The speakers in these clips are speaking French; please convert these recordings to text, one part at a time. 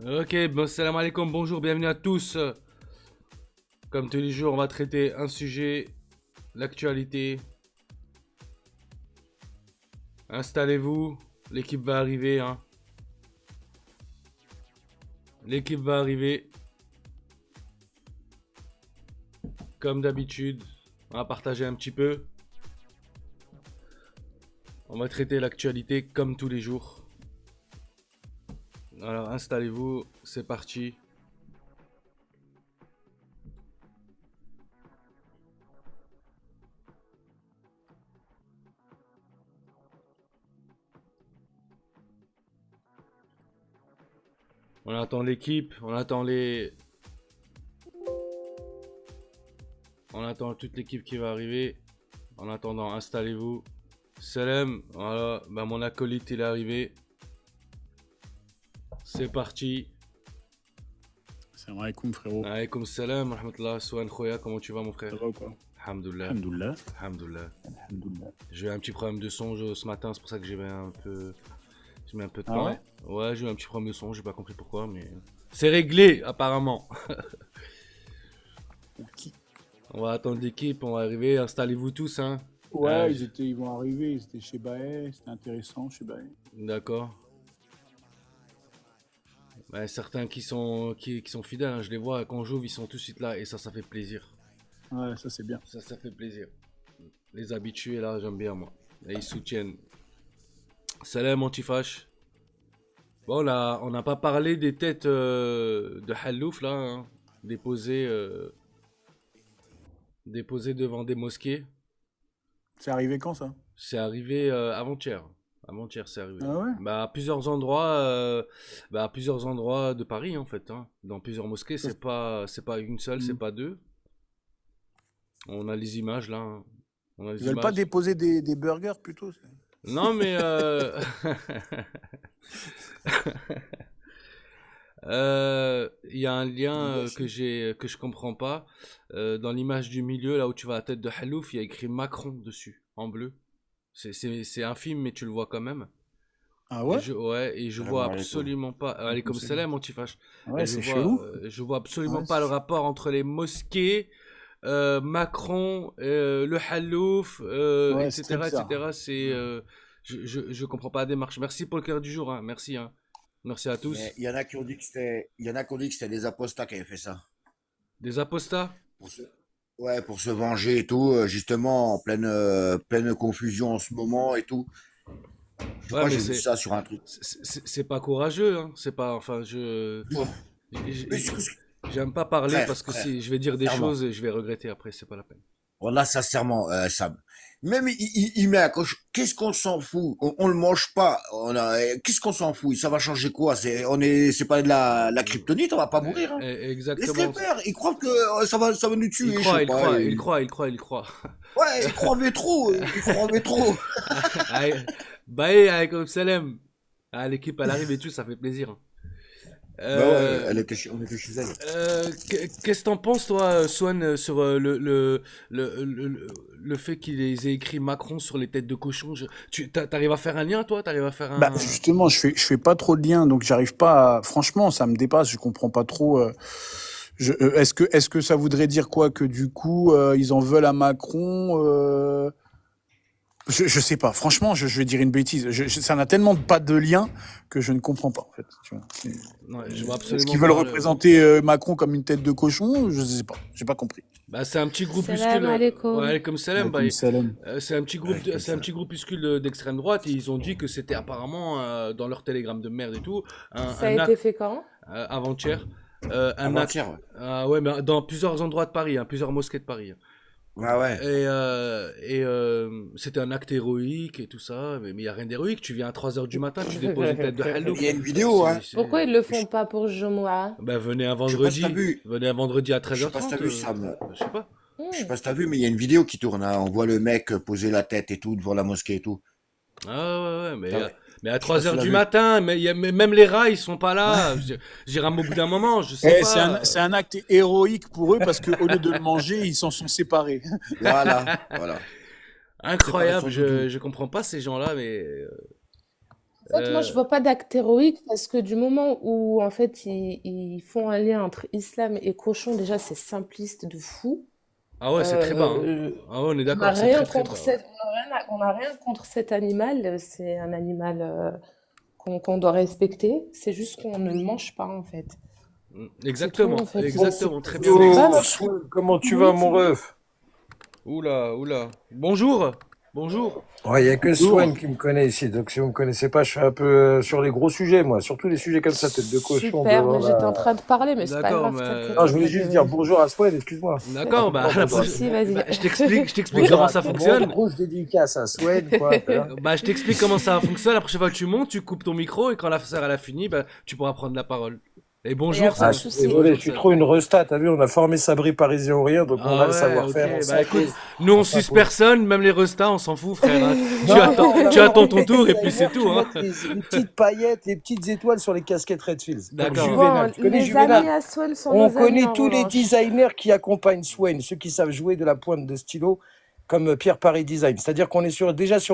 Ok, bon, salam alaikum, bonjour, bienvenue à tous. Comme tous les jours, on va traiter un sujet, l'actualité. Installez-vous, l'équipe va arriver, hein. L'équipe va arriver, comme d'habitude. On va partager un petit peu. On va traiter l'actualité comme tous les jours. Alors, installez-vous, c'est parti. On attend l'équipe, on attend toute l'équipe qui va arriver. En attendant, installez-vous. Salam, voilà, bah mon acolyte il est arrivé. C'est parti. Salam alaikum frérot. Alaykoum salam, rahmatullah, Souane Khoya, comment tu vas mon frère? Ça va ou quoi? Alhamdoulilah. Alhamdoulilah. Alhamdoulilah. Alhamdoulilah. J'ai eu un petit problème de son ce matin, c'est pour ça que j'ai mis un peu de Ah temps. ouais? Ouais, j'ai eu un petit problème de son, j'ai pas compris pourquoi, mais c'est réglé apparemment. Ok. On va attendre l'équipe, on va arriver, installez-vous tous, hein. Ouais, ils vont arriver, ils étaient chez Bae, c'était intéressant chez Bae. D'accord. Ouais, certains qui sont fidèles, hein, je les vois quand j'ouvre, ils sont tout de suite là et ça fait plaisir. Ouais, ça c'est bien. Ça fait plaisir. Les habitués là, j'aime bien moi. Et ils soutiennent. Salam anti-fâche. Bon là, on n'a pas parlé des têtes de Hallouf là, hein, déposées devant des mosquées. C'est arrivé quand ça? C'est arrivé avant-hier. Avant-hier, c'est arrivé. Ah ouais? Bah, à plusieurs endroits de Paris en fait, hein. Dans plusieurs mosquées, Ça, c'est pas une seule, c'est hmm. pas deux. On a les images là, hein. On a Ils les veulent pas images. déposer des burgers plutôt? Non mais il y a un lien Du gâchis. que je comprends pas. Dans l'image du milieu, là où tu vois la tête de Halouf, il y a écrit Macron dessus, en bleu. C'est infime, mais tu le vois quand même. Ah ouais? Et je vois Salam alaikum. absolument pas. Allez, Comme comme ça. salam, antifache. Ouais, c'est chelou. Je vois absolument Ouais, pas le rapport entre les mosquées, Macron, le Halouf, ouais, c'est très etc., bizarre. etc. Je comprends pas la démarche. Merci pour le cœur du jour, hein. Merci, hein. Merci à tous. Mais il y en a qui ont dit que il y en a qui ont dit que c'était des apostats qui avaient fait ça. Des apostats? Pour se, ouais, pour se venger et tout, justement, en pleine confusion en ce moment et tout. Je Ouais, crois que mais j'ai vu ça sur un truc. c'est pas courageux, hein. C'est pas, enfin, Bon, mais j'aime pas parler frère, parce que frère, si je vais dire des clairement. choses et je vais regretter après, c'est pas la peine. Voilà, sincèrement, Sam. Même il met à coche. Qu'est-ce qu'on s'en fout? On le mange pas. Qu'est-ce qu'on s'en fout? Ça va changer quoi? C'est pas de la kryptonite, on va pas mourir, hein. Laisse-les Exactement. faire. Ils croient que ça va nous Il tuer, je sais croit, il pas. croit, il croit, il croit, il croit. Ouais, ils croient mais trop. Ils croient mais trop. Aïe, Bye, alaykoum salam. Ah, l'équipe, elle arrive et tout, ça fait plaisir, hein. Bah ouais, Euh, on était chez elle. Qu'est-ce que t'en penses, toi, Swan, sur le fait qu'ils aient écrit Macron sur les têtes de cochon? T'arrives à faire un lien, toi? T'arrives à faire Bah un... justement, je fais pas trop de liens, donc j'arrive pas à... Franchement, ça me dépasse, je comprends pas trop. Est-ce que ça voudrait dire quoi? Que du coup, ils en veulent à Macron? Je sais pas. Franchement, je vais dire une bêtise. Ça n'a tellement pas de lien que je ne comprends pas, en fait. Tu vois. Ouais, je vois Est-ce absolument qu'ils veulent pas représenter Macron comme une tête de cochon? Je sais pas. J'ai pas compris. Bah, c'est un petit Salam groupuscule. alaikum. Ouais, comme salam, bah, Comme salam. c'est un petit groupuscule d'extrême droite et ils ont dit que c'était apparemment dans leur télégramme de merde et tout Ça a un été acte fait quand? avant-hier, un acte. Avant-hier, ouais. Ah ouais, mais dans plusieurs endroits de Paris, hein, plusieurs mosquées de Paris, hein. Ouais, ouais. C'était un acte héroïque et tout ça, mais il y a rien d'héroïque. Tu viens à 3 h du matin, tu déposes une tête de Il Halouf. y a une vidéo, hein. Pourquoi ils le font pas pour Jomoua? Bah, venez un Je sais pas si t'as vendredi. vu. Venez un vendredi à Je sais pas si 13h30. t'as vu, Sam. Je sais pas. Je sais pas si t'as vu, mais il y a une vidéo qui tourne, hein. On voit le mec poser la tête et tout devant la mosquée et tout. Ah ouais, Ah ouais. mais à Je sais pas 3 si tu heures l'as du vu. matin, mais même les rats, ils sont pas là. J'irai au bout d'un moment, je sais C'est pas. un acte héroïque pour eux parce qu'au lieu de le manger, ils s'en sont séparés. Voilà, voilà. Incroyable, Séparation doudou. je comprends pas ces gens-là, mais En fait, moi, je Euh, vois pas d'acte héroïque parce que du moment où, en fait, ils font un lien entre islam et cochon, déjà, c'est simpliste de fou. Ah ouais, c'est très bas, hein. Euh, Ah ouais, on est on n'a d'accord, c'est rien très très contre bas, ouais. on a rien contre cet animal. C'est un animal qu'on doit respecter. C'est juste qu'on ne le mange pas, en fait. C'est tout, en Exactement, fait. exactement, très bien dit. C'est pas Yo, notre Swan, comment tu vas, limite. mon ref? Oula, oula. Bonjour, bonjour. Ouais, il n'y a que Bonjour. Swan qui me connaît ici. Donc, si vous ne me connaissez pas, je suis un peu sur les gros sujets, moi. Surtout les sujets comme ça, tête de cochon Super, devant mais j'étais en la. train de parler, mais c'est pas D'accord, grave, mais... t'inquiète, Non, y je a voulais pas juste dire de... bonjour à Swan, excuse-moi. D'accord, bah, Rapidement, la bonjour Pas de à prochaine... souci, Swan. vas-y. bah, je t'explique Bonjour comment à ça tout le monde. fonctionne. Grosse dédicace à Swan, quoi. Bah, je t'explique comment ça fonctionne. La prochaine fois que tu montes, tu coupes ton micro et quand la sœur elle a fini, bah, tu pourras prendre la parole. Et Il y a bonjour, pas Ah, de ça. je suis souci. désolé, Bonjour, je suis ça. trop une resta. T'as vu, on a formé Sabri Parisien ou rien, donc on a Ah le ouais, savoir-faire, on ok. Bah écoute, s'impose. nous on On suce s'impose. personne, même les restas, on s'en fout, frère, hein. Tu Non, attends, on a tu attends formé ton des tour et puis c'est designers tout, qui hein. mettent les petites paillettes, les petites étoiles sur les casquettes Redfields, comme D'accord. Juvenal. Bon, Tu connais les amis Juvenal? à Swan sont On nos amis connaît en tous les revanche. designers qui accompagnent Swain, ceux qui savent jouer de la pointe de stylo, comme Pierre Paris Design. C'est-à-dire qu'on est déjà tu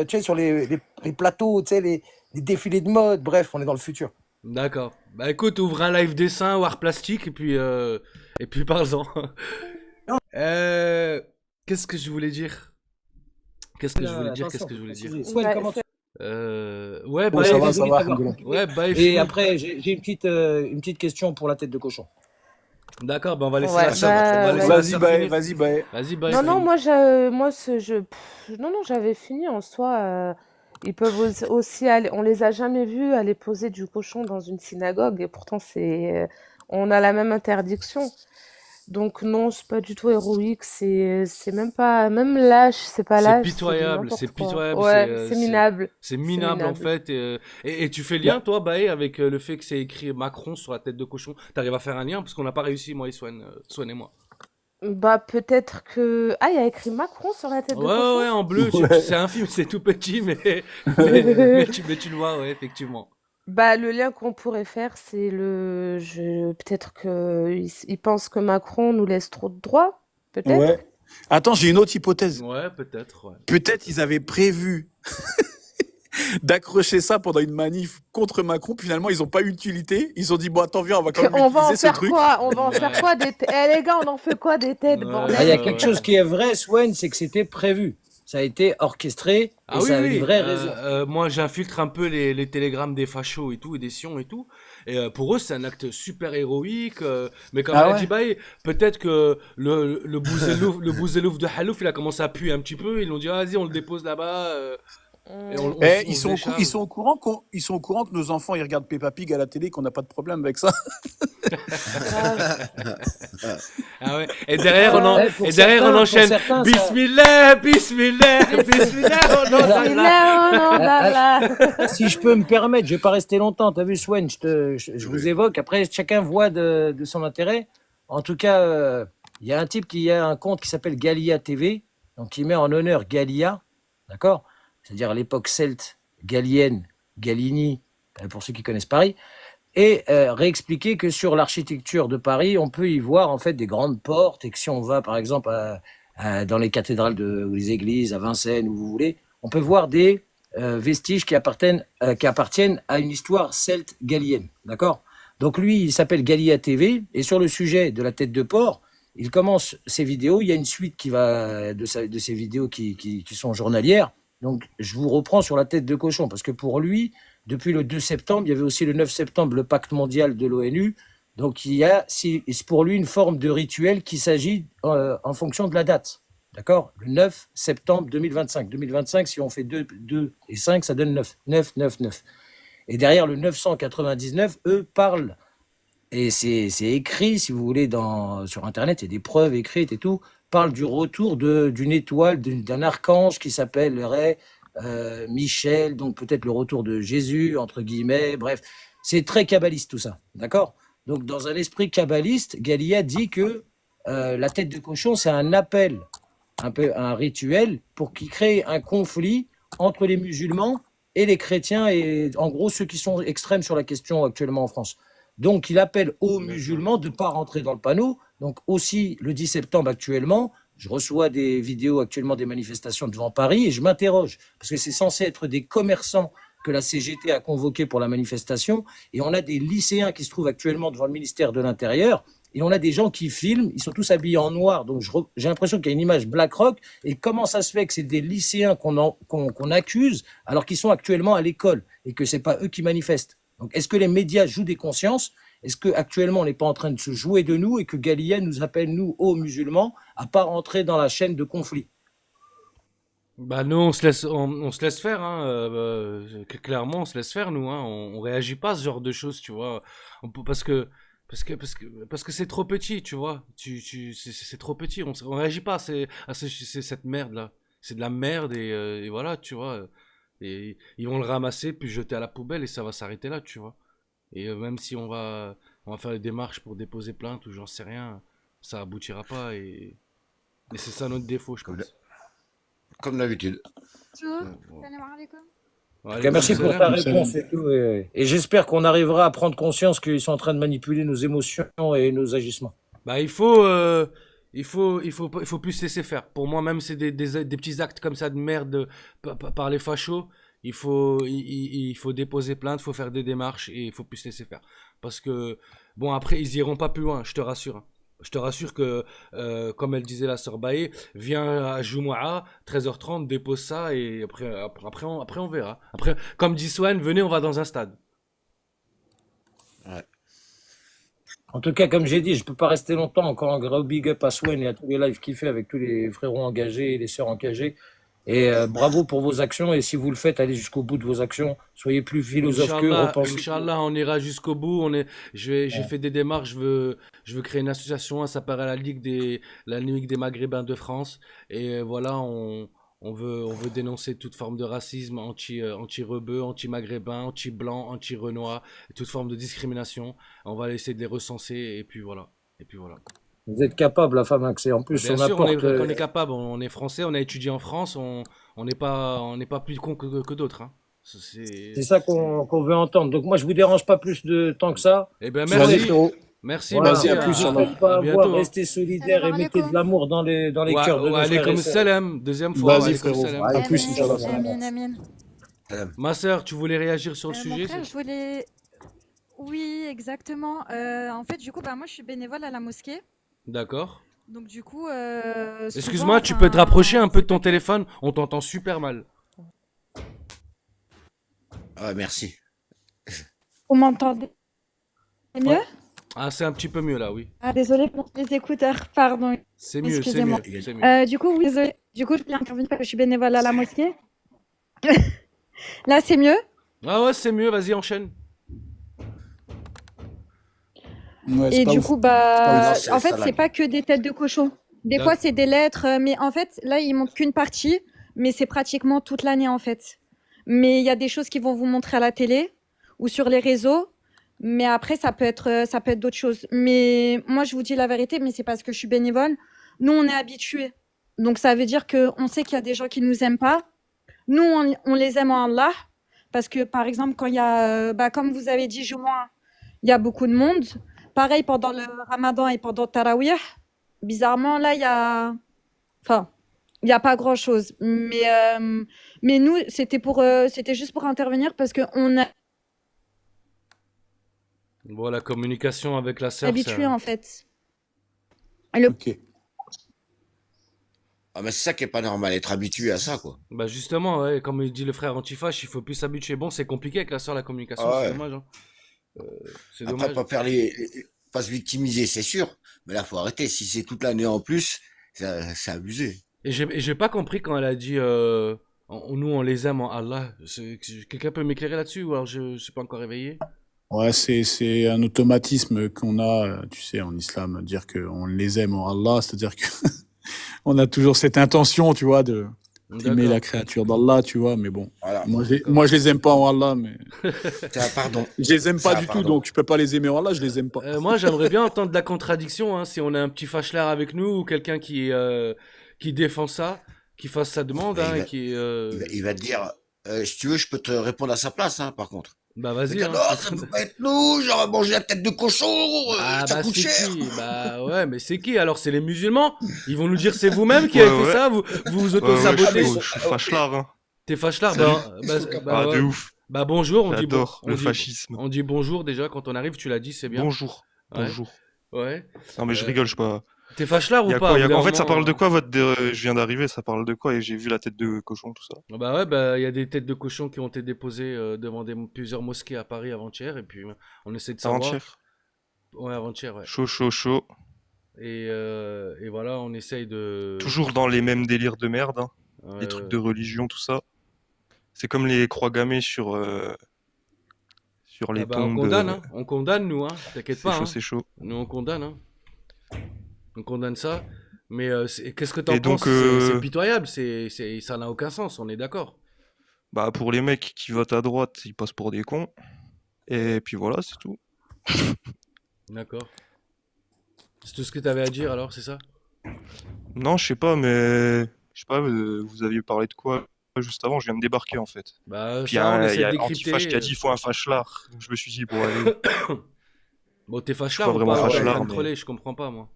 sais, sur les plateaux, tu sais, les défilés de mode. Bref, on est dans le futur. D'accord. Bah écoute, ouvre un live dessin ou art plastique et puis parle-en. Non, Euh, qu'est-ce que je voulais dire? Qu'est-ce que je voulais là, dire? Qu'est-ce attention, que je voulais dire? excusez. Swain, Bah, comment tu Ouais, Bon, bah, ça Ouais, va, désolé de t'avoir alhamdoulilah. coupé. ouais, bah, Et après, j'ai une petite question pour la tête de cochon. d'accord, bah on va laisser ouais, la sœur, on va bah, laisser la Vas-y, sœur vas-y. Bae, finir. vas-y, Bae. Vas-y, bah, Non, non, finis. non, non, j'avais fini en soi. Ils peuvent aussi aller, on les a jamais vus aller poser du cochon dans une synagogue et pourtant on a la même interdiction. Donc non, c'est pas du tout héroïque, c'est même pas, même lâche, c'est pas C'est lâche, c'est du pitoyable, c'est n'importe quoi. pitoyable, Ouais, c'est minable, c'est c'est minable en minable. fait. Et tu fais Bah, lien, toi, Baé, avec le fait que c'est écrit Macron sur la tête de cochon. T'arrives à faire un lien parce qu'on n'a pas réussi, moi et Swan et moi. Bah peut-être que... Ah, il y a écrit Macron sur la tête Ouais, de ouais, cochon? ouais, en bleu, ouais. c'est un film, c'est tout petit, mais tu le vois, ouais, effectivement. Bah, le lien qu'on pourrait faire, c'est peut-être que ils pensent que Macron nous laisse trop de droits, peut-être? Ouais. Attends, j'ai une autre hypothèse. Ouais, peut-être, ouais. Peut-être ils avaient prévu d'accrocher ça pendant une manif contre Macron, puis finalement ils n'ont pas eu d'utilité. Ils ont dit bon attends viens, on va quand même On va en utiliser ce faire truc. quoi? On va en faire Ouais, quoi des têtes? Eh les gars, on en fait quoi des têtes, ouais, Ah, il y a bordel? quelque ouais. chose qui est vrai, Swain, c'est que c'était prévu. Ça a été orchestré et Ah oui, ça avait une oui. vraie raison. Moi, j'infiltre un peu les télégrammes des fachos et tout, et des sions et tout. Et pour eux, c'est un acte super héroïque. Mais comme elle Ah a ouais. dit, bah, peut-être que le bouzelouf de Halouf, il a commencé à puer un petit peu. Ils l'ont dit, ah, vas-y, on le dépose là-bas. Et on, Hmm. on, Eh, on se ils décharge. sont au courant ils sont au courant que nos enfants ils regardent Peppa Pig à la télé, qu'on n'a pas de problème avec ça. Grave. Ah ouais. Et derrière, Ouais. Pour et derrière, on certains, enchaîne. ça. Bismillah, bismillah, bismillah, oh non, là, là. Bismillah, oh non, Ah, là. Si je peux me permettre, je vais pas rester longtemps. T'as vu, Swen, je vous évoque. Après, chacun voit de son intérêt. En tout cas, il y a un type qui a un compte qui s'appelle Galia TV, donc qui met en honneur Galia, d'accord? C'est-à-dire à l'époque celte, gallienne, Galini, pour ceux qui connaissent Paris, et réexpliquer que sur l'architecture de Paris, on peut y voir en fait des grandes portes, et que si on va par exemple dans les cathédrales ou les églises, à Vincennes, où vous voulez, on peut voir des vestiges qui appartiennent à une histoire celte gallienne, d'accord? Donc lui, il s'appelle Galia TV, et sur le sujet de la tête de porc, il commence ses vidéos, il y a une suite qui va de ses vidéos qui sont journalières. Donc je vous reprends sur la tête de cochon, parce que pour lui, depuis le 2 septembre, il y avait aussi le 9 septembre, le pacte mondial de l'ONU. Donc il y a, c'est pour lui une forme de rituel qui s'agit en fonction de la date. D'accord? Le 9 septembre 2025. 2025, si on fait 2 et 5, ça donne 9. 9, 9, 9. Et derrière le 999, eux parlent, et c'est écrit, si vous voulez, sur Internet, il y a des preuves écrites et tout, parlent du retour d'une étoile, d'un archange qui s'appellerait Michel, donc peut-être le retour de Jésus, entre guillemets, bref. C'est très kabbaliste tout ça, d'accord? Donc dans un esprit kabbaliste, Galia dit que la tête de cochon, c'est un appel, un peu un rituel, pour qu'il crée un conflit entre les musulmans et les chrétiens, et en gros ceux qui sont extrêmes sur la question actuellement en France. Donc il appelle aux musulmans de ne pas rentrer dans le panneau. Donc aussi le 10 septembre actuellement, je reçois des vidéos actuellement des manifestations devant Paris et je m'interroge, parce que c'est censé être des commerçants que la CGT a convoqué pour la manifestation. Et on a des lycéens qui se trouvent actuellement devant le ministère de l'Intérieur. Et on a des gens qui filment, ils sont tous habillés en noir. Donc j'ai l'impression qu'il y a une image Black Rock. Et comment ça se fait que c'est des lycéens qu'on accuse alors qu'ils sont actuellement à l'école et que c'est pas eux qui manifestent? Donc est-ce que les médias jouent des consciences? Est-ce qu'actuellement on n'est pas en train de se jouer de nous et que Galia nous appelle, nous, aux musulmans, à pas rentrer dans la chaîne de conflit? Bah nous on se laisse faire hein, clairement on se laisse faire nous hein, on réagit pas à ce genre de choses tu vois parce que c'est trop petit tu vois c'est trop petit on réagit pas c'est cette merde là c'est de la merde et voilà tu vois et ils vont le ramasser puis jeter à la poubelle et ça va s'arrêter là tu vois et même si on va faire des démarches pour déposer plainte ou j'en sais rien ça aboutira pas et c'est ça notre défaut je pense. Comme d'habitude. Bonjour, salam alaikum. En tout cas, merci pour ta réponse et tout. Et j'espère qu'on arrivera à prendre conscience qu'ils sont en train de manipuler nos émotions et nos agissements. Bah, il faut plus se laisser faire. Pour moi, même c'est des petits actes comme ça de merde par les fachos. Il faut déposer plainte, il faut faire des démarches et il faut plus se laisser faire. Parce que, bon, après, ils iront pas plus loin, je te rassure. Hein. Je te rassure que, comme elle disait la sœur Baé, viens à Jumu'ah, 13h30, dépose ça et après on verra. Après, comme dit Swan, venez, on va dans un stade. Ouais. En tout cas, comme j'ai dit, je peux pas rester longtemps. Encore un gros big up à Swan et à tous les lives qu'il fait avec tous les frérots engagés et les sœurs engagées. Et bravo pour vos actions. Et si vous le faites, allez jusqu'au bout de vos actions. Soyez plus philosophe qu'eux. Inch'Allah, on ira jusqu'au bout. J'ai fait des démarches. Je veux créer une association. Ça s'appelle la Ligue des Maghrébins de France. Et voilà, on veut dénoncer toute forme de racisme, anti-rebeu, anti-maghrébin, anti-blanc, anti-renois, toute forme de discrimination. On va essayer de les recenser. Et puis voilà. Vous êtes capable, la femme accès. En plus, bien sûr, on est capable. On est français, on a étudié en France. On n'est pas plus con que d'autres. Hein. C'est ça qu'on veut entendre. Donc moi, je vous dérange pas plus de temps que ça. Eh ben merci. Merci. Voilà, merci. à plus. À bientôt. Restez solidaires et mettez de l'amour dans les cœurs de nos frères et sœurs. Salam. Deuxième fois. Vas-y frérot. À plus. Amin. Ma sœur, tu voulais réagir sur le sujet? Mon frère, je voulais... Oui, exactement. En fait, du coup, moi, je suis bénévole à la mosquée. D'accord. Donc, du coup... Excuse-moi, tu peux te rapprocher un peu de ton téléphone? On t'entend super mal. Ouais, merci. Vous m'entendez mieux? Ah, c'est un petit peu mieux là, oui. Ah, désolé pour les écouteurs, pardon. C'est mieux, c'est Excusez-moi. mieux. Du coup, oui, désolé. Du coup, je voulais intervenir parce que je suis bénévole à la mosquée. Là, c'est mieux? Ah ouais, c'est mieux, vas-y, enchaîne. Ouais, Et du coup, en fait, salade. c'est pas que des têtes de cochon. Des fois, c'est des lettres, mais en fait, là, ils montrent qu'une partie, mais c'est pratiquement toute l'année, en fait. Mais il y a des choses qui vont vous montrer à la télé ou sur les réseaux, mais après, ça peut être d'autres choses. Mais moi, je vous dis la vérité, mais c'est parce que je suis bénévole. Nous, on est habitués. Donc, ça veut dire qu'on sait qu'il y a des gens qui nous aiment pas. Nous, on les aime en Allah. Parce que, par exemple, quand il y a, comme vous avez dit, Jumu'ah, il y a beaucoup de monde. Pareil, pendant le Ramadan et pendant Tarawih, bizarrement, là, il y a pas grand-chose. Mais nous, c'était juste pour intervenir parce qu'on a Bon, la communication avec la sœur, habitué, en fait. Ok. Ah, mais c'est ça qui est pas normal, être habitué à ça, quoi. Bah justement, ouais, comme il dit le frère Antifache, il faut plus s'habituer. Bon, c'est compliqué avec la sœur, la communication, Ah ouais. c'est dommage. Hein. C'est Après, dommage. pas faire pas se victimiser, c'est sûr. Mais là, faut arrêter. Si c'est toute l'année en plus, c'est abusé. Et j'ai pas compris quand elle a dit nous on les aime en Allah. Quelqu'un peut m'éclairer là-dessus ou alors je suis pas encore réveillé? Ouais, c'est un automatisme qu'on a, tu sais, en islam, dire qu'on les aime en Allah, c'est-à-dire que on a toujours cette intention, tu vois, d'aimer D'accord. la créature d'Allah, tu vois, mais bon. Voilà. Moi, je les aime pas en Allah, mais Pardon. je les aime pas Ça, du tout, pardon. donc je peux pas les aimer en Allah, je les aime pas. Moi j'aimerais bien entendre la contradiction, hein, si on a un petit fachelard avec nous ou quelqu'un qui défend ça, qui fasse sa demande, Mais hein, il et va- qui Il va te dire, si tu veux, je peux te répondre à sa place, hein, par contre. bah Il va vas-y. dire, Hein. non, ça peut pas être nous, j'aurais mangé la tête de cochon, Ah ça bah coûte c'est cher. qui? Bah ouais, mais c'est qui? Alors c'est les musulmans? Ils vont nous dire c'est vous-même qui Ouais, avez fait ouais. ça? Vous Ouais, auto-sabotez? je suis fâchelard, hein. T'es fachelard? Ah, de ouf. Bah bonjour, J'adore le fascisme. on dit bonjour déjà quand on arrive, tu l'as dit, c'est bien. Bonjour. Ouais, Bonjour. ouais. Non, mais je Euh, rigole, je sais pas. T'es fâche-là Il ou y a pas quoi? au bout d'un En fait, ça moment parle de quoi je viens d'arriver, ça parle de quoi? Et j'ai vu la tête de cochon, tout ça. Bah ouais, bah il y a des têtes de cochons qui ont été déposées devant plusieurs mosquées à Paris avant-hier, et puis on essaie de savoir. Avant-hier. Ouais, avant-hier, ouais. Chaud, chaud, chaud. Et voilà, on essaye de. Toujours dans les mêmes délires de merde, hein. Les Ouais, trucs ouais. de religion, tout ça. C'est comme les croix gammées sur Ah les bah on tombes. condamne, hein. On condamne nous, hein. T'inquiète C'est pas, chaud, hein. c'est chaud. Nous on condamne, hein. On condamne ça. Mais qu'est-ce que t'en Et donc, penses? C'est pitoyable, ça n'a aucun sens, on est d'accord. bah, pour les mecs qui votent à droite, ils passent pour des cons. Et puis voilà, c'est tout. D'accord. C'est tout ce que t'avais à dire alors, c'est ça? Non, je sais pas, mais je sais pas, vous aviez parlé de quoi juste avant? Je viens de débarquer en fait. Bah Puis il y ça, on a, essaie de Antifache qui a décrypter. dit il faut un fachelard. Donc je me suis dit, bon, allez, Bon, t'es je suis fâche-là pas ou vraiment pas? T'es en train fachelard, de mais. troller, je comprends pas moi.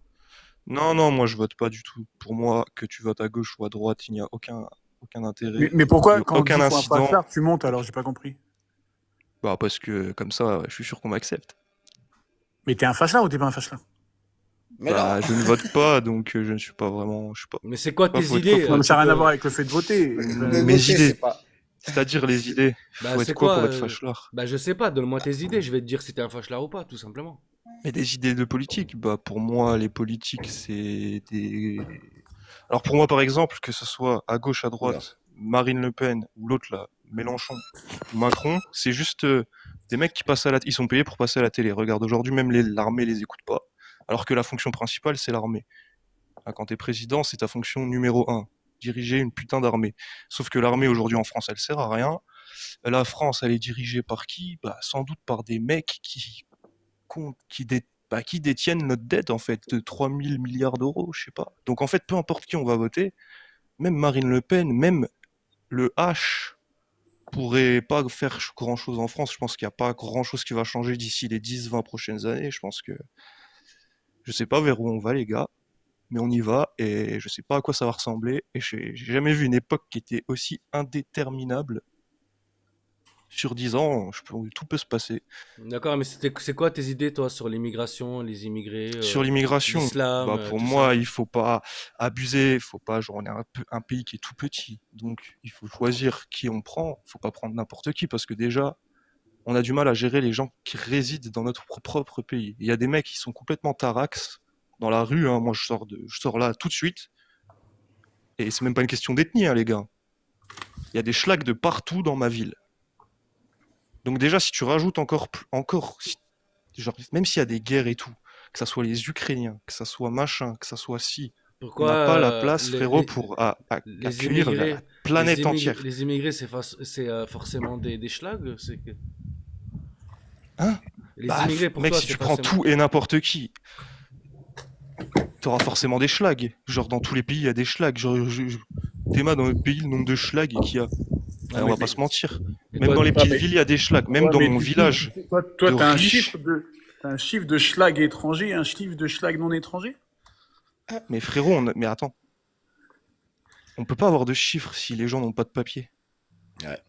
Non, non, moi je vote pas du tout. Pour moi, que tu votes à gauche ou à droite, il n'y a aucun intérêt. Mais Il pourquoi, n'y a quand on dit aucun faut un incident. fâchard, tu montes alors? J'ai pas compris. Bah, parce que comme ça, je suis sûr qu'on m'accepte. Mais t'es un fâchard ou t'es pas un fâchard? Mais Bah, non. je ne vote pas, donc je ne suis pas vraiment. Je sais pas. Mais c'est quoi Pas, tes faut être idées? fort, Non, mais Tu ça n'a rien à peux. voir avec le fait de voter. Mais Mes voter, idées, c'est pas. c'est-à-dire les idées. Bah Faut c'est être quoi quoi? pour être fachelard? Bah je sais pas, donne-moi tes idées, je vais te dire si t'es un fâche-là ou pas, tout simplement. Mais des idées de politique, bah pour moi, les politiques, c'est des. Alors pour moi, par exemple, que ce soit à gauche, à Oula. droite, Marine Le Pen ou l'autre là, Mélenchon ou Macron, c'est juste des mecs qui passent ils sont payés pour passer à la télé. Regarde, aujourd'hui même l'armée les écoute pas, alors que la fonction principale c'est l'armée. Ah, quand t'es président, c'est ta fonction numéro un, diriger une putain d'armée. Sauf que l'armée aujourd'hui en France, elle sert à rien. La France, elle est dirigée par qui? Bah sans doute par des mecs qui détiennent notre dette en fait de 3000 milliards d'euros, je sais pas. Donc en fait, peu importe qui on va voter, même Marine Le Pen, même le H pourrait pas faire grand chose en France. Je pense qu'il n'y a pas grand chose qui va changer d'ici les 10-20 prochaines années. Je sais pas vers où on va les gars, mais on y va et je sais pas à quoi ça va ressembler. Et j'ai jamais vu une époque qui était aussi indéterminable. Sur 10 ans, tout peut se passer. D'accord, mais c'est quoi tes idées toi sur l'immigration, les immigrés, Sur l'immigration, l'islam, bah pour tout moi, ça? il faut pas abuser, faut pas, genre, on est un pays qui est tout petit, donc il faut choisir qui on prend, faut pas prendre n'importe qui, parce que déjà, on a du mal à gérer les gens qui résident dans notre propre pays. Il y a des mecs qui sont complètement tarax dans la rue, hein, moi je sors là tout de suite, et c'est même pas une question d'ethnie, hein, les gars. Il y a des schlags de partout dans ma ville. Donc déjà, si tu rajoutes encore, genre, même s'il y a des guerres et tout, que ça soit les Ukrainiens, que ça soit machin, que ça soit si, on Pourquoi n'a pas la place, frérot, pour les accueillir la immigrés, planète entière. les immigrés, c'est forcément des schlags, Hein? les Bah, immigrés pour mec, toi, si c'est tu prends forcément. tout et n'importe qui, t'auras forcément des schlags. Genre, dans tous les pays, il y a des schlags. Genre, Théma, dans notre pays, le nombre de schlags qu'il y a. Ah, On mais va pas se mentir. et Même toi, dans les Ah, petites mais, villes, il y a des schlags. Même ouais, dans mais mon village toi, de t'as riches. t'as un chiffre de schlag étranger, un chiffre de schlag non étranger? Mais frérot, mais attends. On peut pas avoir de chiffres si les gens n'ont pas de papier. Ouais.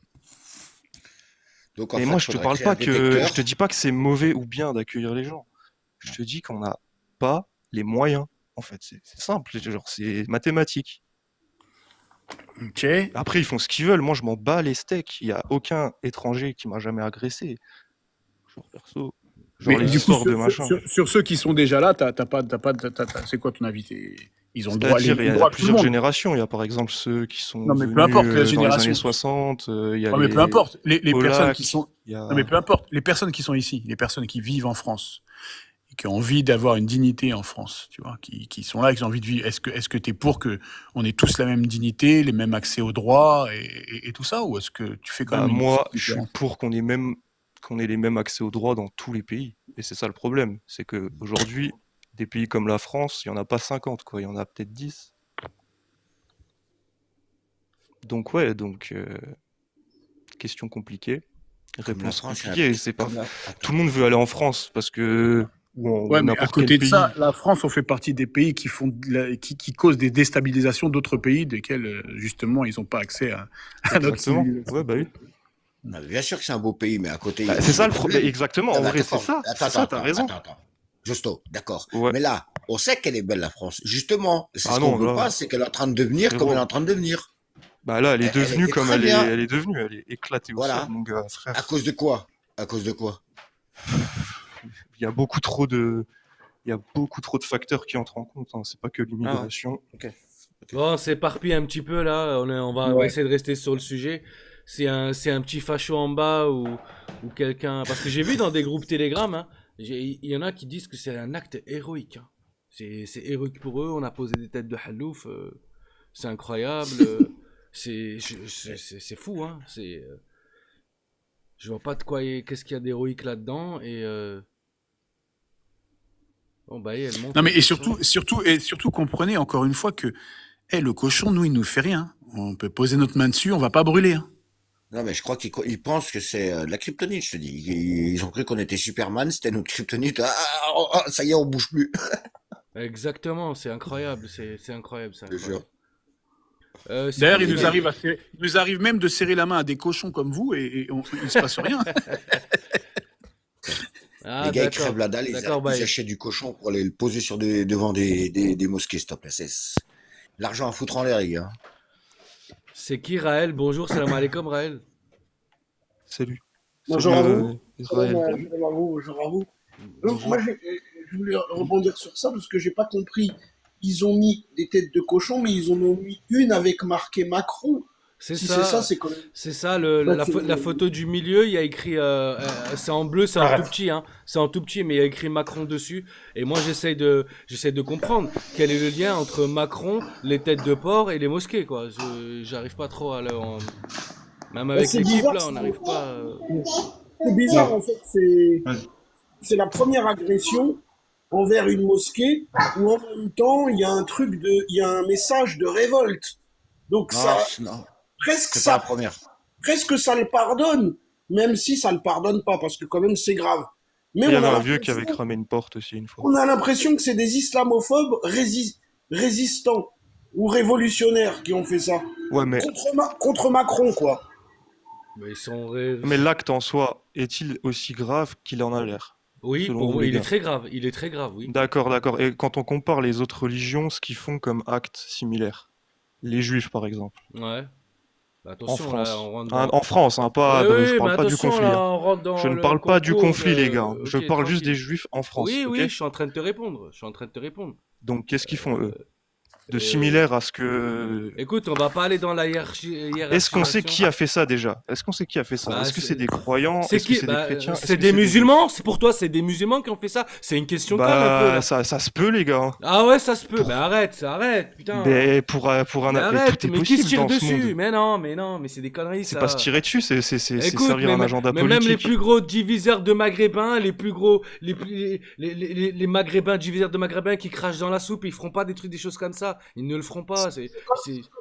Donc en Et fait, moi, il faudrait créer un je te détecteur. dis pas que c'est mauvais ou bien d'accueillir les gens. Je te dis qu'on n'a pas les moyens. En fait, c'est simple. Genre, c'est mathématique. Ok. Après, ils font ce qu'ils veulent. Moi, je m'en bats les steaks. Il y a aucun étranger qui m'a jamais agressé. Genre, perso. Genre, Mais les du coup, histoires de machin. sur ceux qui sont déjà là, c'est quoi ton avis? Ils ont le droit, C'est-à-dire, il y le a droit que tout le plusieurs monde. générations. Il y a par exemple ceux qui sont Non, mais peu venus importe la dans les génération. années 60. Il y a Non, mais peu les importe. Les personnes qui Polacks. sont, Il y a... non, mais peu importe. Les personnes qui sont ici, les personnes qui vivent en France, et qui ont envie d'avoir une dignité en France, tu vois, qui sont là, qui ont envie de vivre. Est-ce que t'es pour que on ait tous la même dignité, les mêmes accès aux droits et tout ça, ou est-ce que tu fais quand Bah, même une moi, petite je suis différence? pour qu'on ait les mêmes accès aux droits dans tous les pays. Et c'est ça le problème. C'est que aujourd'hui, des pays comme la France, il n'y en a pas 50, quoi. Il y en a peut-être 10. Donc, ouais, question compliquée. Comme la Réponse France, compliquée. C'est pas... comme la... Tout le monde veut aller en France parce que... ou Ouais, mais à n'importe quel côté de pays. ça, la France, on fait partie des pays qui qui causent des déstabilisations d'autres pays, desquels, justement, ils n'ont pas accès à notre Exactement. civilisation. Ouais, bah oui. Non, mais bien sûr que c'est un beau pays, mais à côté, il y Bah, a c'est aussi ça des le problème. problèmes. Exactement, Non, en mais vrai, c'est d'accord. ça. Attends, C'est ça, t'as attends, raison. attends, attends. Justo, d'accord. Ouais. Mais là, on sait qu'elle est belle, la France. Justement, c'est Ah ce qu'on non, veut pas, là, c'est qu'elle est en train de devenir comme elle est frérot. en train de devenir. Bah là, elle est Elle devenue était comme très bien. elle est devenue. Elle est éclatée au sol, Voilà. mon gars, À frère. cause de quoi? À cause de quoi? Il y a beaucoup trop de, il y a beaucoup trop de facteurs qui entrent en compte, hein. C'est pas que Ah ouais. l'immigration. Ok. Bon, on s'éparpille un petit peu là, on va Ouais. essayer de rester sur le sujet. C'est un petit facho en bas ou quelqu'un. Parce que j'ai vu dans des groupes Telegram, hein, il y en a qui disent que c'est un acte héroïque. Hein. C'est héroïque pour eux, on a posé des têtes de Halouf, c'est incroyable. C'est fou, hein. Je vois pas de quoi, qu'est-ce qu'il y a d'héroïque là-dedans. Et bon, bah, elle monte Non, mais de et toute façon. surtout, comprenez encore une fois que le cochon, nous, il nous fait rien. On peut poser notre main dessus, on va pas brûler. Hein. Non, mais je crois qu'ils pensent que c'est de la kryptonite, je te dis. Ils ont cru qu'on était Superman, c'était notre kryptonite. Ça y est, on bouge plus. Exactement, c'est incroyable, c'est incroyable, c'est Je te incroyable. jure. C'est D'ailleurs, cool, il les nous gars. arrive même de serrer la main à des cochons comme vous et il se passe rien. Ah, Les gars, ils d'accord, crèvent la dalle, d'accord, bah, ils achètent du cochon pour aller le poser devant des mosquées, s'il te plaît. C'est l'argent à foutre en l'air, les gars. c'est qui Raël? Bonjour, salam alaikum Raël. Salut. Bonjour Salut, à vous. Israël. Salam à vous, bonjour à vous. Donc, Bonjour. moi, je voulais rebondir sur ça parce que j'ai pas compris. Ils ont mis des têtes de cochon, mais ils en ont mis une avec marqué Macron. C'est Si c'est ça, ça, c'est quand même. c'est ça, Ouais, la photo du milieu, il y a écrit, c'est en bleu, c'est en tout petit, hein, c'est en tout petit, mais il y a écrit Macron dessus. Et moi, j'essaie de comprendre quel est le lien entre Macron, les têtes de porc et les mosquées, quoi. J'arrive pas trop à même avec c'est l'équipe bizarre, là, on n'arrive pas. C'est bizarre, en fait. C'est la première agression envers une mosquée où en même temps, il y a il y a un message de révolte. Donc, Non, ça, non, presque c'est pas la ça, première. presque ça le pardonne, même si ça le pardonne pas, parce que quand même, c'est grave. Mais Il y on avait a un vieux qui avait l'impression cramé une porte aussi une fois. on a l'impression que c'est des islamophobes résistants ou révolutionnaires qui ont fait ça. Ouais, mais Contre Macron, quoi. Mais ils sont. l'acte en soi est-il aussi grave qu'il en a l'air, Oui, selon pour vous, moi, les il est gars? très grave. Il est très grave, oui. D'accord, d'accord. Et quand on compare les autres religions, ce qu'ils font comme actes similaires, les juifs par exemple, Ouais. Bah, en attention, là, France, on rentre Hein, dans. en France, hein, pas Oui, de, je oui, mais parle pas du attention, conflit, là, hein. on rentre Je dans ne le parle pas du concours conflit, les gars. Je Ok, parle juste des tranquille. juifs en France, Oui, ok? oui, je suis en train de te répondre. Je suis en train de te répondre. Donc, qu'est-ce qu'ils font, eux? De Euh, similaire à ce que... Écoute, on va pas aller dans la Est-ce qu'on sait hiérarchisation. qui a fait ça déjà? Est-ce qu'on sait qui a fait ça? Bah, Est-ce que c'est c'est des croyants? c'est Est-ce que qui? c'est des Bah, chrétiens? Est-ce c'est que des c'est des juifs? musulmans? C'est pour toi, c'est des musulmans qui ont fait ça? C'est une question conne un peu Bah, là. ça se peut, les gars. Ah ouais, ça se peut. Pour... Mais arrête, putain. Mais pour un... Mais Mais arrête, tout est mais qui se possible tire dans ce dessus? monde. Mais non, mais c'est des conneries C'est pas se ça. tirer dessus, c'est Écoute, servir un agenda mais même les politique. plus gros diviseurs de maghrébins, les plus gros, les maghrébins, diviseurs de maghrébins qui crachent dans la soupe, ils feront pas des choses comme ça. Ils ne le feront pas. C'est, Comme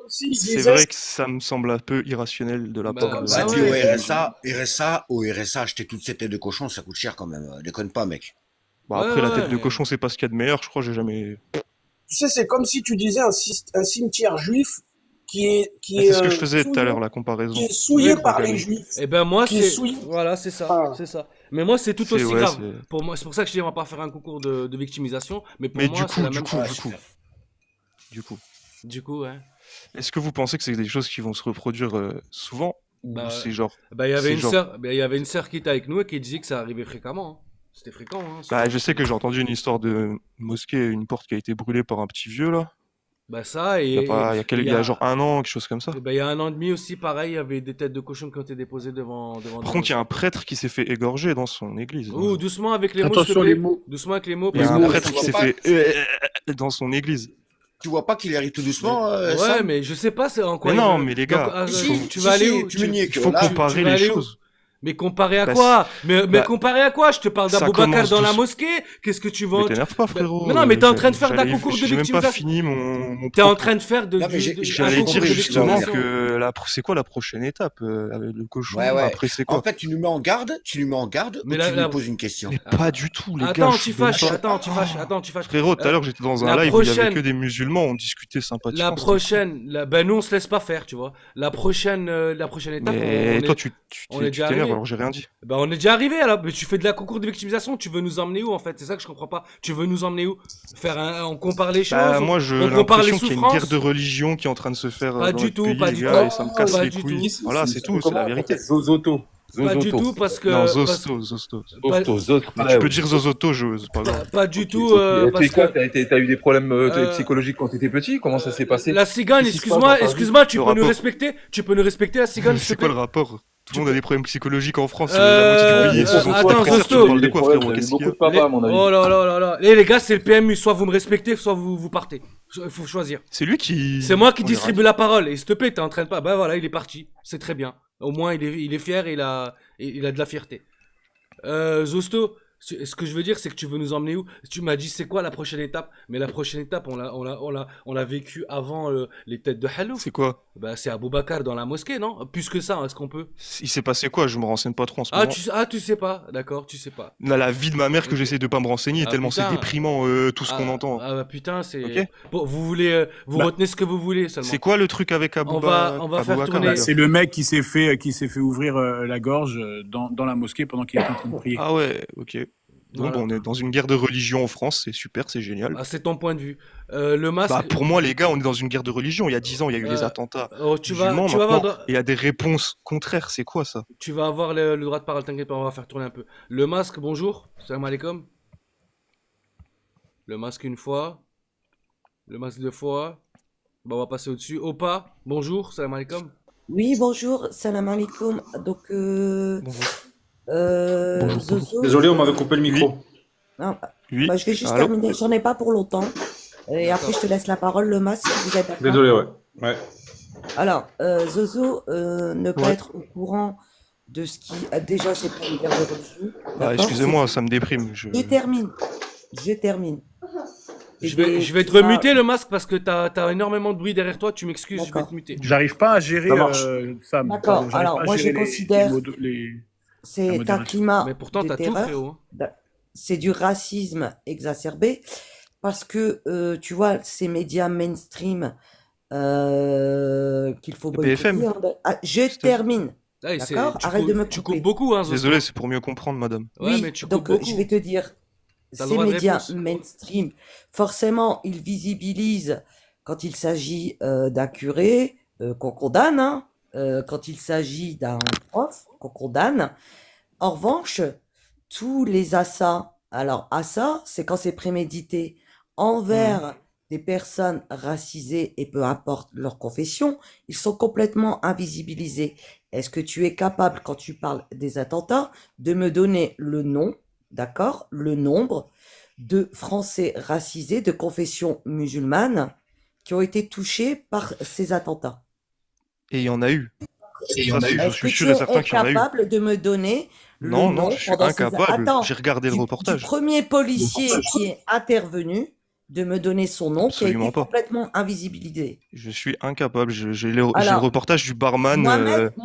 s'ils C'est disaient, vrai que ça me semble un peu irrationnel de la bah, part de... Bah, bah dis au ouais. RSA, acheter toutes ces têtes de cochon, ça coûte cher quand même. Déconne pas, mec. Bon, Ouais, après, la tête de ouais. cochon, c'est pas ce qu'il y a de meilleur, je crois, j'ai jamais... tu sais, c'est comme si tu disais un cimetière juif qui Ah, est c'est ce que je faisais tout à souillé, l'heure, la comparaison. qui est souillé Oui. par les Organique. juifs, Eh ben moi qui est c'est, souillé. voilà, c'est ça, Ah. c'est ça. Mais moi c'est tout C'est, aussi ouais, grave. c'est... Pour moi, c'est pour ça que je dis on va pas faire un concours de victimisation, mais pour Mais moi c'est la même chose. du coup, Du coup, ouais. est-ce que vous pensez que c'est des choses qui vont se reproduire souvent? Ou Bah, c'est genre... bah il y avait C'est une genre... sœur, bah, il y avait une sœur qui était avec nous et qui disait que ça arrivait fréquemment. Hein. C'était fréquent. Hein, Bah, je sais que j'ai entendu une histoire de mosquée, une porte qui a été brûlée par un petit vieux, là. Bah ça Il y a pas... il y a genre un an, quelque chose comme ça. et bah, il y a 1 an et demi aussi, pareil, il y avait des têtes de cochon qui ont été déposées devant Par des contre, il y a un mosquées. prêtre qui s'est fait égorger dans son église. Oh, doucement avec les mots, s'il te Attention les plaît. mots. Doucement avec les mots, Il y a parce un mots, que... prêtre tu qui vois s'est pas, fait dans son église. tu vois pas qu'il arrive tout doucement, Ouais, Sam? mais je sais pas c'est en quoi Mais il non, veut. mais les Donc, gars, Si, tu si, vas aller si, où? tu me niques, il faut là. comparer vas les aller où? choses. Mais comparé à Bah, quoi? Mais bah, comparé à quoi? Je te parle ça d'Aboubacar commence dans la douce. mosquée. Qu'est-ce que tu Mais veux? t'énerve pas, frérot. Mais non, mais t'es en train de faire d'un concours de J'ai même pas victimisation. fini mon T'es en propos. train de faire Non, mais un J'allais concours dire de justement victimisation. que c'est quoi la prochaine étape avec le cochon? Ouais, ouais. Après, c'est En quoi? fait, tu lui mets en garde, Mais ou tu lui poses une question. Mais pas du tout, les gars. Attends, Je suis tu même fâches, pas. attends, tu fâches. Frérot, tout à l'heure, j'étais dans un La live où il y avait prochaine, que des musulmans, on discutait la sympathiquement. C'était cool. prochaine, ben nous on se laisse pas faire, tu vois. La prochaine étape, Mais toi, on est tu déjà t'énerves arrivé. alors j'ai rien dit. Ben on est déjà arrivé alors. Mais tu fais de la concours de victimisation, tu veux nous emmener où en fait? C'est ça que je comprends pas. Tu veux nous emmener où? On compare les choses, Bah, moi, j'ai on compare les l'impression qu'il y a une guerre souffrances? de religion qui est en train de se faire Pas dans du notre tout, pays, pas les du gars, tout, et ça me casse pas les du couilles. tout. Voilà, c'est tout, c'est la vérité. Zozoto. Pas du tout parce que Non, parce- Zosto. pas, Mais tu peux dire Zozoto, c'est pas grave. pas du Ok, tout ok. parce T'es quoi? que T'as eu des problèmes euh, psychologiques quand t'étais petit? Comment ça s'est passé? la cigogne, Qu'est-ce qui se passe dans ta vie? excuse-moi, tu Le peux nous rapport. respecter? Tu peux nous respecter la cigogne, s'il te C'est quoi plaît? le rapport? Tout le monde a des problèmes psychologiques en France, Euh, la moitié du pays est euh, sous attends, autopresseur, tu Zosto. parles de quoi, frérot? T'as eu Qu'est-ce qu'il y beaucoup a? de papa, à mon avis. Oh là là là là. Les gars, c'est le PMU. Soit vous me respectez, soit vous partez. Il faut choisir. C'est lui qui... C'est moi qui On les distribue la parole. Et s'il te plaît, t'es en train de pas. Bah voilà, il est parti. C'est très bien. Au moins, il est fier et il a de la fierté. Zosto, ce que je veux dire, c'est que tu veux nous emmener où? Tu m'as dit c'est quoi la prochaine étape? Mais la prochaine étape, on l'a vécu avant les têtes de Halouf. C'est quoi? Bah c'est Aboubacar dans la mosquée, non? Plus que ça, est-ce qu'on peut? Il s'est passé quoi? Je me renseigne pas trop en ce moment. Tu sais pas, d'accord, tu sais pas. La vie de ma mère que Ok. j'essaie de pas me renseigner, Ah, tellement c'est putain. déprimant tout ce qu'on entend. Ah bah putain, c'est. Ok. Bon, vous voulez, vous Bah, retenez ce que vous voulez seulement. C'est quoi le truc avec On va faire Aboubacar, tourner. d'ailleurs? c'est le mec qui s'est fait ouvrir la gorge dans la mosquée pendant qu'il était en train de prier. Ah ouais, ok. Bon, Voilà. bah, on est dans une guerre de religion en France, c'est super, c'est génial. Ah, c'est ton point de vue. Le masque. Bah, pour moi, les gars, on est dans une guerre de religion. Il y a 10 ans, il y a eu les Euh, attentats tu musulmans. vas Maintenant, avoir, il y a des réponses contraires. C'est quoi ça? tu vas avoir le droit de parole. T'inquiète pas, on va faire tourner un peu. Le masque, bonjour. Salam alaikum. Le masque une fois. Le masque deux fois. Bah, on va passer au-dessus. Opa, bonjour. Salam alaikum. Oui, bonjour, salam alaikum. Donc, Bonjour. Zozo, Désolé, on m'avait coupé le micro. non, Oui. bah, je vais juste Allô? terminer. J'en ai pas pour longtemps. Et après, je te laisse la parole, le masque, si vous êtes d'accord. Désolé, ouais. Ouais. Alors, Zozo, ne pas Ouais. être au courant de ce qui déjà c'est pas une guerre de religion. Ah, D'accord? excusez-moi, ça me déprime. Je termine. Je termine. Je vais te remuter le masque parce que t'as énormément de bruit derrière toi. Tu m'excuses, je vais D'accord. te muter. J'arrive pas à gérer Ça marche. Sam. D'accord. Pardon, j'arrive Alors, pas à moi, je gérer considère la c'est un modération. climat Mais pourtant, de t'as tout, terreur. frérot. C'est du racisme exacerbé parce que tu vois ces médias mainstream qu'il faut Le BFM. boycotter. Ah, je C'était- termine. Ah, et D'accord, tu arrête de me tu couper. coupes beaucoup, hein, Zozo. Désolé, c'est pour mieux comprendre, madame. Ouais, Oui, mais tu donc coupes beaucoup. je vais te dire, T'as le ces droit de médias réponse. mainstream, forcément, ils visibilisent quand il s'agit d'un curé qu'on condamne, hein, quand il s'agit d'un prof qu'on condamne. En revanche, tous les assas, alors assas, c'est quand c'est prémédité envers des personnes racisées et peu importe leur confession, ils sont complètement invisibilisés. Est-ce que tu es capable, quand tu parles des attentats, de me donner le nom, d'accord, le nombre de Français racisés de confession musulmane qui ont été touchés par ces attentats? Et il y en a eu. Ça, je Est-ce suis que sûr tu et certain es qu'il y en a eu. capable de me donner le Non, nom non, je suis pendant ces... incapable. Attends, J'ai regardé le du reportage. premier policier qui est intervenu, de me donner son nom, qui a Absolument été pas. complètement invisibilisé. Je suis incapable. J'ai le Alors, reportage du barman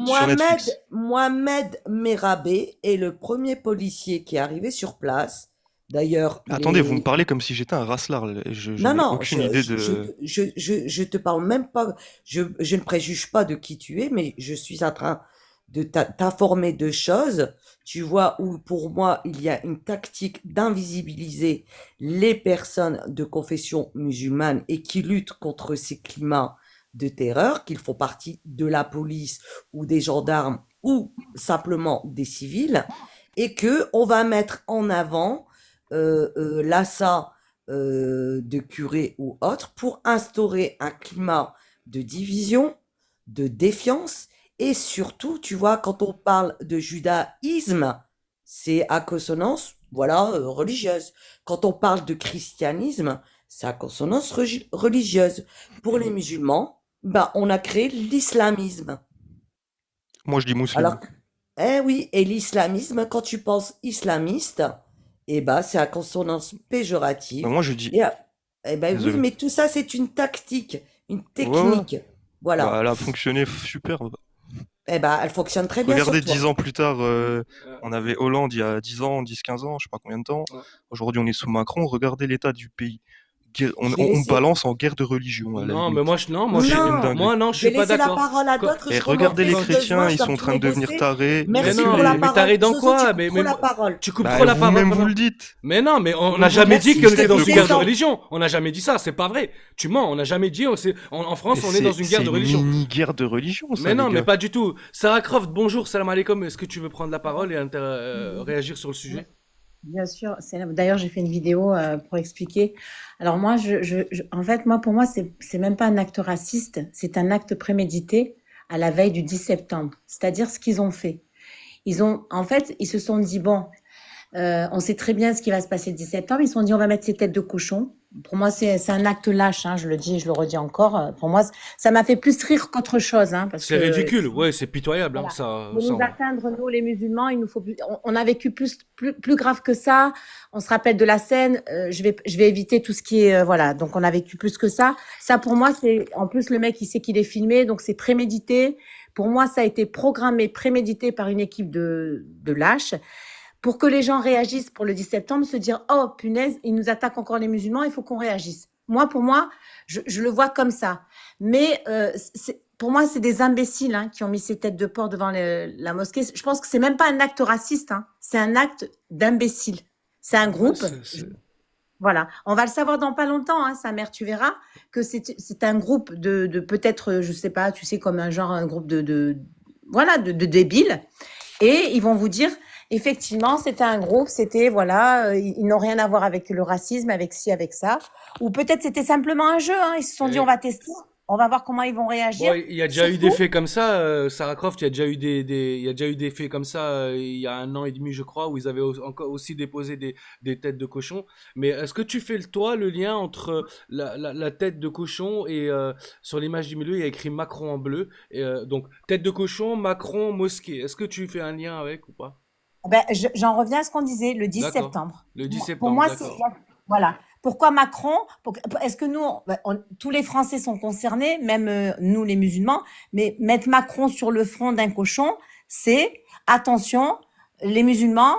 sur Netflix. Mohamed Merabé est le premier policier qui est arrivé sur place. D'ailleurs, Attendez, vous me parlez comme si j'étais un racelard. Je Non, n'ai non, aucune idée de... je te parle même pas, je ne préjuge pas de qui tu es, mais je suis en train de t'informer de choses, tu vois, où pour moi, il y a une tactique d'invisibiliser les personnes de confession musulmane et qui luttent contre ces climats de terreur, qu'ils font partie de la police ou des gendarmes ou simplement des civils, et que on va mettre en avant l'assa de curés ou autres pour instaurer un climat de division, de défiance, et surtout, tu vois, quand on parle de judaïsme, c'est à consonance, voilà, religieuse. Quand on parle de christianisme, c'est à consonance religieuse. Pour les musulmans, ben, on a créé l'islamisme. Moi, je dis musulman. Alors, Eh oui, et l'islamisme, quand tu penses islamiste, eh ben, c'est à consonance péjorative. Moi, je dis. Et, eh ben oui, Désolé. mais tout ça, c'est une tactique, une Ouais, ouais. technique. Voilà. Bah, elle a fonctionné super. Eh ben, elle fonctionne très bien Regardez, sur toi. 10 ans plus tard, on avait Hollande il y a 10 ans, 10-15 ans, je sais pas combien de temps. Aujourd'hui, on est sous Macron. Regardez l'état du pays. On Je vais on laisser. balance en guerre de religion, à la Non, mais limite. moi, je, non, C'est une Non, dinguerie. moi, je je vais suis pas laisser la d'accord. parole à Quand- d'autres. Et Je regardez les remonterai si chrétiens, besoin, je ils dois sont en tout train de devenir négocier. tarés. Merci non, pour la mais parole. t'arrêtes dans Zozo, quoi? tu couperas la parole. Tu couperas Bah, la parole vous-même, vous pendant. le dites. Mais non, mais on Vous n'a vous jamais dites. dit Merci, qu'on je était te dans dis une des guerre de ans. religion. On n'a jamais dit ça, c'est pas vrai. Tu mens, on n'a jamais dit. En France, Et on est dans une guerre c'est de religion. mini guerre de religion, ça, Mais les non, mais gars. pas du tout. Sarah Croft, bonjour, salam alaikum. Est-ce que tu veux prendre la parole et réagir sur le sujet? Bien sûr, d'ailleurs j'ai fait une vidéo pour expliquer. Alors moi, en fait, pour moi, c'est même pas un acte raciste, c'est un acte prémédité à la veille du 10 septembre. C'est-à-dire ce qu'ils ont fait. En fait, ils se sont dit bon, on sait très bien ce qui va se passer le 10 septembre. Ils se sont dit on va mettre ces têtes de cochon. Pour moi, c'est un acte lâche. Hein, je le dis, je le redis encore. Pour moi, ça m'a fait plus rire qu'autre chose, hein, parce C'est que ridicule, ouais, c'est pitoyable, hein, voilà. ça. Pour nous atteindre, nous les musulmans, il nous faut on a vécu plus grave que ça. On se rappelle de la scène. Je vais éviter tout ce qui est voilà. Donc on a vécu plus que ça. Ça pour moi c'est en plus le mec il sait qu'il est filmé, donc c'est prémédité. Pour moi ça a été programmé, prémédité par une équipe de lâches pour que les gens réagissent pour le 10 septembre, se dire oh punaise ils nous attaquent encore les musulmans, il faut qu'on réagisse. Pour moi je le vois comme ça. Mais pour moi, c'est des imbéciles hein, qui ont mis ces têtes de porc devant la mosquée. Je pense que c'est même pas un acte raciste, hein. C'est un acte d'imbécile. C'est un groupe. Voilà, on va le savoir dans pas longtemps, hein, sa mère, tu verras que c'est un groupe de peut-être, je sais pas, tu sais, comme un groupe de débiles. Et ils vont vous dire, effectivement, c'était un groupe, c'était, voilà, ils n'ont rien à voir avec le racisme, avec ci, avec ça. Ou peut-être c'était simplement un jeu, hein. Ils se sont dit, on va tester. On va voir comment ils vont réagir. Bon, il y a déjà eu des faits comme ça, Sarah Croft, il y a déjà eu il y a déjà eu des faits comme ça il y a 1 an et demi, je crois, où ils avaient encore aussi déposé des têtes de cochon. Mais est-ce que tu fais toi le lien entre la tête de cochon et sur l'image du milieu, il y a écrit Macron en bleu. Et, donc, tête de cochon, Macron, mosquée. Est-ce que tu fais un lien avec ou pas? Ben, j'en reviens à ce qu'on disait, le 10 septembre. Le 10 septembre, pour moi, d'accord. Voilà. Pourquoi Macron? Est-ce que nous, tous les Français sont concernés, même nous les musulmans, mais mettre Macron sur le front d'un cochon, c'est attention, les musulmans,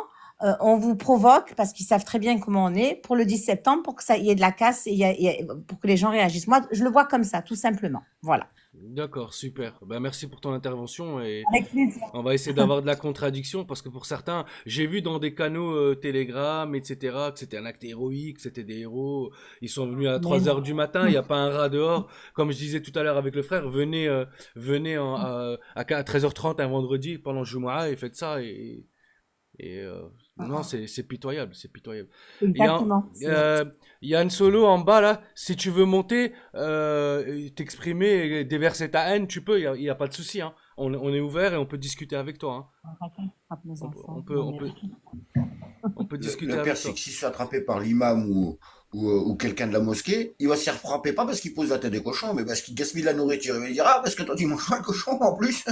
on vous provoque parce qu'ils savent très bien comment on est pour le 10 septembre, pour que ça y ait de la casse et pour que les gens réagissent. Moi, je le vois comme ça, tout simplement. Voilà. D'accord, super. Ben, merci pour ton intervention et Avec plaisir. on va essayer d'avoir de la contradiction parce que pour certains, j'ai vu dans des canaux Telegram, etc., que c'était un acte héroïque, c'était des héros. Ils sont venus à 3 heures du matin, il n'y a pas un rat dehors. Comme je disais tout à l'heure avec le frère, venez à 13h30 un vendredi pendant le Jumu'ah et faites ça non, c'est pitoyable, c'est pitoyable. Exactement. Yann Solo en bas là, si tu veux monter, t'exprimer, déverser ta haine, tu peux, il y a pas de souci, hein. On est ouvert et on peut discuter avec toi, hein. On peut discuter Le avec pire, toi. c'est que s'il se fait attraper par l'imam ou quelqu'un de la mosquée, il va se faire frapper pas parce qu'il pose la tête des cochons, mais parce qu'il gaspille de la nourriture. Il va dire, ah, parce que toi tu manges pas le cochon en plus.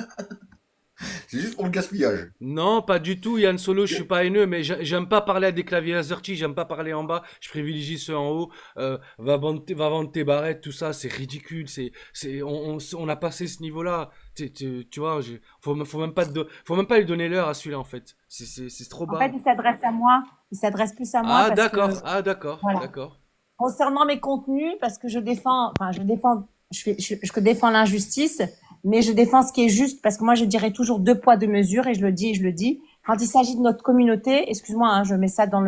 C'est juste pour le gaspillage. Non, pas du tout, Yann Solo, je suis pas haineux, mais j'aime pas parler à des claviers AZERTY, j'aime pas parler en bas, je privilégie ceux en haut. Va vendre tes barrettes, tout ça, c'est ridicule, on a passé ce niveau-là. Tu vois, faut même pas lui donner l'heure à celui-là en fait. C'est trop bas. En fait, il s'adresse à moi, il s'adresse plus à moi. Ah d'accord, voilà. D'accord. Concernant mes contenus, parce que je défends l'injustice, mais je défends ce qui est juste, parce que moi je dirais toujours 2 poids 2 mesures, et je le dis. Quand il s'agit de notre communauté, excuse-moi, hein, je mets ça dans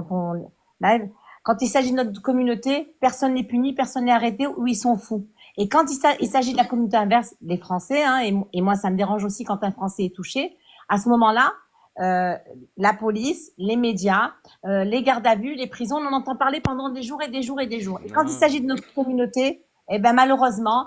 ton live. Quand il s'agit de notre communauté, personne n'est puni, personne n'est arrêté, ou ils sont fous. Et quand il s'agit de la communauté inverse, les Français, hein, et moi ça me dérange aussi quand un Français est touché, à ce moment-là, la police, les médias, les gardes à vue, les prisons, on en entend parler pendant des jours et des jours et des jours. Et quand il s'agit de notre communauté, eh ben malheureusement,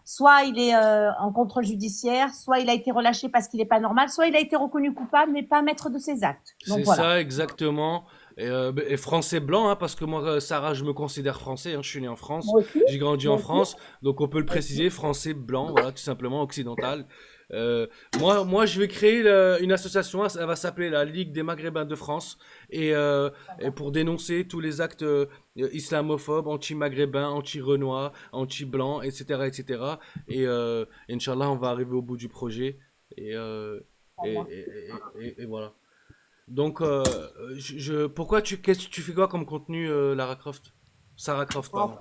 soit il est en contrôle judiciaire, soit il a été relâché parce qu'il n'est pas normal, soit il a été reconnu coupable mais pas maître de ses actes. C'est ça exactement. Et français blanc, hein, parce que moi, Sarah, je me considère français, hein, je suis né en France, j'ai grandi en France, donc on peut le préciser, français blanc, voilà, tout simplement, occidental. Moi, je vais créer une association, elle va s'appeler la Ligue des Maghrébins de France, et pour dénoncer tous les actes islamophobes, anti-maghrébins, anti-renois, anti-blancs, etc., etc. Inch'Allah, on va arriver au bout du projet, et, euh, et voilà. Donc, pourquoi tu fais quoi comme contenu, Lara Croft? Sarah Croft, pardon.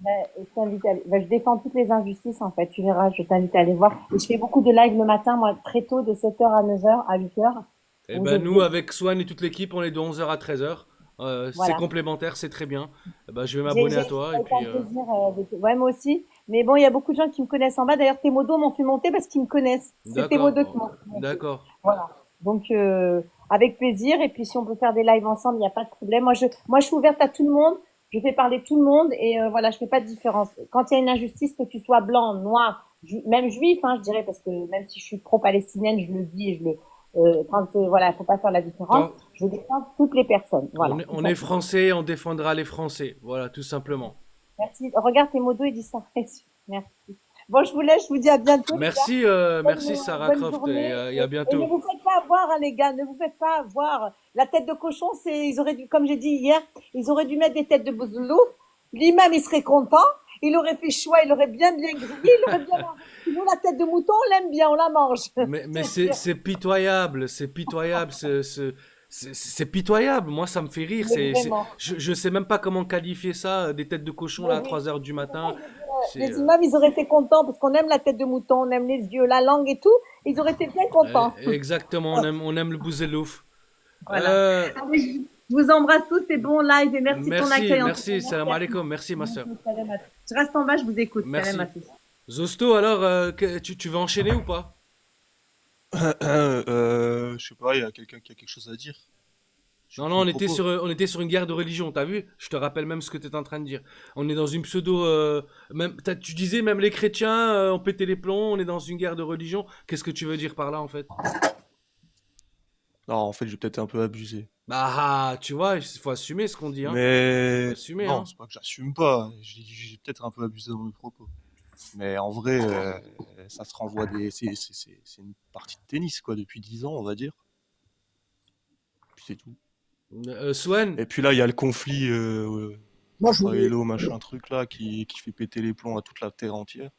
Je défends toutes les injustices, en fait. Tu verras, je t'invite à aller voir. Et je fais beaucoup de live le matin, moi, très tôt, de 7h à 9h, à 8h. Eh ben, nous, avec Swan et toute l'équipe, on est de 11h à 13h. C'est Voilà. complémentaire, c'est très bien. Eh ben, je vais m'abonner à toi. Et puis, un plaisir, ouais, moi aussi. Mais bon, il y a beaucoup de gens qui me connaissent en bas. D'ailleurs, tes modos m'ont fait monter parce qu'ils me connaissent. C'est tes modos qui m'ont fait monter. D'accord. Voilà. Donc, avec plaisir. Et puis, si on peut faire des lives ensemble, il n'y a pas de problème. Moi, je suis ouverte à tout le monde. Je fais parler tout le monde. Et voilà, je fais pas de différence. Quand il y a une injustice, que tu sois blanc, noir, même juif, hein, je dirais, parce que même si je suis pro-palestinienne, je le dis et je le... voilà, faut pas faire la différence. Je défends toutes les personnes. Voilà, on est français, on défendra les Français. Voilà, tout simplement. Merci. Regarde tes modos, ils disent ça. Merci. Bon, je vous laisse, je vous dis à bientôt. Merci, merci Sarah Croft, et à bientôt. Et ne vous faites pas avoir, hein, les gars, ne vous faites pas avoir. La tête de cochon, ils auraient dû, comme j'ai dit hier, ils auraient dû mettre des têtes de bouzoulouf. L'imam, il serait content. Il aurait fait choix, il aurait bien grillé, il aurait bien mangé. Nous, la tête de mouton, on l'aime bien, on la mange. Mais c'est pitoyable, c'est pitoyable, c'est pitoyable. Moi, ça me fait rire. Je sais même pas comment qualifier ça, des têtes de cochon là à 3h du matin. Les imams, ils auraient été contents parce qu'on aime la tête de mouton, on aime les yeux, la langue et tout. Ils auraient été bien contents. Exactement, on aime le bouzelouf. Voilà. Allez, je vous embrasse tous, c'est bon live et merci de ton accueil. Merci, salam alaikum, merci ma soeur. Je reste en bas, je vous écoute. Merci. Zosto, alors, tu vas enchaîner ou pas? Je sais pas, il y a quelqu'un qui a quelque chose à dire. Non, on était sur une guerre de religion, t'as vu? Je te rappelle même ce que t'es en train de dire. On est dans une pseudo... tu disais même les chrétiens ont pété les plombs, on est dans une guerre de religion. Qu'est-ce que tu veux dire par là, en fait? Non, en fait, j'ai peut-être un peu abusé. Bah, tu vois, il faut assumer ce qu'on dit. Hein. Mais... Assumer, non, hein. c'est pas que j'assume pas. J'ai peut-être un peu abusé dans mes propos. Mais en vrai, ça se renvoie c'est une partie de tennis, quoi, depuis 10 ans, on va dire. Puis c'est tout. Swan. Et puis là, il y a le conflit Moi, je voulais... Hello, machin truc là, qui fait péter les plombs à toute la terre entière.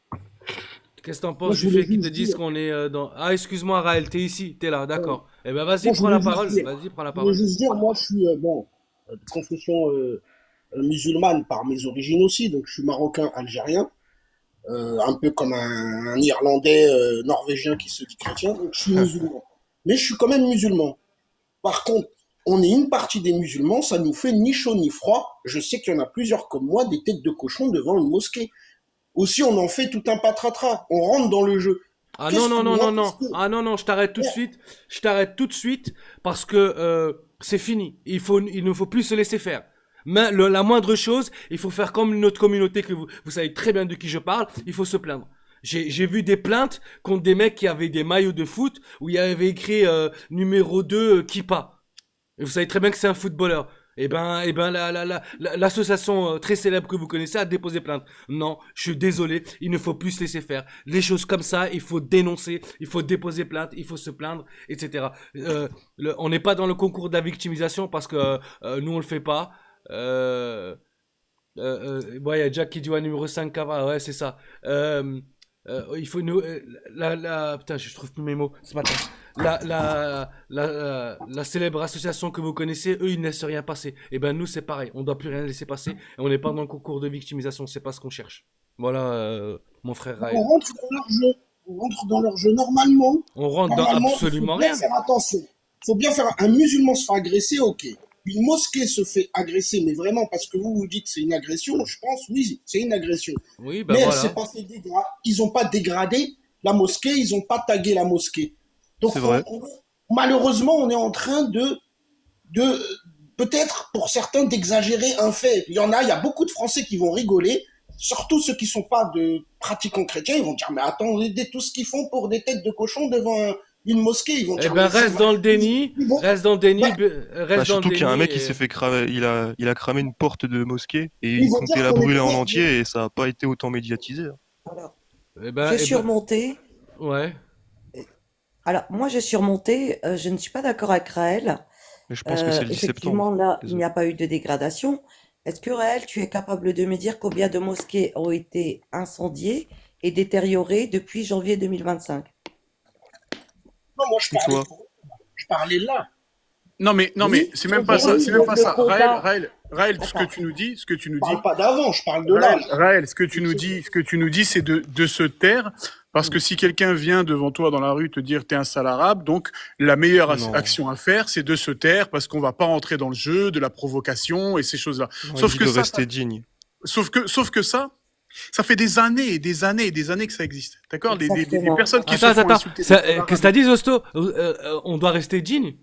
Qu'est-ce que t'en penses du fait qu'ils te disent qu'on est dans... Ah, excuse-moi, Raël, t'es ici, t'es là, d'accord. Eh ben, vas-y, prends la parole. Vas-y, prends la parole. Je veux juste dire, moi, je suis, de confession musulmane par mes origines aussi, donc je suis marocain, algérien, un peu comme un Irlandais, norvégien qui se dit chrétien, donc je suis musulman. Mais je suis quand même musulman. Par contre, on est une partie des musulmans, ça nous fait ni chaud ni froid. Je sais qu'il y en a plusieurs comme moi, des têtes de cochon devant une mosquée. Aussi, on en fait tout un patratra. On rentre dans le jeu. Ah non, non, non, non, non. Ah non, non, je t'arrête tout de suite. Je t'arrête tout de suite parce que c'est fini. Il ne faut plus se laisser faire. Mais la moindre chose, il faut faire comme notre communauté que vous savez très bien de qui je parle. Il faut se plaindre. J'ai vu des plaintes contre des mecs qui avaient des maillots de foot où il y avait écrit numéro 2 Kippa. Et vous savez très bien que c'est un footballeur. Eh ben, l'association très célèbre que vous connaissez a déposé plainte. Non, je suis désolé, il ne faut plus se laisser faire. Les choses comme ça, il faut dénoncer, il faut déposer plainte, il faut se plaindre, etc. On n'est pas dans le concours de la victimisation parce que nous on le fait pas. Ouais, il y a Jack qui dit ouais, numéro 5 Cava, ouais, c'est ça. Il faut nous putain, je trouve plus mes mots ce matin. La célèbre association que vous connaissez, eux, ils ne laissent rien passer. Et ben nous, c'est pareil, on doit plus rien laisser passer. Et on n'est pas dans le concours de victimisation, c'est pas ce qu'on cherche. Voilà, mon frère Ray. On rentre dans leur jeu. On rentre dans leur jeu normalement. On rentre dans absolument rien. Il faut bien faire attention. Il faut bien faire. Un musulman se fait agresser, ok. Une mosquée se fait agresser, mais vraiment parce que vous dites c'est une agression, je pense, oui, c'est une agression. Oui, ben mais voilà. elle s'est pas fait dégrader. Ils n'ont pas dégradé la mosquée, ils n'ont pas tagué la mosquée. Donc, malheureusement, on est en train de peut-être pour certains d'exagérer un fait. Il y a beaucoup de Français qui vont rigoler, surtout ceux qui sont pas de pratiquants chrétiens, ils vont dire mais attends, regardez tout ce qu'ils font pour des têtes de cochon devant une mosquée, ils vont dire. Eh ben reste dans le déni, reste dans le déni, surtout qu'il y a un mec qui s'est fait cramer, il a cramé une porte de mosquée et il comptait la brûler en entier et ça a pas été autant médiatisé. Alors, j'ai surmonté. Ouais. Alors, moi, j'ai surmonté, je ne suis pas d'accord avec Raël. Mais je pense que c'est le 10 Effectivement, septembre. là, il n'y Désolé. a pas eu de dégradation. Est-ce que Raël, tu es capable de me dire combien de mosquées ont été incendiées et détériorées depuis janvier 2025? Non, moi, Et toi? je parlais là. Non, mais Oui, c'est même pas ça. oui, C'est même pas ça. combat. Raël, ce que Attends, tu nous dis, Je parle pas d'avant, je parle de là. Raël, ce que tu nous dis, c'est de se taire, parce que si quelqu'un vient devant toi dans la rue te dire t'es un sale arabe, donc la meilleure Non. action à faire, c'est de se taire, parce qu'on va pas rentrer dans le jeu de la provocation et ces choses-là. Non, il Sauf dit que de ça, rester digne. sauf que ça fait des années et des années et des années que ça existe. D'accord? Les exactement. personnes qui se Attends, font attends. insulter. Qu'est-ce que t'as dit, Zosto? On doit rester digne?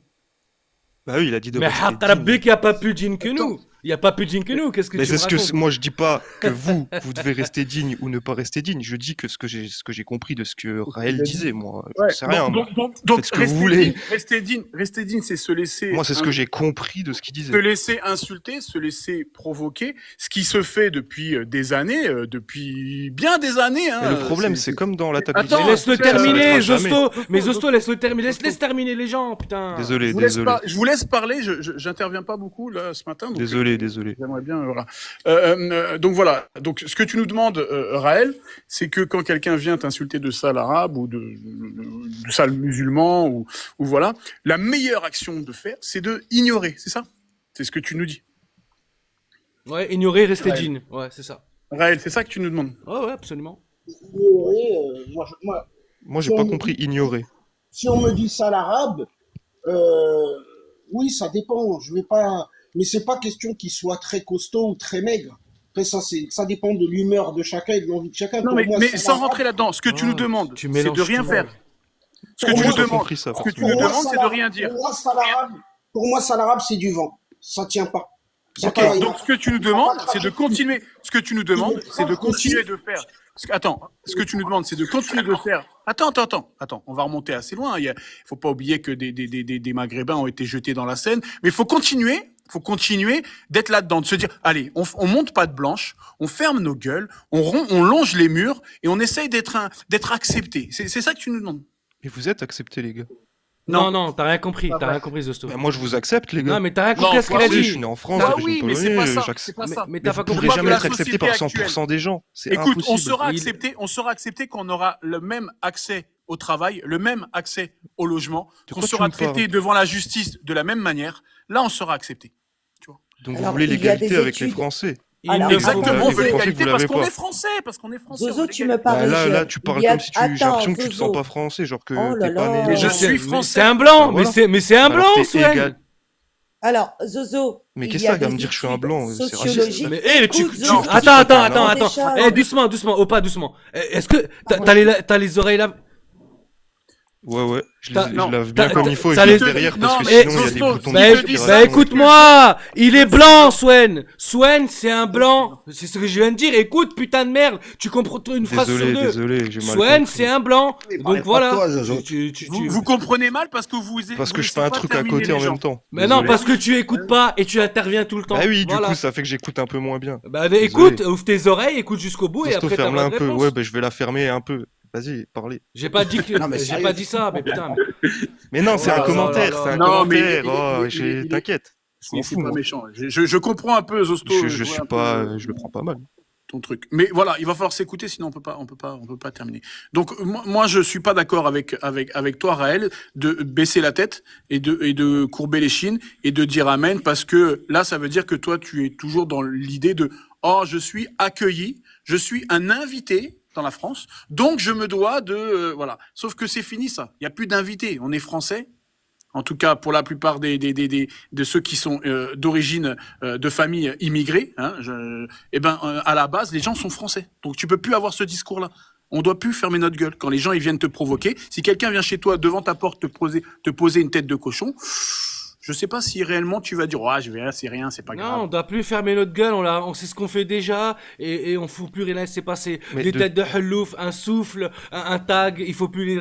Bah oui, il a dit de Mais rester Haq digne. Rabbik, il n'y a pas plus digne que nous. Il n'y a pas plus digne que nous. Qu'est-ce que Mais tu c'est me ce que racontes? moi je dis pas que vous devez rester digne ou ne pas rester digne. Je dis que ce que j'ai compris de ce que Raël disait, moi, Ouais, je sais rien. moi. donc Faites ce que vous voulez. rester digne, c'est se laisser. Moi, c'est ce que j'ai compris de ce qu'il disait. Se laisser insulter, se laisser provoquer, ce qui se fait depuis des années, depuis bien des années. Hein, Mais le problème, c'est comme dans l'attaque du Attends, Mais laisse-le ça s'arrêtera terminer, jamais. Zosto. Mais Zosto, laisse-le terminer. Laisse terminer les gens, putain. Désolé, je vous laisse désolé. je vous laisse parler. J'interviens pas beaucoup là ce matin. Donc, Désolé. j'aimerais bien, voilà. Donc voilà. Donc ce que tu nous demandes, Raël, c'est que quand quelqu'un vient t'insulter de sale arabe ou de sale musulman ou voilà, la meilleure action de faire, c'est de ignorer. C'est ça? C'est ce que tu nous dis. Ouais, ignorer, rester Ouais. digne. Ouais, c'est ça. Raël, c'est ça que tu nous demandes. Ouais, absolument. Ignorer, Moi, j'ai si pas on me compris dit- ignorer. si on me dit sale arabe, oui, ça dépend. Je vais pas, mais c'est pas question qu'il soit très costaud ou très maigre. Après, ça dépend de l'humeur de chacun et de l'envie de chacun. Non, Pour moi, mais sale sans arabe, rentrer là-dedans, ce que tu nous demandes, tu c'est mélanges de rien tout. faire. Ce que Pour tu moi, nous j'ai demandes, compris ça, ce par que tu pour nous moi, demandes, c'est sale de rien dire. Pour moi, sale arabe, c'est du vent. Ça tient pas. C'est Ok, pas- donc ce que tu nous demandes, c'est de continuer. Ce que tu nous demandes, c'est de continuer de faire. Attends, ce que tu nous demandes, c'est de continuer de faire. Attends, on va remonter assez loin. Il faut pas oublier que des Maghrébins ont été jetés dans la Seine, mais il faut continuer d'être là-dedans, de se dire, allez, on monte pas de blanche, on ferme nos gueules, on longe les murs et on essaye d'être accepté. C'est ça que tu nous demandes. Et vous êtes acceptés, les gars. Non, t'as rien compris. T'as rien compris, Zosto. Bah, moi, je vous accepte, les gars. Non, mais t'as rien compris à ce qu'il a Oui, je dit. suis né en France, Ah d'origine oui, mais c'est pas polonaise, ça. j'accepte. C'est pas ça. Mais t'as Vous pas pourrez compris. jamais la être accepté société par 100% des gens. C'est Écoute, impossible. on sera accepté quand on aura le même accès au travail, le même accès au logement, De qu'on quoi tu sera me parles? traité devant la justice de la même manière. Là, on sera accepté. Donc vous Alors, voulez il y a l'égalité des avec les études- Français. Alors, Exactement, on veut les Français, l'égalité vous parce l'avez qu'on pas. est français, Zozo, tu me Bah, parles. là, tu parles comme si j'ai l'impression que tu te sens pas français, genre que Oh là t'es pas là. né. Mais je Mais suis Mais français. c'est un blanc. Bah, voilà. Mais c'est un Alors, blanc, t'es Swen. égal. Alors, Zozo, Mais il qu'est-ce y que a ça va des me dire je suis un études blanc, c'est raciste. sociologiques. Mais Écoute, tu... Zozo, Non, Attends. Charles. Eh, doucement, Opa, doucement. Est-ce que t'as les oreilles là? Ouais, je T'as- lave bien t'as- comme il faut et ça je laisse les- derrière non, parce que mais sinon il y a des Zosto, boutons bah, de bah, respiration. Écoute-moi, il est blanc, Swen. Swen, c'est un blanc. C'est ce que je viens de dire. Écoute, putain de merde. Tu comprends une phrase sur deux. Désolé, j'ai mal Swen, compris. c'est un blanc. Mais parlez Donc pas de voilà. toi, Zozo. Vous comprenez mal parce que vous Parce vous que je laissez fais un pas truc à terminer côté les en gens. même temps. Mais non, Désolé. parce que tu écoutes pas et tu interviens tout le temps. Bah oui, du Voilà. coup, ça fait que j'écoute un peu moins bien. Bah écoute, ouvre tes oreilles, écoute jusqu'au bout et Zosto, après t'as ferme-la pas un de peu. réponse. Ouais, bah je vais la fermer un peu. Vas-y, parlez. J'ai pas dit que, Non, mais j'ai sérieux. pas dit ça, mais putain. Mais non, c'est Oh un là commentaire, là c'est un là. Non, mais commentaire. il est- Oh, il est- t'inquiète. Je m'en C'est fous, pas moi. méchant. Je comprends un peu, Zosto. Je vois suis un pas, peu je le prends pas mal. ton truc. Mais voilà, il va falloir s'écouter, sinon on peut pas terminer. Donc moi je suis pas d'accord avec toi, Raël, de baisser la tête et de courber les chines et de dire amen parce que là ça veut dire que toi tu es toujours dans l'idée de oh je suis accueilli, je suis un invité dans la France, donc je me dois de voilà. Sauf que c'est fini ça. Il y a plus d'invités. On est français. En tout cas, pour la plupart de ceux qui sont d'origine de familles immigrées, hein, à la base, les gens sont français. Donc, tu peux plus avoir ce discours-là. On doit plus fermer notre gueule. Quand les gens ils viennent te provoquer, si quelqu'un vient chez toi devant ta porte te poser une tête de cochon, je sais pas si réellement tu vas dire ouais, je verrai, c'est rien, c'est pas grave. Non, on doit plus fermer notre gueule, on sait ce qu'on fait déjà, et on fout plus rien laisser passer. Mais Des de- têtes de hallouf, un souffle, un tag, il faut plus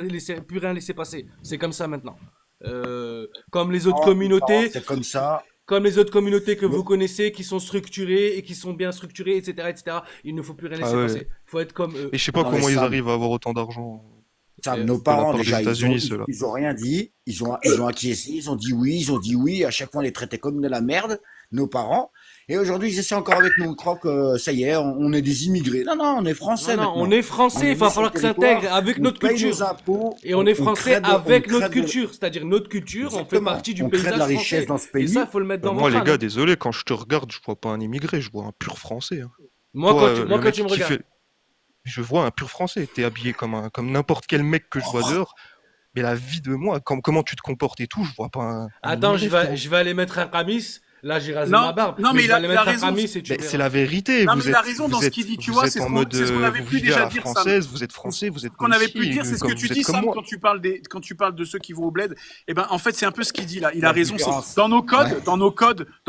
rien laisser passer. C'est comme ça maintenant. Comme les autres communautés, C'est comme ça. comme les autres communautés que vous connaissez, qui sont structurées et qui sont bien structurées, etc., etc. Il ne faut plus rien laisser Ah ouais. passer. Il faut être comme eux. Et je sais pas Non, mais comment ils ça- arrivent à avoir autant d'argent. Ça, nos de la parents, part des déjà, États-Unis, ceux-là. ils ont rien dit. Ils ont acquiescé. Ils ont dit oui. À chaque fois, on les traitait comme de la merde, nos parents. Et aujourd'hui, ils essaient encore avec nous. Ils croient que ça y est, on est des immigrés. Non, on est français Non, maintenant. on est français, il va falloir que ça s'intègre avec notre culture. Nos impôts, Et on est français avec notre crée culture. C'est-à-dire notre culture, on fait Exactement. partie du On crée de paysage la français. richesse dans ce Et pays. ça, il faut le mettre dans Moi, votre les crâne. gars, désolé, quand je te regarde, je vois pas un immigré, je vois un pur français. Hein. Moi, Toi, quand le mec tu me qui regardes. fait- Je vois un pur français. T'es habillé comme n'importe quel mec que je vois dehors. Mais la vie de moi, comment tu te comportes et tout, je vois pas un Attends, immigré, frérot. je vais aller mettre un camis. Là, j'ai rasé Non, ma barbe. non, mais je il vais a- aller il a mettre un raison. camis et tu Mais verras. c'est la vérité. Non, Vous mais il a êtes, raison vous dans ce êtes, qu'il dit. Tu vous vois, êtes c'est ce en qu'on mode, avait vous plus vivez à déjà la dire, Sam. française, vous êtes français, vous êtes Ce qu'on avait ici, pu dire, c'est ce que comme tu vous dis, êtes comme Sam, moi. quand tu parles de ceux qui vont au bled. Eh ben, en fait, c'est un peu ce qu'il dit là. Il a La raison. C'est différence. dans nos codes, Ouais. dans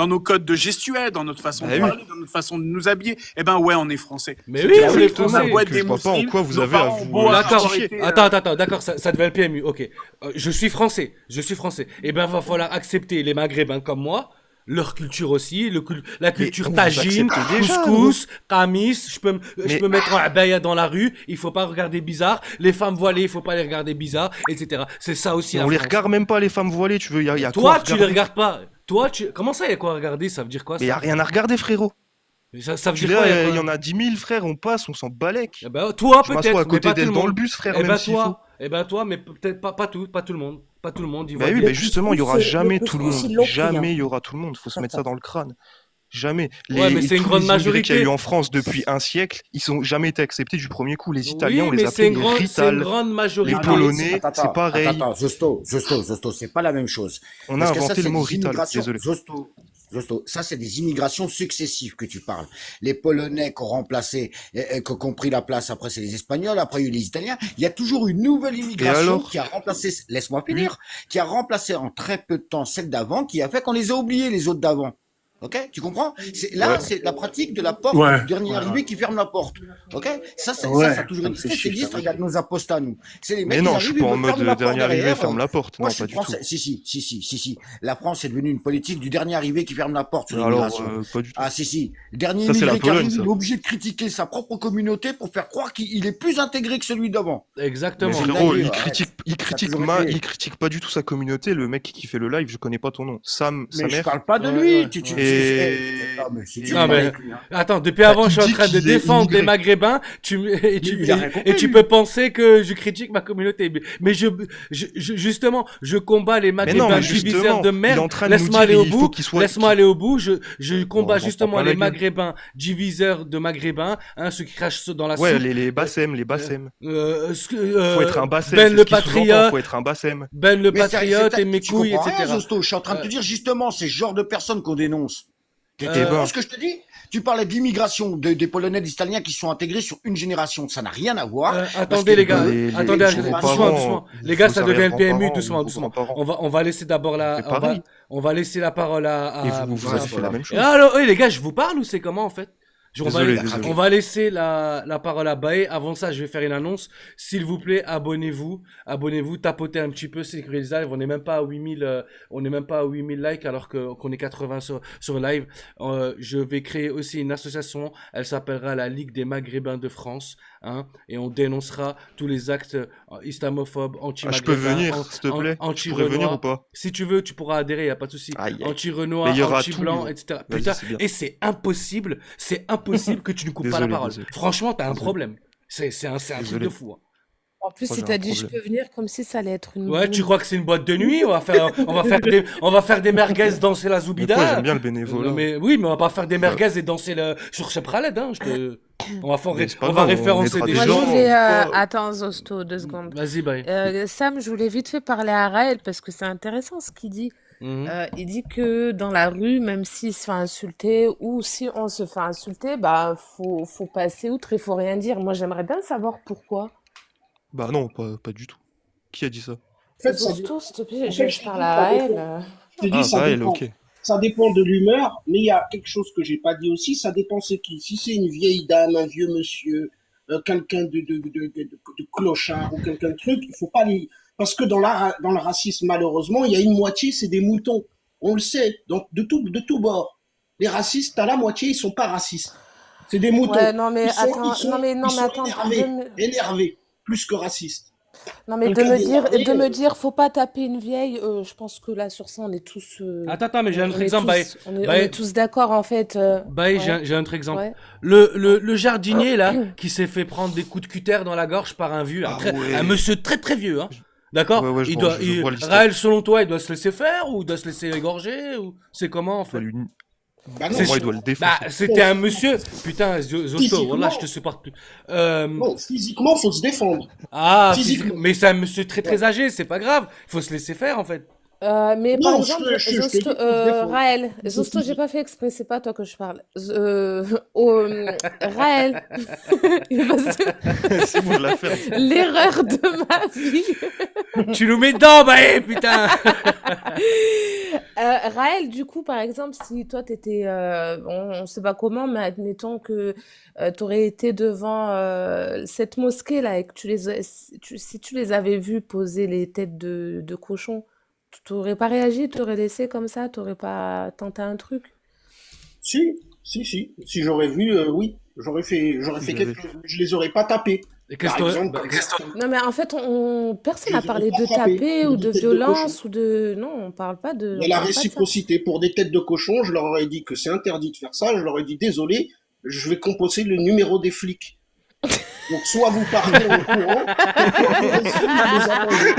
nos codes de gestuelle, dans notre façon Bah de oui. parler, dans notre façon de nous habiller. Eh ben, ouais, on est français. Mais C'est oui, clair, on est on français. a beau être Donc, des je vois pas en musulmans, quoi vous nos avez à parents ont vous beau D'accord. avoir été, Attends, d'accord, ça devient le PMU, ok. Je suis français. Eh ben, va falloir accepter les Maghrébins comme moi, leur culture aussi, la culture vous tagine, acceptez déjà, couscous, camis, je peux Mais- mettre un abaya dans la rue, il faut pas regarder bizarre, les femmes voilées, il faut pas les regarder bizarre, etc. C'est ça aussi Mais la on les France. regarde même pas, les femmes voilées, tu veux, y a quoi Toi, à tu les regarder? regardes pas. Toi, comment ça, y a quoi à regarder? Ça veut dire quoi, Mais y a ça? rien à regarder, frérot. Mais ça veut Tu dire quoi, là, y a il y quoi? en a 10 000, frère, on passe, on s'en balèque. Eh ben, toi, Je m'assois peut-être, à mais côté pas tout d'elle le dans le monde. bus, frère, Eh même ben, s'il faut. toi, mais peut-être pas tout le monde. Pas tout le monde, il Bah voit oui, bien. mais justement, il y aura le jamais tout le couscous, monde. ils l'ont pris, Jamais hein. il y aura tout le monde. Faut se mettre ça dans le crâne. Jamais. Ouais, mais c'est une tous grande les immigrés qu'il y a eu majorité. en France depuis un siècle, ils ont jamais été acceptés du premier coup. Les Italiens, Oui, on les mais appelait les c'est une Rital. grande Les majorité. Polonais, c'est pareil. Attends, Zosto, c'est pas la même chose. On a Parce que ça, inventé le c'est mot des Rital, immigrations- désolé. Zosto, ça c'est des immigrations successives que tu parles. Les Polonais qui ont remplacé, qui ont pris la place, après c'est les Espagnols, après il y a eu les Italiens. Il y a toujours une nouvelle immigration alors qui a remplacé, laisse-moi finir, qui a remplacé en très peu de temps celle d'avant, qui a fait qu'on les a oubliés les autres d'avant. Ok, tu comprends? Ouais. C'est la pratique de la porte Ouais. du dernier arrivé qui ferme la porte. Ok, ça Ouais. ça a toujours Ça me existé. fait C'est chier, existe. ça. Regarde nos apostats nous. C'est les mecs Mais qui non, je arrivent, suis ils pas en veulent mode fermer la porte dernier arrivé, derrière. ferme la porte. Moi, Non, je pas suis du tout. français. Si. La France est devenue une politique du dernier arrivé qui ferme la porte sur Alors, l'immigration. pas du tout. Ah, si. Le dernier Ça, c'est la immigré qui Pologne, arrive, ça. il est obligé de critiquer sa propre communauté pour faire croire qu'il est plus intégré que celui d'avant. Mais Exactement. C'est une frérot, dinguerie, il arrête. critique toujours été. il critique pas du tout sa communauté. Le mec qui fait le live, je connais pas ton nom. Sam, sa Mais je mère. parle pas de Ouais, lui. ouais. Et- Non, mais c'est Non, dur Non, de parler mais avec lui, hein. attends, depuis avant, il je suis en dit train de qu'il est défendre les immigré. Maghrébins, Il a rien compris, et tu lui. peux penser que je critique ma communauté. Mais justement, je combats les Mais Maghrébins non, mais diviseurs justement, de il est merde. en train de nous Laisse-moi aller dire, au il faut bout. qu'il soit- Laisse-moi aller au bout. Je combats on s'en justement prend plein les la gueule. Maghrébins diviseurs de Maghrébins, hein, ceux qui crachent dans la Ouais, soupe. les bassem, les bassem. Faut Faut être un bassem. Ben c'est le ce qu'il sous-entend, patriote, faut être un bassem. Ben le Mais patriote et mes tu couilles, comprends rien, etc. Zosto. Je suis en train de te dire justement, c'est ce genre de personnes qu'on dénonce. Tu Eh comprends ben. ce que je te dis? Tu parlais d'immigration des Polonais, des Italiens qui sont intégrés sur une génération. Ça n'a rien à voir. Attendez les gars, les attendez, grands-parents, doucement. Les gars, faut ça savoir devient les le PMU, grands-parents, doucement. les grands-parents. On va laisser d'abord C'est pareil. on va laisser la parole à. Et vous avez fait la même chose. Alors, les gars, je vous parle ou c'est comment en fait? Désolé. On va laisser la parole à Baé. Avant ça, je vais faire une annonce. S'il vous plaît, abonnez-vous, tapotez un petit peu, sécurisez le live. On n'est même pas à 8000 likes alors qu'on est 80 sur live. Je vais créer aussi une association. Elle s'appellera la Ligue des Maghrébins de France, hein, et on dénoncera tous les actes islamophobes, Ah, anti-maghrébins. je peux venir, s'il te plaît? Je pourrais venir ou pas? Si tu veux, tu pourras adhérer, y a pas de souci. Aïe, aïe. Anti-Renoir, Mais il y aura anti-blanc, tout. etc. Vas-y, Putain, c'est bien. et c'est impossible que tu ne coupes pas la Désolé, parole. désolé. Franchement, t'as un Désolé. problème. C'est un truc Désolé. de fou, hein. En plus, Moi, il j'ai t'a un dit je problème. peux venir comme si ça allait être une Ouais, tu boum. crois que c'est une boîte de nuit? On va faire des merguez danser la Mais zoubida. quoi, j'aime bien le bénévolat. Non, mais oui, mais on va pas faire des merguez et danser sur Chef Khaled, hein. On va Mais c'est pas on va grave, on référencer mettra des des Moi, gens. je gens. voulais. Pas- Attends, Zosto, 2 secondes. Vas-y, bye. Sam, je voulais vite fait parler à Raël parce que c'est intéressant ce qu'il dit. Mhm. Il dit que dans la rue, même s'il se fait insulter ou si on se fait insulter, bah faut passer outre et faut rien dire. Moi, j'aimerais bien savoir pourquoi. Bah non, pas du tout. Qui a dit ça? En fait, ça, Zosto, s'il te plaît, en fait, je parle à Raël. je te dis, Ah, ça bah elle, dépend. ok. Ça dépend de l'humeur, mais il y a quelque chose que j'ai pas dit aussi, ça dépend c'est qui. Si c'est une vieille dame, un vieux monsieur, quelqu'un de clochard ou quelqu'un de truc, il faut pas les... Parce que dans le racisme, malheureusement, il y a une moitié, c'est des moutons. On le sait, donc de tout bord. Les racistes, à la moitié, ils sont pas racistes. C'est des moutons. Ouais, non mais Ils sont attends, non mais énervés, attends, énervés, plus que racistes. Non, mais Le de cas me des dire, armées, de me dire, faut pas taper une vieille, je pense que là, sur ça, on est tous, Attends, mais j'ai un autre on est exemple. on est tous d'accord, en fait. Ouais, J'ai un autre exemple. ouais. Le jardinier, là, qui s'est fait prendre des coups de cutter dans la gorge par un vieux, Ah un ouais. monsieur très très vieux, hein. D'accord? Ouais, Il je vois l'histoire. Raël, selon toi, il doit se laisser faire ou il doit se laisser égorger ou c'est comment en Il doit fait? lui- bah non, Pour moi, il doit le défoncer. C'était un monsieur. Putain, Zosto, physiquement, voilà, je te supporte plus. non, physiquement, faut se défendre. Physiquement. Mais c'est un monsieur très très âgé, c'est pas grave. Il faut se laisser faire en fait. Mais par Non, exemple, je te dis Zosto, faut se défendre. Raël, C'est Zosto, j'ai physique. pas fait exprès, c'est pas à toi que je parle. Raël, parce que C'est bon, je la ferme. l'erreur de ma vie. Tu nous mets dedans, putain. Raël, du coup, par exemple, si toi t'étais, on sait pas comment, mais admettons que t'aurais été devant cette mosquée là et que si tu les avais vus poser les têtes de cochons, t'aurais pas réagi, t'aurais laissé comme ça, t'aurais pas tenté un truc? Si. Si j'aurais vu, oui. J'aurais fait quelque chose. Je les aurais pas tapés. Et qu'est-ce Par que exemple, Non, mais en fait, personne je n'a les aurais parlé pas de frappés taper pour ou des de têtes de cochon. violence ou de. Non, on parle pas de. Il y a On la parle pas de ça. réciprocité. Pour des têtes de cochon, je leur aurais dit que c'est interdit de faire ça. Je leur ai dit désolé, je vais composer le numéro des flics. Donc soit vous partez au courant, soit vous restez, vous les attendez.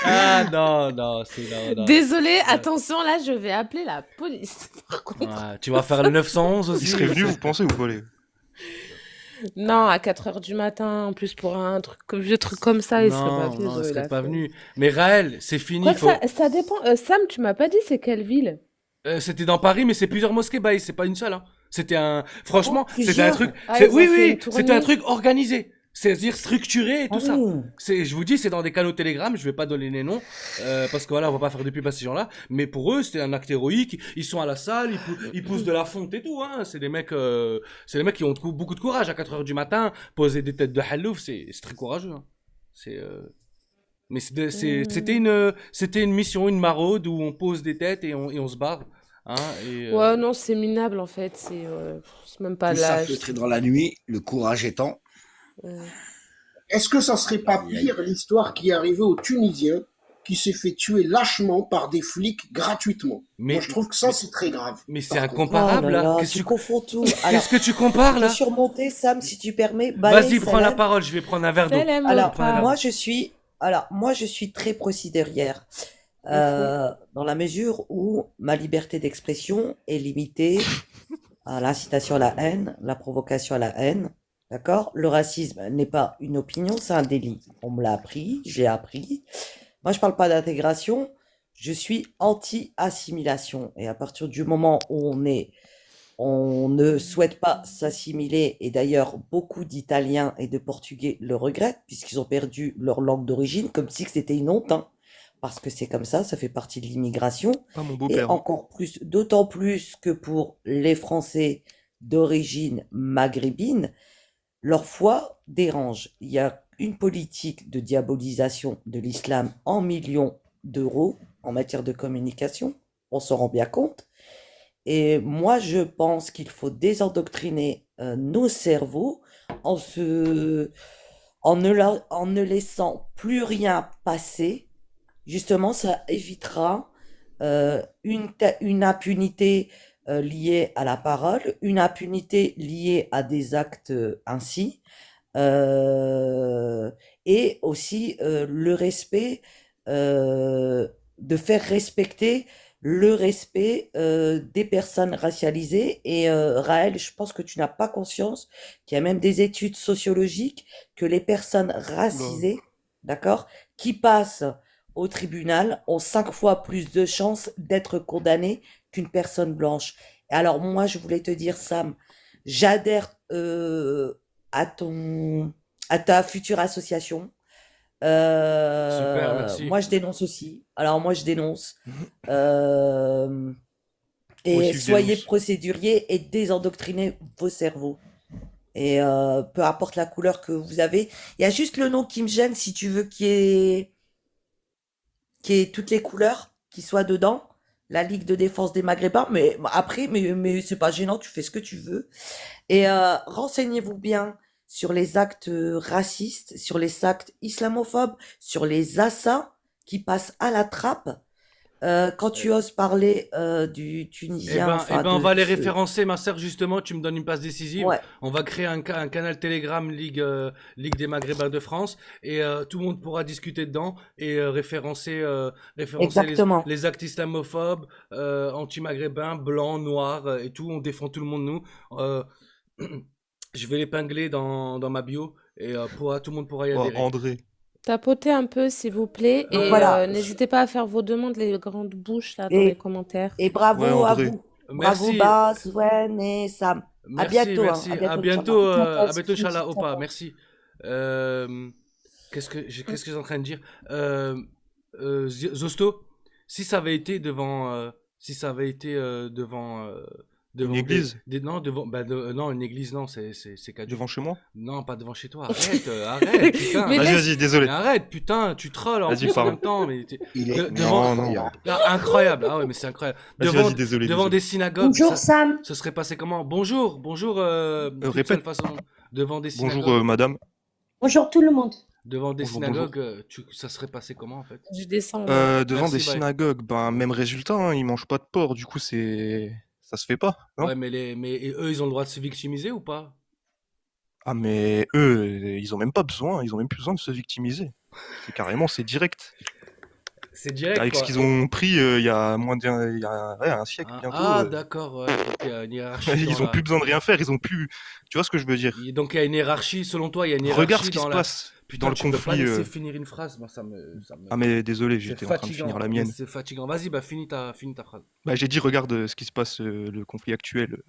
Ah non, c'est non. Désolé, attention, là, je vais appeler la police. Par contre. Tu vas faire le 911 aussi. Il serait venu, vous pensez, ou pas les... Non, à 4h du matin, en plus pour un vieux truc comme ça, il serait pas venu. Non, il Zoé, serait la pas flemme. venu. Mais Raël, c'est fini. Quoi que ça dépend. Sam, tu m'as pas dit c'est quelle ville? C'était dans Paris, mais c'est plusieurs mosquées, c'est pas une seule. Hein. C'était franchement, c'était un plusieurs. truc. Ah, ils ont fait Oui, une tournée. c'était un truc organisé. C'est-à-dire structuré et tout Ah ça. oui. Je vous dis, c'est dans des canaux Telegram. Je vais pas donner les noms parce que voilà, on va pas faire de pub à ces gens-là. Mais pour eux, c'était un acte héroïque. Ils sont à la salle, ils poussent de la fonte et tout. Hein. C'est des mecs qui ont beaucoup de courage à 4h du matin, poser des têtes de halouf, c'est très courageux. Hein. Mais c'était une mission, une maraude où on pose des têtes et on se barre. Hein, Ouais, non, c'est minable en fait. C'est même pas Tout ça l'âge. feutré dans la nuit, le courage étant. Est-ce que ça serait pas pire l'histoire qui est arrivée au Tunisien qui s'est fait tuer lâchement par des flics gratuitement? Moi, je trouve que ça, c'est très grave. Mais c'est Par contre. incomparable, Oh là là. là, Qu'est-ce tu que confonds tout. qu'est-ce Alors, que tu compares, je là? vais surmonter, Sam, si tu permets. Vas-y, prends la Salam. parole, je vais prendre un verre d'eau. Salam, Alors, Opa. moi, je suis très procédurière. Dans la mesure où ma liberté d'expression est limitée à l'incitation à la haine, la provocation à la haine. D'accord? Le racisme n'est pas une opinion, c'est un délit. On me l'a appris, j'ai appris. Moi, je parle pas d'intégration, je suis anti-assimilation. Et à partir du moment où on ne souhaite pas s'assimiler, et d'ailleurs, beaucoup d'Italiens et de Portugais le regrettent, puisqu'ils ont perdu leur langue d'origine, comme si c'était une honte, hein. Parce que c'est comme ça fait partie de l'immigration. Pas mon Et beau-père. encore plus, d'autant plus que pour les Français d'origine maghrébine, leur foi dérange. Il y a une politique de diabolisation de l'islam en millions d'euros en matière de communication, on s'en rend bien compte. Et moi, je pense qu'il faut désendoctriner nos cerveaux en ne laissant plus rien passer. Justement, ça évitera une impunité liée à la parole, une impunité liée à des actes ainsi, et aussi le respect, de faire respecter le respect des personnes racialisées. Et Raël, je pense que tu n'as pas conscience qu'il y a même des études sociologiques que les personnes racisées, d'accord, qui passent au tribunal ont 5 fois plus de chances d'être condamnées qu'une personne blanche. Alors moi, je voulais te dire, Sam, j'adhère à ta future association. Super, merci. Moi, je dénonce aussi. Alors moi, je dénonce. Moi Et aussi, je soyez dénonce. procéduriers et désendoctrinez vos cerveaux. Et peu importe la couleur que vous avez, il y a juste le nom qui me gêne, si tu veux, qui est toutes les couleurs qui soient dedans, la Ligue de défense des Maghrébins, mais après, mais c'est pas gênant, tu fais ce que tu veux. Et renseignez-vous bien sur les actes racistes, sur les actes islamophobes, sur les assassins qui passent à la trappe. Quand tu oses parler du Tunisien, on va les référencer, ma sœur, justement, tu me donnes une passe décisive. Ouais. On va créer un canal Telegram Ligue des Maghrébins de France et tout le monde pourra discuter dedans et référencer les actes islamophobes, anti-maghrébins, blancs, noirs et tout. On défend tout le monde, nous. Je vais l'épingler dans ma bio et tout le monde pourra y adhérer. André. Tapotez un peu, s'il vous plaît. Donc Et voilà. n'hésitez pas à faire vos demandes, les grandes bouches, là, dans les commentaires. Et bravo Ouais, à André. vous. Merci. Bravo Bas, Swen et Sam. À bientôt. Merci. Hein. À bientôt, Inch'Allah, Opa. Merci. Qu'est-ce que je suis en train de dire? Zosto, si ça avait été devant Une église? Non, une église, non, c'est caduc. Devant chez moi? Non, pas devant chez toi. Arrête, putain. Vas-y, désolé. Mais arrête, putain, tu trolls en Vas-y, plus en parle. même temps. Mais Non. incroyable. Ah ouais, mais c'est incroyable. Vas-y, désolé. Devant des synagogues. Bonjour Sam. Ce serait passé comment? Bonjour. Toute Répète. seule façon. Devant des synagogues. Bonjour, madame. Bonjour tout le monde. Devant des Bonjour, synagogues, ça serait passé comment en fait? Je descends. Devant Merci, des bye. synagogues, même résultat, hein, ils mangent pas de porc, du coup, ça se fait pas, non? Ouais, mais eux, ils ont le droit de se victimiser ou pas? Ah, mais eux, ils ont même pas besoin, ils ont même plus besoin de se victimiser. C'est direct. C'est direct, Avec quoi. ce qu'ils ont pris il y a un siècle bientôt. D'accord, ouais. Donc, il y a une hiérarchie. Ils ont plus besoin de rien faire, ils ont plus. Tu vois ce que je veux dire? Donc il y a une hiérarchie, selon toi, il y a une hiérarchie. Regarde ce qui se passe Putain, dans le tu peux pas conflit. laisser finir une phrase, moi ça me... Ah, mais désolé, C'est j'étais en train de fatigant, finir la mienne. c'est fatigant. Vas-y, finis ta phrase. J'ai dit, regarde ce qui se passe, le conflit actuel,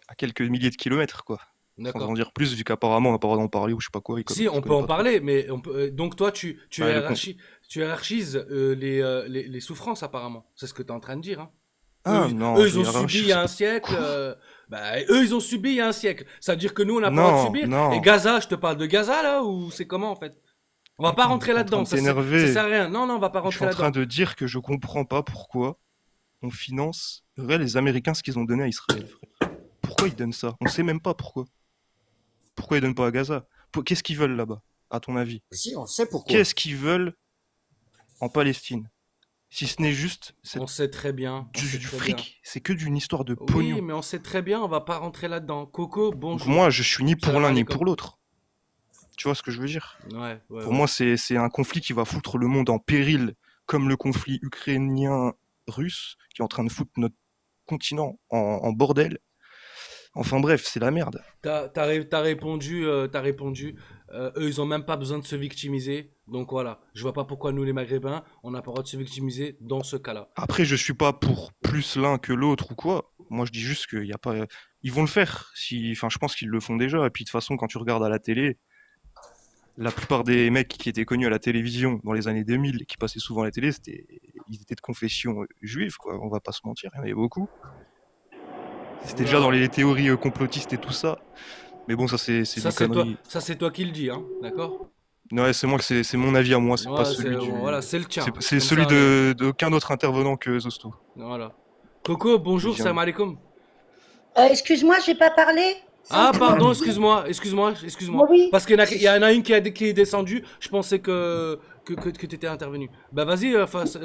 à quelques milliers de kilomètres, quoi. Sans D'accord. en dire plus, vu qu'apparemment on n'a pas le droit d'en parler ou je sais pas quoi. Si, on peut en parler, mais on peut... donc toi, tu hiérarchises les souffrances, apparemment. C'est ce que tu es en train de dire. Hein. Ah non, eux, ils ont subi il y a un siècle. Eux, ils ont subi il y a un siècle. Ça veut dire que nous, on n'a pas le droit de subir. Non. Et Gaza, je te parle de Gaza, là, ou c'est comment, en fait? On va pas rentrer là-dedans. Ça sert à rien. Non, on va pas Je rentrer suis en là-dedans. train de dire que je comprends pas pourquoi on finance les Américains ce qu'ils ont donné à Israël, frère. Pourquoi ils donnent ça? On sait même pas pourquoi. Pourquoi ils donnent pas à Gaza? Qu'est-ce qu'ils veulent là-bas, à ton avis? Si, on sait pourquoi. Qu'est-ce qu'ils veulent en Palestine? Si ce n'est juste On sait très bien. du fric, c'est que d'une histoire de pognon. Oui, mais on sait très bien, on va pas rentrer là-dedans. Coco, Donc bonjour. moi, je suis ni pour Salam l'un ni alaikum. pour l'autre. Tu vois ce que je veux dire? Ouais, Pour moi, c'est un conflit qui va foutre le monde en péril, comme le conflit ukrainien-russe, qui est en train de foutre notre continent en bordel. Enfin bref, c'est la merde. T'as répondu. Eux, ils ont même pas besoin de se victimiser. Donc voilà, je vois pas pourquoi nous, les Maghrébins, on n'a pas le droit de se victimiser dans ce cas-là. Après, je suis pas pour plus l'un que l'autre ou quoi. Moi, je dis juste qu'il y a pas. Ils vont le faire. Enfin, je pense qu'ils le font déjà. Et puis de toute façon, quand tu regardes à la télé, la plupart des mecs qui étaient connus à la télévision dans les années 2000, qui passaient souvent à la télé, ils étaient de confession juive, quoi. On va pas se mentir, il y en avait beaucoup. C'était déjà dans les théories complotistes et tout ça. Mais bon, ça c'est des conneries. Ça, c'est toi qui le dis, hein, d'accord? Ouais, c'est mon avis à moi, c'est pas celui du... Voilà, c'est le tien. C'est celui d'aucun autre intervenant que Zosto. Voilà. Coco, bonjour, salam alaikum. Excuse-moi, j'ai pas parlé. Ah, pardon, excuse-moi. Oui. Parce qu'il y en a une qui est descendue, je pensais que tu étais intervenu. Bah vas-y,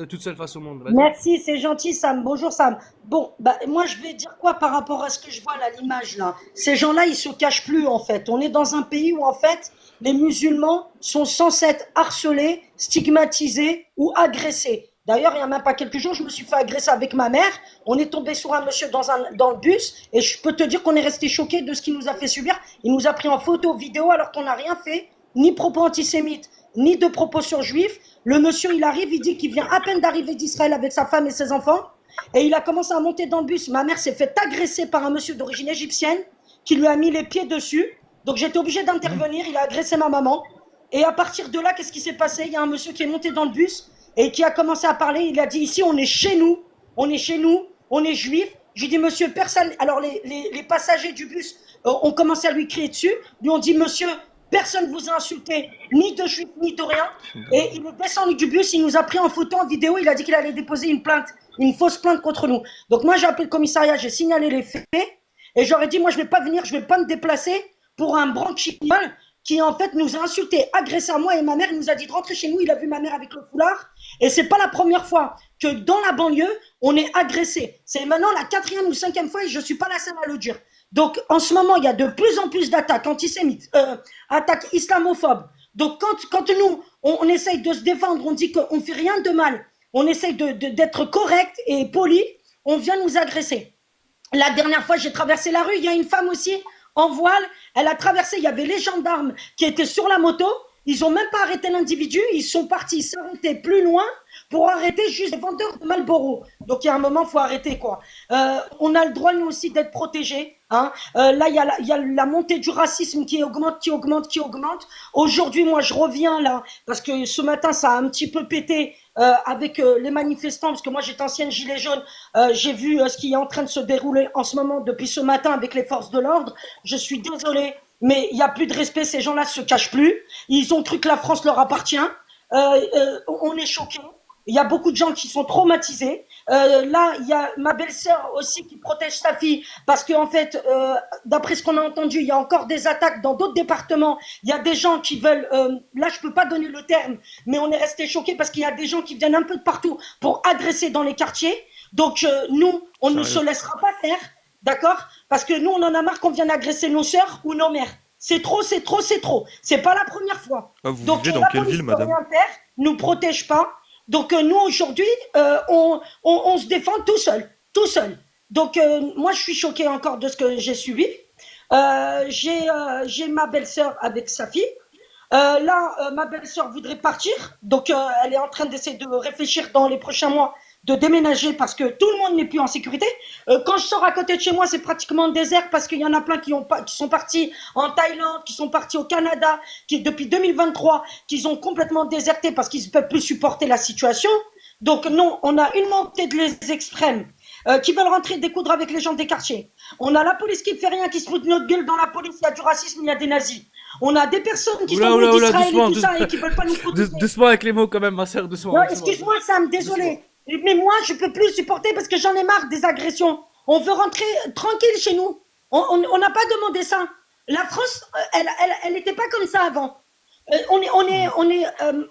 toute seule face au monde. Vas-y. Merci, c'est gentil Sam. Bonjour Sam. Bon, bah moi je vais dire quoi par rapport à ce que je vois là, l'image là. Ces gens-là, ils se cachent plus en fait. On est dans un pays où en fait, les musulmans sont censés être harcelés, stigmatisés ou agressés. D'ailleurs, il n'y a même pas quelques jours, je me suis fait agresser avec ma mère. On est tombé sur un monsieur dans le bus et je peux te dire qu'on est resté choqué de ce qu'il nous a fait subir. Il nous a pris en photo, vidéo, alors qu'on n'a rien fait, ni propos antisémites, ni de propos sur juifs. Le monsieur, il arrive, il dit qu'il vient à peine d'arriver d'Israël avec sa femme et ses enfants. Et il a commencé à monter dans le bus. Ma mère s'est fait agresser par un monsieur d'origine égyptienne qui lui a mis les pieds dessus. Donc j'étais obligé d'intervenir, il a agressé ma maman. Et à partir de là, qu'est-ce qui s'est passé? Il y a un monsieur qui est monté dans le bus et qui a commencé à parler. Il a dit, ici, on est chez nous, on est juifs. J'ai dit, monsieur, personne... Alors les passagers du bus ont commencé à lui crier dessus. Lui ont dit, monsieur, personne vous a insulté, ni de juifs, ni de rien. Et il est descendu du bus, il nous a pris en photo, en vidéo. Il a dit qu'il allait déposer une plainte, une fausse plainte contre nous. Donc moi, j'ai appelé le commissariat, j'ai signalé les faits. Et j'aurais dit, moi, je ne vais pas venir, je ne vais pas me déplacer pour un branquignol qui en fait nous a insultés, agressé à moi et ma mère. Il nous a dit de rentrer chez nous. Il a vu ma mère avec le foulard. Et c'est pas la première fois que dans la banlieue, on est agressé. C'est maintenant la 4e ou 5e fois et je suis pas la seule à le dire. Donc en ce moment, il y a de plus en plus d'attaques antisémites, attaques islamophobes. Donc quand nous, on essaye de se défendre, on dit qu'on fait rien de mal, on essaye d'être correct et poli, on vient nous agresser. La dernière fois, j'ai traversé la rue, il y a une femme aussi en voile, elle a traversé, il y avait les gendarmes qui étaient sur la moto, ils ont même pas arrêté l'individu, ils sont partis s'arrêter plus loin pour arrêter juste les vendeurs de Marlboro. Donc il y a un moment, faut arrêter quoi. On a le droit nous aussi d'être protégés. Hein. Là, il y a la montée du racisme qui augmente. Aujourd'hui, moi, je reviens là parce que ce matin, ça a un petit peu pété avec les manifestants, parce que moi, j'étais ancienne gilet jaune. J'ai vu ce qui est en train de se dérouler en ce moment depuis ce matin avec les forces de l'ordre. Je suis désolée, mais il n'y a plus de respect. Ces gens-là se cachent plus. Ils ont cru que la France leur appartient. On est choqués. Il y a beaucoup de gens qui sont traumatisés. Là, il y a ma belle-sœur aussi qui protège sa fille parce qu'en fait, d'après ce qu'on a entendu, il y a encore des attaques dans d'autres départements. Il y a des gens qui veulent, là je peux pas donner le terme, mais on est resté choqués parce qu'il y a des gens qui viennent un peu de partout pour agresser dans les quartiers. Donc nous, on ne se laissera pas faire, d'accord? Parce que nous, on en a marre qu'on vienne agresser nos sœurs ou nos mères. C'est trop. C'est pas la première fois. Ah, vous Donc vivez dans la quelle police ville, peut madame? rien faire, nous protège pas. Donc nous aujourd'hui, on se défend tout seul. Donc moi je suis choquée encore de ce que j'ai subi. J'ai ma belle-sœur avec sa fille. Là, ma belle-sœur voudrait partir, donc elle est en train d'essayer de réfléchir dans les prochains mois de déménager parce que tout le monde n'est plus en sécurité. Quand je sors à côté de chez moi, c'est pratiquement désert parce qu'il y en a plein qui sont partis en Thaïlande, qui sont partis au Canada, qui depuis 2023, qu'ils ont complètement déserté parce qu'ils ne peuvent plus supporter la situation. Donc non, on a une montée de les extrêmes qui veulent rentrer découdre avec les gens des quartiers. On a la police qui fait rien, qui se fout de notre gueule dans la police, il y a du racisme, il y a des nazis. On a des personnes qui sont venues d'Israël et tout ça et qui veulent pas nous protéger. Doucement avec les mots quand même, ma sœur, doucement. Non, excuse-moi Sam, désolé. Mais moi, je peux plus supporter parce que j'en ai marre des agressions. On veut rentrer tranquille chez nous. On n'a pas demandé ça. La France, elle n'était pas comme ça avant.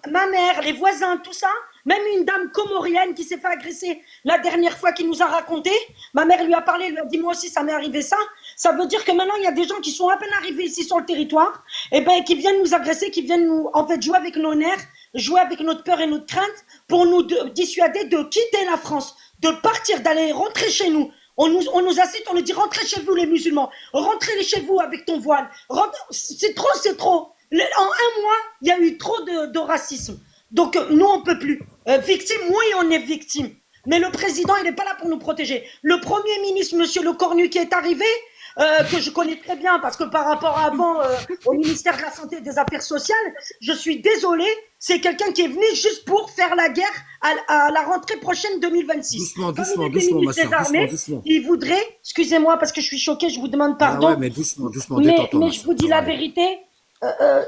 Ma mère, les voisins, tout ça. Même une dame comorienne qui s'est fait agresser la dernière fois qui nous a raconté. Ma mère lui a parlé, lui a dit moi aussi ça m'est arrivé ça. Ça veut dire que maintenant il y a des gens qui sont à peine arrivés ici sur le territoire, et qui viennent nous agresser, qui viennent nous en fait jouer avec nos nerfs, jouer avec notre peur et notre crainte pour nous dissuader de quitter la France, de partir, d'aller rentrer chez nous. On nous incite, on nous dit rentrez chez vous les musulmans, rentrez chez vous avec ton voile. C'est trop. En un mois, il y a eu trop de racisme. Donc nous on peut plus. Victime, oui on est victime. Mais le président il n'est pas là pour nous protéger. Le premier ministre, monsieur Le Cornu qui est arrivé, que je connais très bien parce que par rapport à avant au ministère de la Santé et des Affaires sociales, je suis désolée, c'est quelqu'un qui est venu juste pour faire la guerre à la rentrée prochaine 2026. Doucement, ma soeur, doucement. Il voudrait, excusez-moi parce que je suis choquée, je vous demande pardon. Ah ouais, mais doucement, détends-toi. Mais je vous dis la vérité.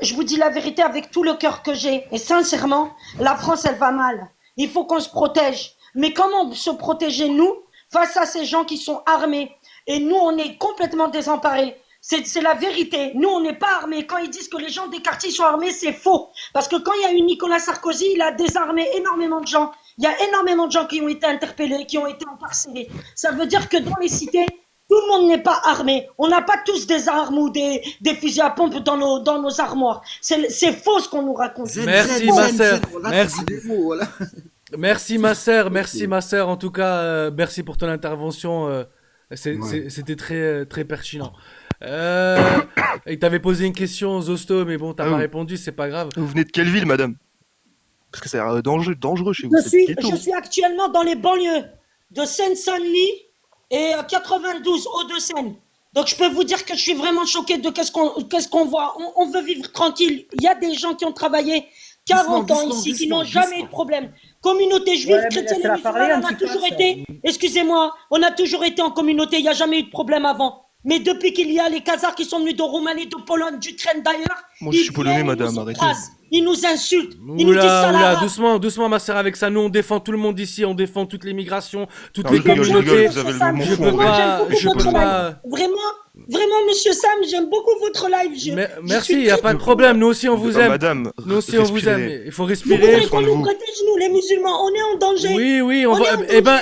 Je vous dis la vérité avec tout le cœur que j'ai. Et sincèrement, la France, elle va mal. Il faut qu'on se protège. Mais comment se protéger, nous, face à ces gens qui sont armés? Et nous, on est complètement désemparés. C'est la vérité. Nous, on n'est pas armés. Quand ils disent que les gens des quartiers sont armés, c'est faux. Parce que quand il y a eu Nicolas Sarkozy, il a désarmé énormément de gens. Il y a énormément de gens qui ont été interpellés, qui ont été incarcérés. Ça veut dire que dans les cités, tout le monde n'est pas armé. On n'a pas tous des armes ou des fusils à pompe dans nos armoires. C'est faux ce qu'on nous raconte. Merci ma sœur. Merci ma sœur. Merci ma sœur. En tout cas, merci pour ton intervention. C'était très très pertinent. Il t'avait posé une question, Zosto, mais bon, t'as pas répondu, c'est pas grave. Vous venez de quelle ville, madame? Parce que c'est dangereux chez vous. Je suis actuellement dans les banlieues de Seine-Saint-Denis et 92 Hauts-de-Seine. Donc je peux vous dire que je suis vraiment choquée de qu'est-ce qu'on voit. On veut vivre tranquille. Il y a des gens qui ont travaillé 40 ans ici, qui n'ont jamais eu de problème. Communauté juive, chrétienne et musulmane, on a toujours été, excusez-moi, on a toujours été en communauté, il n'y a jamais eu de problème avant. Mais depuis qu'il y a les Khazars qui sont venus de Roumanie, de Pologne, d'Ukraine d'ailleurs, moi je suis polonais, madame, arrêtez. Ils nous insultent, ils nous disent ça. Doucement ma sœur avec ça, nous on défend tout le monde ici, on défend toutes les migrations, toutes les communautés. Je peux pas. Vraiment, Vraiment, monsieur Sam, j'aime beaucoup votre live. Merci, il n'y a pas de problème. Nous aussi, on vous aime. Madame, nous aussi, on vous aime. Il faut Vous respirer. voudrez qu'on nous protège, nous, les musulmans. On est en danger. Oui, on va.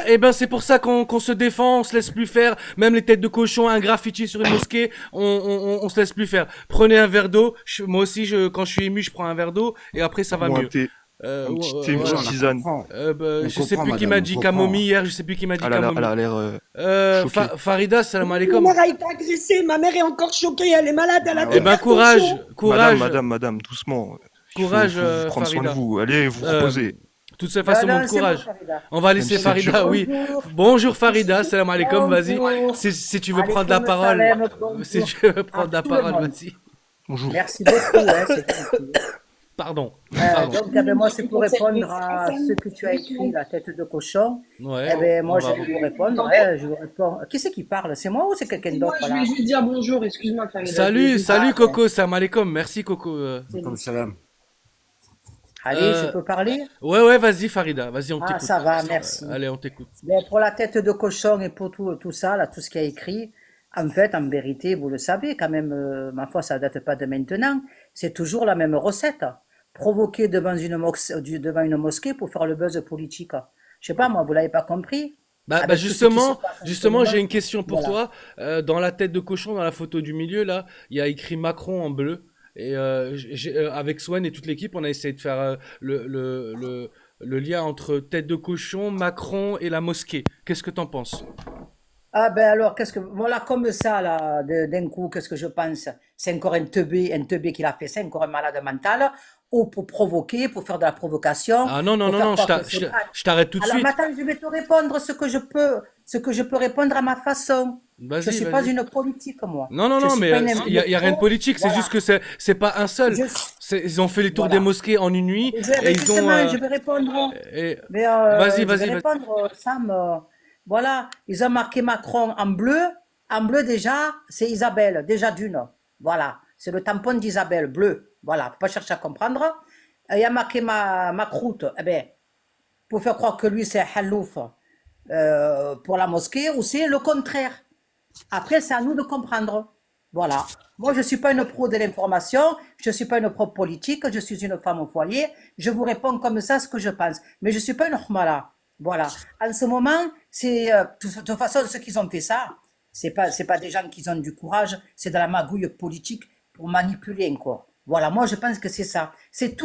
Eh ben, c'est pour ça qu'on se défend, on se laisse plus faire. Même les têtes de cochon, un graffiti sur une mosquée, on se laisse plus faire. Prenez un verre d'eau. Moi aussi, quand je suis ému, je prends un verre d'eau et après ça va mieux. Un petit thé, une petite tisane. Je sais plus qui m'a dit camomille hier, je sais plus qui m'a dit camomille. Elle a l'air Farida, salam alaikum. Ma mère a été agressée, ma mère est encore choquée, elle est malade, elle a des courage. Madame, doucement. Courage, faut prendre soin de vous. Allez, vous reposez. De toute façon, mon courage. On va laisser Farida, oui. Bonjour Farida, salam alaikum, vas-y. Si tu veux prendre la parole, vas-y. Bonjour. Merci beaucoup, c'est gentil. Pardon. Donc, moi, c'est pour répondre à ce que tu as écrit, la tête de cochon. Ouais, moi, je vais vous répondre. Je vous réponds. Qui c'est qui parle? C'est moi ou c'est quelqu'un d'autre? Je vais juste dire bonjour, excuse-moi. Salut Coco, salam alaikum. Merci Coco. Salam. Allez, je peux parler? Ouais, vas-y Farida, vas-y, on t'écoute. Ça va, merci. Allez, on t'écoute. Pour la tête de cochon et pour tout ça, là, tout ce qui a écrit, en fait, en vérité, vous le savez, quand même, ma foi, ça date pas de maintenant, c'est toujours la même recette. Provoquer devant une mosquée pour faire le buzz politique. Je sais pas, moi, vous l'avez pas compris? Justement, j'ai une question pour toi. Dans la tête de cochon, dans la photo du milieu, là, il y a écrit Macron en bleu. Et avec Swen et toute l'équipe, on a essayé de faire le lien entre tête de cochon, Macron et la mosquée. Qu'est-ce que t'en penses? Ah ben alors, voilà, comme ça, là, d'un coup, qu'est-ce que je pense? C'est encore un teubé qui l'a fait, c'est encore un malade mental, ou pour provoquer, pour faire de la provocation. Ah non, je t'arrête tout de suite. Alors maintenant, je vais te répondre ce que je peux répondre à ma façon. Je suis pas une politique, moi. Non, mais il y a rien de politique, c'est juste que c'est pas un seul. Ils ont fait les tours des mosquées en une nuit. Je vais répondre. Vas-y. Répondre, Sam. Voilà, ils ont marqué Macron en bleu. En bleu, déjà, c'est Isabelle, déjà d'une. Voilà, c'est le tampon d'Isabelle, bleu. Voilà, faut pas chercher à comprendre. Il y a marqué ma croûte, pour faire croire que lui, c'est Halouf pour la mosquée, ou c'est le contraire. Après, c'est à nous de comprendre. Voilà. Moi, je ne suis pas une pro de l'information, je ne suis pas une pro politique, je suis une femme au foyer. Je vous réponds comme ça ce que je pense. Mais je ne suis pas une khmala. Voilà. En ce moment, c'est de toute façon ceux qui ont fait ça, c'est pas des gens qui ont du courage, c'est de la magouille politique pour manipuler encore. Voilà, moi je pense que c'est ça. C'est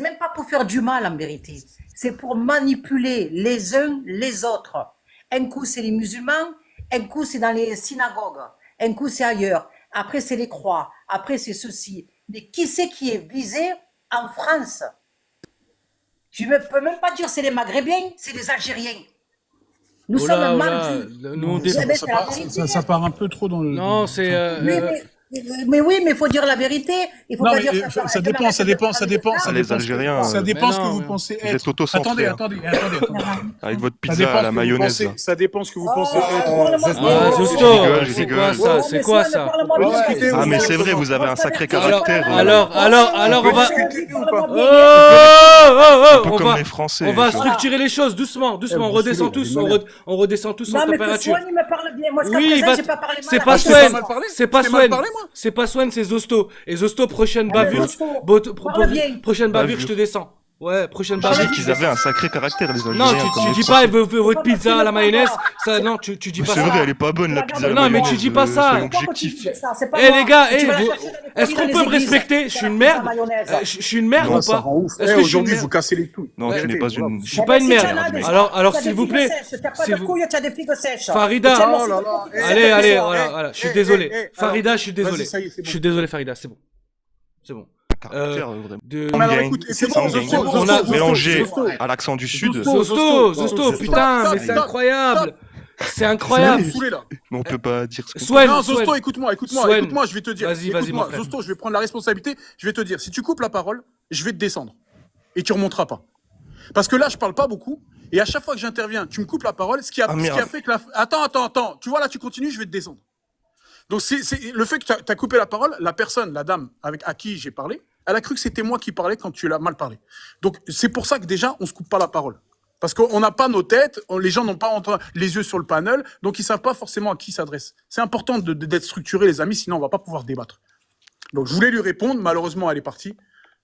même pas pour faire du mal en vérité. C'est pour manipuler les uns les autres. Un coup c'est les musulmans, un coup c'est dans les synagogues, un coup c'est ailleurs. Après c'est les croix, après c'est ceci. Mais qui c'est qui est visé en France? Je ne peux même pas dire c'est les Maghrébins, c'est les Algériens. Nous sommes mal vus. Ça part un peu trop dans le... Non, c'est... Mais oui, mais il faut dire la vérité. Il faut non, pas dire ça dépend. Les Algériens. Ça dépend ce que vous pensez être. Vous êtes auto-centré. Attendez. Avec votre pizza à la mayonnaise. Ça dépend ce que vous pensez être. C'est quoi ça? Ah, mais c'est vrai, vous avez un sacré caractère. Alors, on va... Un peu comme les Français. On va structurer les choses doucement. On redescend tous en température. Non, mais que Swan, il me parle bien. Moi, j'ai pas parlé mal. C'est pas Swen, c'est Zosto. Et Zosto, prochaine bavure, je te descends. Ouais, prochaine bavure. Qu'ils avaient un sacré caractère, les Algériens. Non, tu dis pas, votre pizza à la mayonnaise. Ça, non, tu dis pas ça. C'est vrai, elle est pas bonne, la pizza à la mayonnaise. Non, mais tu dis pas ça. Objectif. Eh, les gars, est-ce qu'on peut me respecter? Je suis une merde. Je suis une merde ou pas? Aujourd'hui, vous cassez les couilles. Non, tu n'es pas une... Je suis pas une merde. Alors, s'il vous plaît. Farida. Allez, voilà. Je suis désolé. Farida, je suis désolé. Je suis désolé, Farida, c'est bon. C'est bon. Mélangé à l'accent du sud. Zosto, putain, mais c'est incroyable. C'est incroyable. Mais on peut pas dire ce que... Non, Zosto, écoute-moi, je vais te dire. Vas-y, mon frère. Zosto, je vais prendre la responsabilité, je vais te dire, si tu coupes la parole, je vais te descendre. Et tu remonteras pas. Parce que là, je parle pas beaucoup, et à chaque fois que j'interviens, tu me coupes la parole, ce qui a fait que la... Attends, tu vois, là, tu continues, je vais te descendre. Donc, c'est le fait que tu as coupé la parole, la personne, la dame à qui j'ai parlé, elle a cru que c'était moi qui parlais quand tu l'as mal parlé. Donc, c'est pour ça que déjà, on se coupe pas la parole. Parce qu'on n'a pas nos têtes, les gens n'ont pas les yeux sur le panel, donc ils savent pas forcément à qui ils s'adressent. C'est important d'être structuré, les amis, sinon on va pas pouvoir débattre. Donc je voulais lui répondre, malheureusement elle est partie.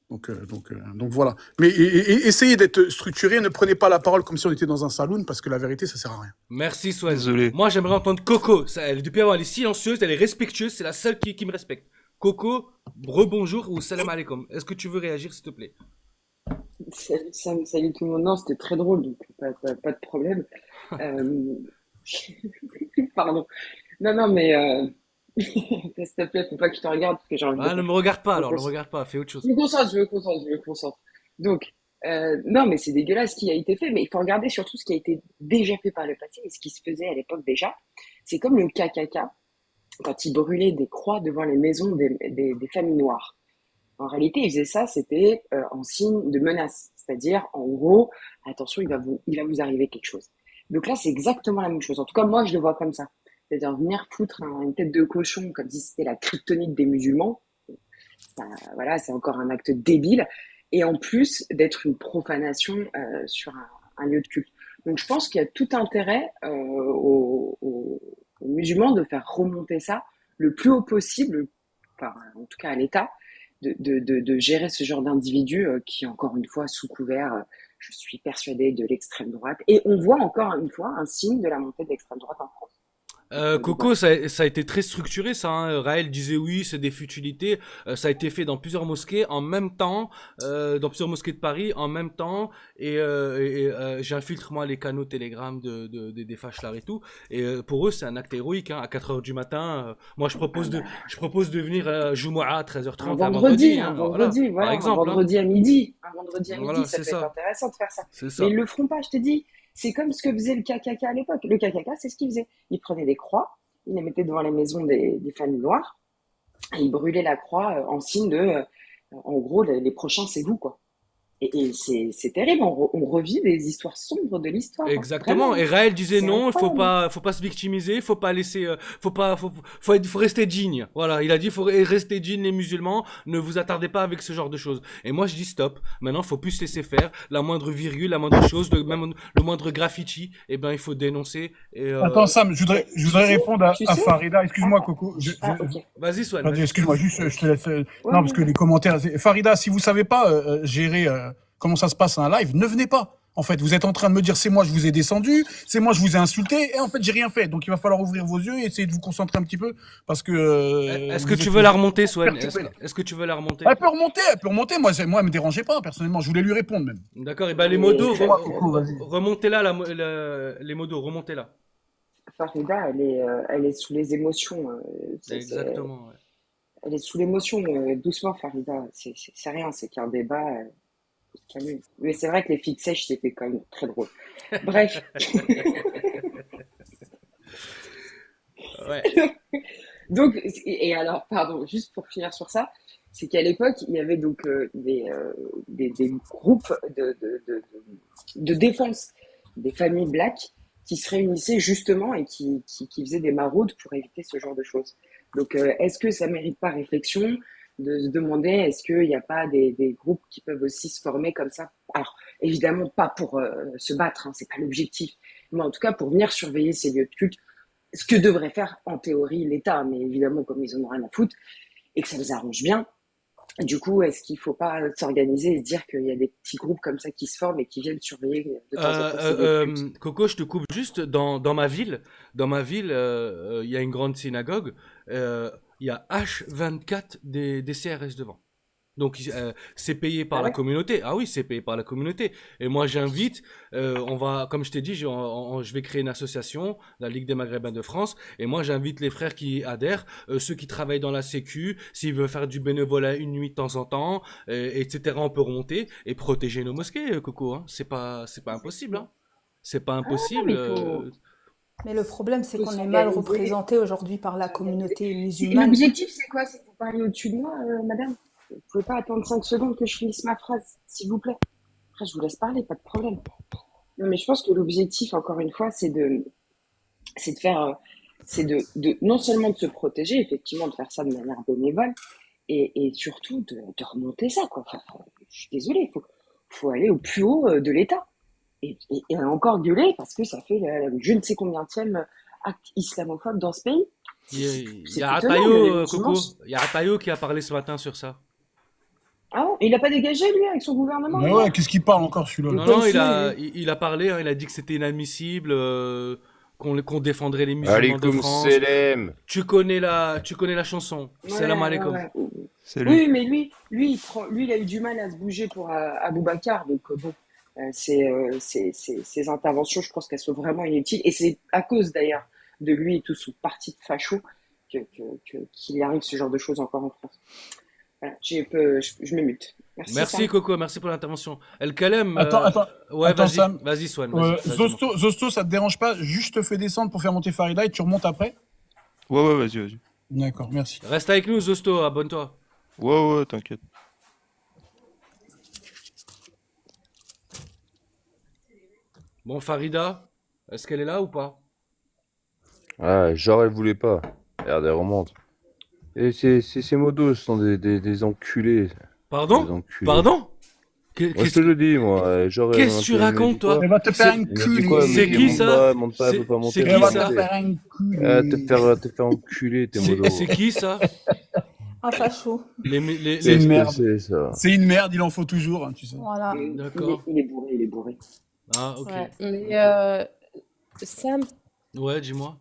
Donc voilà. Mais essayez d'être structuré, ne prenez pas la parole comme si on était dans un saloon, parce que la vérité, ça sert à rien. Merci Swan. Désolé. Moi j'aimerais entendre Coco. Depuis avant, elle est silencieuse, elle est respectueuse, c'est la seule qui me respecte. Coco, rebonjour ou salam alaikum. Est-ce que tu veux réagir s'il te plaît? Salut tout le monde. Non, c'était très drôle, donc pas de problème. Euh, Pardon. Non, mais s'il te plaît, faut pas que je te regarde parce que j'ai envie Ah, de. ne me regarde pas alors, Je ne me regarde pas, fais autre chose. me concentre, je me concentre. Donc, non, mais c'est dégueulasse ce qui a été fait, mais il faut regarder surtout ce qui a été déjà fait par le passé et ce qui se faisait à l'époque déjà. C'est comme le KKK, quand ils brûlaient des croix devant les maisons des familles noires. En réalité, ils faisaient ça, c'était en signe de menace. C'est-à-dire, en gros, attention, il va vous arriver quelque chose. Donc là, c'est exactement la même chose. En tout cas, moi, je le vois comme ça. C'est-à-dire venir foutre une tête de cochon comme si c'était la kryptonite des musulmans. Ça, voilà, c'est encore un acte débile. Et en plus, d'être une profanation sur un lieu de culte. Donc, je pense qu'il y a tout intérêt aux musulmans de faire remonter ça le plus haut possible, enfin, en tout cas à l'État, de gérer ce genre d'individus qui, encore une fois, sous couvert, je suis persuadée, de l'extrême droite. Et on voit encore une fois un signe de la montée de l'extrême droite en France. Coco, ça a été très structuré ça, hein. Raël disait oui, c'est des futilités. Ça a été fait dans plusieurs mosquées en même temps, dans plusieurs mosquées de Paris en même temps. Et j'infiltre moi les canaux Telegram des fâchlards et tout. Et pour eux, c'est un acte héroïque. Hein. À 4h du matin, moi je propose de venir Jumu'ah à 13h30 Un vendredi, hein, voilà, par exemple. un vendredi à midi. Un vendredi à midi, Voilà, ça c'est peut être ça. intéressant de faire ça. C'est ça. Mais ils le feront pas, je te dis. C'est comme ce que faisait le KKK à l'époque. Le KKK, c'est ce qu'il faisait. Il prenait des croix, il les mettait devant les maisons des familles noires, et il brûlait la croix en signe de, en gros, les prochains, c'est vous, quoi. Et c'est terrible, on revit des histoires sombres de l'histoire. Exactement. Vraiment. Et Raël disait C'est non, incroyable. faut pas se victimiser, faut pas laisser, faut rester digne. Voilà, il a dit faut rester digne les musulmans, ne vous attardez pas avec ce genre de choses. Et moi je dis stop. Maintenant, faut plus se laisser faire. La moindre virgule, la moindre chose, même le moindre graffiti, eh ben il faut dénoncer. Et, Attends Sam, je voudrais répondre à Farida. Excuse-moi Coco. Ok. Vas-y Swan. Pardon, excuse-moi, juste je te laisse. Ouais, Non, parce que ouais. les commentaires. Farida, si vous savez pas gérer comment ça se passe un live, ne venez pas. En fait, vous êtes en train de me dire c'est moi je vous ai descendu, c'est moi je vous ai insulté, et en fait j'ai rien fait. Donc il va falloir ouvrir vos yeux et essayer de vous concentrer un petit peu parce que. Est-ce que tu veux la remonter, Swan? Est-ce que tu veux la remonter? Elle peut remonter. Moi, elle me dérangeait pas personnellement. Je voulais lui répondre même. D'accord. Et ben les modos, Excuse-moi, Coco, vas-y. remontez-la, les modos, remontez-la. Farida, elle est sous les émotions. Exactement. Ouais. Elle est sous l'émotion. Doucement, Farida. C'est rien, c'est qu'un débat. Faut se calmer. Mais c'est vrai que les filles sèches, c'était quand même très drôle. Bref. Ouais. Donc, et alors, pardon, juste pour finir sur ça, c'est qu'à l'époque, il y avait donc des groupes de défense des familles black qui se réunissaient justement et qui faisaient des maraudes pour éviter ce genre de choses. Donc, est-ce que ça mérite pas réflexion de se demander est-ce qu'il n'y a pas des groupes qui peuvent aussi se former comme ça? Alors, évidemment, pas pour se battre, hein, c'est pas l'objectif, mais en tout cas pour venir surveiller ces lieux de culte, ce que devrait faire en théorie l'État, mais évidemment, comme ils en ont rien à foutre, et que ça les arrange bien, du coup, est-ce qu'il ne faut pas s'organiser et se dire qu'il y a des petits groupes comme ça qui se forment et qui viennent surveiller de temps en temps ces lieux de culte? Coco, je te coupe juste dans ma ville. Dans ma ville, il y a une grande synagogue. Il y a H24 des CRS devant. Donc c'est payé par la communauté. Ah oui, c'est payé par la communauté. Et moi j'invite, comme je t'ai dit, je vais créer une association, la Ligue des Maghrébins de France. Et moi j'invite les frères qui adhèrent, ceux qui travaillent dans la Sécu, s'ils veulent faire du bénévolat une nuit de temps en temps, etc. On peut remonter et protéger nos mosquées, Coco. Hein. C'est pas impossible. Hein. C'est pas impossible. Mais le problème, c'est qu'on est mal représenté aujourd'hui par la communauté musulmane. L'objectif, c'est quoi? C'est que vous parliez au-dessus de moi, madame? Vous pouvez pas attendre 5 secondes que je finisse ma phrase, s'il vous plaît. Après, je vous laisse parler, pas de problème. Non, mais je pense que l'objectif, encore une fois, c'est de non seulement de se protéger, effectivement, de faire ça de manière bénévole, et surtout de remonter ça, quoi. Enfin, je suis désolée, faut aller au plus haut de l'État. et a encore gueulé parce que ça fait je ne sais combienième acte islamophobe dans ce pays. Il y C'est a étonnant, Atayo, le Coco. dimanche. Il y a Atayo qui a parlé ce matin sur ça. Ah bon, il n'a pas dégagé, lui, avec son gouvernement Mais hier ouais, qu'est-ce qu'il parle encore celui-là? Non, non, il a parlé, hein, il a dit que c'était inadmissible, qu'on défendrait les musulmans de Alaikum France. salam. Tu connais la chanson. Salam alaikum. C'est lui. Oui, mais lui, il a eu du mal à se bouger pour Aboubacar, donc bon, ses interventions, je pense qu'elles sont vraiment inutiles, et c'est à cause d'ailleurs de lui et tout son parti de facho qu'il arrive ce genre de choses encore en France. Voilà, je me mute. Merci Sam. Coco, merci pour l'intervention. El Kalem. Ouais, Attends, vas-y, Sam. vas-y Swan. Vas-y, Zosto, ça te dérange pas? Juste te fais descendre pour faire monter Farida et tu remontes après? Ouais, vas-y. D'accord, merci. Reste avec nous, Zosto, abonne-toi. Ouais, t'inquiète. Bon, Farida, est-ce qu'elle est là ou pas? Ah, genre, elle voulait pas. Regarde, elle remonte. Et ces modos sont des enculés. Pardon? Des enculés. Pardon? Moi, je te le dis, moi. Genre, Qu'est-ce que tu racontes, toi? Elle va te faire enculer. C'est qui ça? Monte pas, elle peut pas monter. C'est Elle qui va ça? te faire enculer. Te faire enculer, tes modos. C'est qui ça? Un facho. C'est une merde. C'est ça. C'est une merde, il en faut toujours, hein, tu sais. Voilà. D'accord. Il est bourré. Ah, ok. Ouais, mais Sam, Ouais, dis-moi.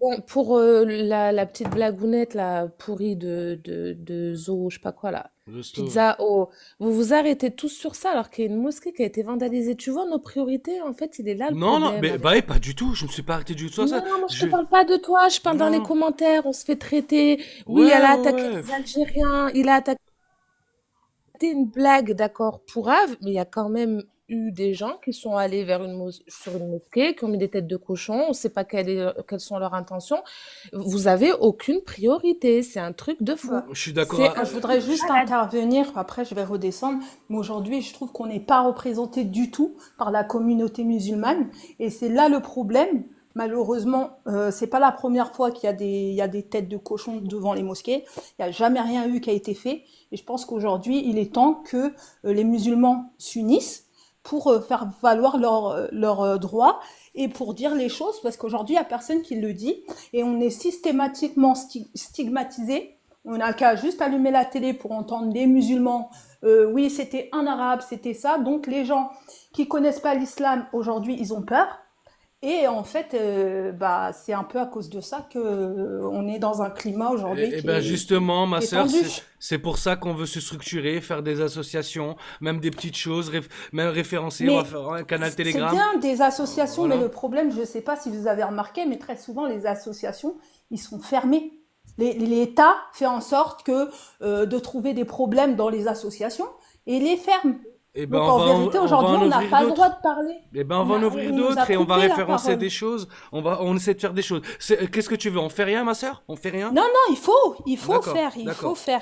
bon, pour la petite blagounette là, pourrie de Zo, je sais pas quoi là, Zosto. Pizza, oh, vous vous arrêtez tous sur ça alors qu'il y a une mosquée qui a été vandalisée. Tu vois, nos priorités, en fait, il est là le Non, problème. mais bah, pas du tout. Je me suis pas arrêté du tout à ça. Non, moi je te parle pas de toi, je parle dans les Non. commentaires, on se fait traiter. Oui, Ouais, elle a attaqué ouais. les Algériens, il a attaqué. C'était une blague, d'accord, pourrave, mais il y a quand même eu des gens qui sont allés vers sur une mosquée, qui ont mis des têtes de cochon, on ne sait pas quelles sont leurs intentions. Vous avez aucune priorité, c'est un truc de fou. Je suis d'accord. Je voudrais juste intervenir, après je vais redescendre, mais aujourd'hui je trouve qu'on n'est pas représenté du tout par la communauté musulmane, et c'est là le problème. Malheureusement, c'est pas la première fois qu'il y a des têtes de cochon devant les mosquées. Il n'y a jamais rien eu qui a été fait. Et je pense qu'aujourd'hui, il est temps que les musulmans s'unissent pour faire valoir leurs droits et pour dire les choses, parce qu'aujourd'hui, il n'y a personne qui le dit. Et on est systématiquement stigmatisé. On n'a qu'à juste allumer la télé pour entendre les musulmans. Oui, c'était un arabe, c'était ça. Donc les gens qui connaissent pas l'islam, aujourd'hui, ils ont peur. Et en fait, c'est un peu à cause de ça qu'on est dans un climat aujourd'hui Et ben justement, ma qui est sœur, tendu. c'est pour ça qu'on veut se structurer, faire des associations, même des petites choses, même référencer, Mais on va faire un canal Telegram. C'est bien des associations, Voilà. mais le problème, je ne sais pas si vous avez remarqué, mais très souvent, les associations, ils sont fermés. L'État fait en sorte de trouver des problèmes dans les associations et les ferme. Eh ben, Donc en vérité, aujourd'hui, on n'a pas le droit de parler. Eh ben, on va en ouvrir on nous a d'autres et on va coupé la référencer parole. des choses. On essaie de faire des choses. Qu'est-ce que tu veux? On fait rien, ma sœur? On fait rien? Non, il faut D'accord, faire, il d'accord. faut faire.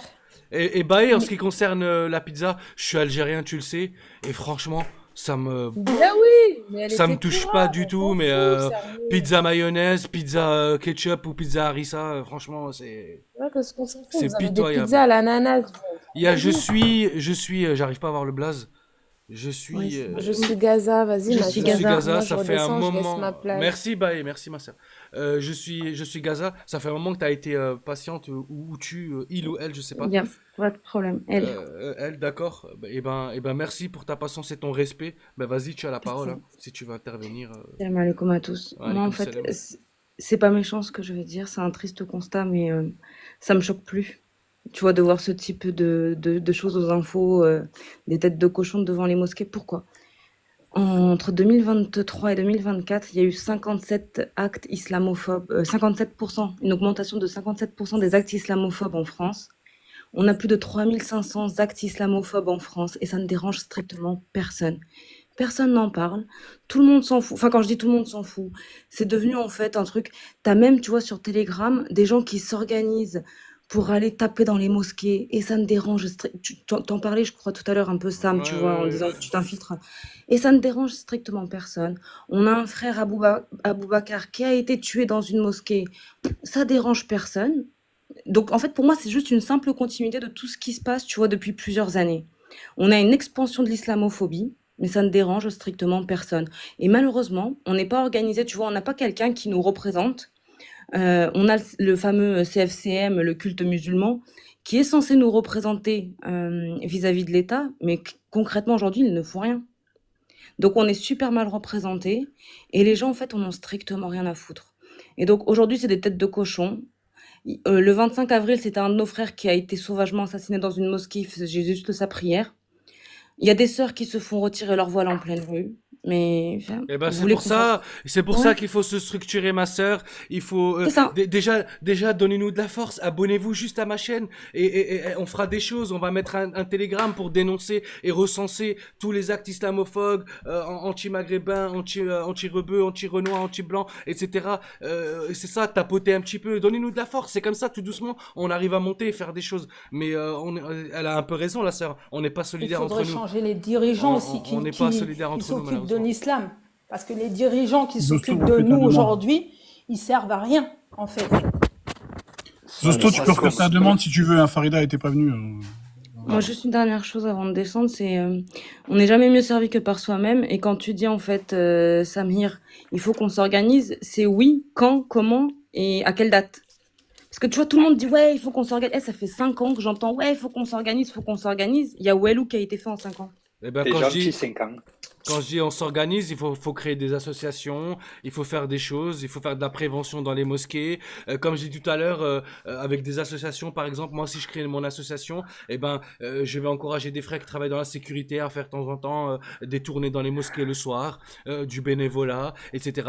Et bah, en ce qui concerne la pizza, je suis algérien, tu le sais. Et franchement, ça me oui, mais elle ça me était touche pourrave, pas du on tout. s'en Mais fout, sérieux. pizza mayonnaise, pizza ketchup ou pizza harissa, franchement, c'est Ouais, qu'est-ce qu'on s'en fout, c'est vous avez des pitoyable. pizzas à l'ananas. Il y a Vas-y. j'arrive pas à voir le blaze. Je suis Je suis Gaza, vas-y, ma je sœur. suis Gaza, Moi, ça je fait un redescends, je laisse moment. ma place. Merci Bae, merci ma sœur. Je suis Gaza, ça fait un moment que tu as été patiente ou il ou elle, je sais pas. Il n'y a pas de problème. Elle. Elle, d'accord. Et ben merci pour ta patience et ton respect. Ben vas-y, tu as la parole hein, si tu veux intervenir. Salam alaikum à tous. Ouais, Moi, en alaikum fait, salam. c'est pas méchant ce que je vais dire, c'est un triste constat, mais ça me choque plus. Tu vois, de voir ce type de choses aux infos, des têtes de cochon devant les mosquées. Pourquoi? Entre 2023 et 2024, il y a eu 57 actes islamophobes, 57%, une augmentation de 57% des actes islamophobes en France. On a plus de 3500 actes islamophobes en France et ça ne dérange strictement personne. Personne n'en parle. Tout le monde s'en fout. Enfin, quand je dis tout le monde s'en fout, c'est devenu en fait un truc. T'as même, tu vois, sur Telegram, des gens qui s'organisent pour aller taper dans les mosquées et ça ne dérange. Tu t'en parlais, je crois, tout à l'heure un peu, Sam, tu vois, en disant que tu t'infiltres. Et ça ne dérange strictement personne. On a un frère Aboubacar qui a été tué dans une mosquée. Ça dérange personne. Donc, en fait, pour moi, c'est juste une simple continuité de tout ce qui se passe, tu vois, depuis plusieurs années. On a une expansion de l'islamophobie. mais ça ne dérange strictement personne. Et malheureusement, on n'est pas organisé, tu vois, on n'a pas quelqu'un qui nous représente. On a le fameux CFCM, le culte musulman, qui est censé nous représenter vis-à-vis de l'État, mais concrètement aujourd'hui, ils ne font rien. Donc on est super mal représenté et les gens en fait on n'en strictement rien à foutre. Et donc aujourd'hui c'est des têtes de cochon. Le 25 avril c'était un de nos frères qui a été sauvagement assassiné dans une mosquée, il faisait juste sa prière. Il y a des sœurs qui se font retirer leur voile en pleine rue. Mais Eh ben, vous c'est voulez pour qu'on ça, fasse... c'est pour Ouais, ça qu'il faut se structurer, ma sœur. Il faut c'est ça. déjà donnez-nous de la force. Abonnez-vous juste à ma chaîne et on fera des choses. On va mettre un télégramme pour dénoncer et recenser tous les actes islamophobes, anti-maghrébins, anti-rebeux, anti-renois, anti-blancs, etc. C'est ça, tapoter un petit peu. Donnez-nous de la force. C'est comme ça, tout doucement, on arrive à monter et faire des choses. Mais elle a un peu raison, la sœur. On n'est pas Il solidaires entre faudrait nous. changer les dirigeants aussi On n'est pas solidaires qui entre nous, s'occupent de malheureusement. l'islam. Parce que les dirigeants qui Zosto, s'occupent on de fait ta nous demande. aujourd'hui, ils servent à rien, en fait. Zosto, tu peux refaire ta demande si tu veux. Hein, Farida n'était pas venue. Moi, juste une dernière chose avant de descendre, c'est on n'est jamais mieux servi que par soi-même. Et quand tu dis en fait, Samir, il faut qu'on s'organise, c'est oui, quand, comment et à quelle date. Parce que tu vois, tout le monde dit ouais, il faut qu'on s'organise. Ça fait 5 ans que j'entends ouais, il faut qu'on s'organise, il faut qu'on s'organise. Il y a Wellou qui a été fait en 5 ans. Eh ben, T'es quand je gentil, dis, 5 ans. quand je dis on s'organise, il faut créer des associations, il faut faire des choses, il faut faire de la prévention dans les mosquées. Comme j'ai dit tout à l'heure, avec des associations, par exemple, moi si je crée mon association, eh ben, je vais encourager des frères qui travaillent dans la sécurité à faire de temps en temps des tournées dans les mosquées le soir, du bénévolat, etc.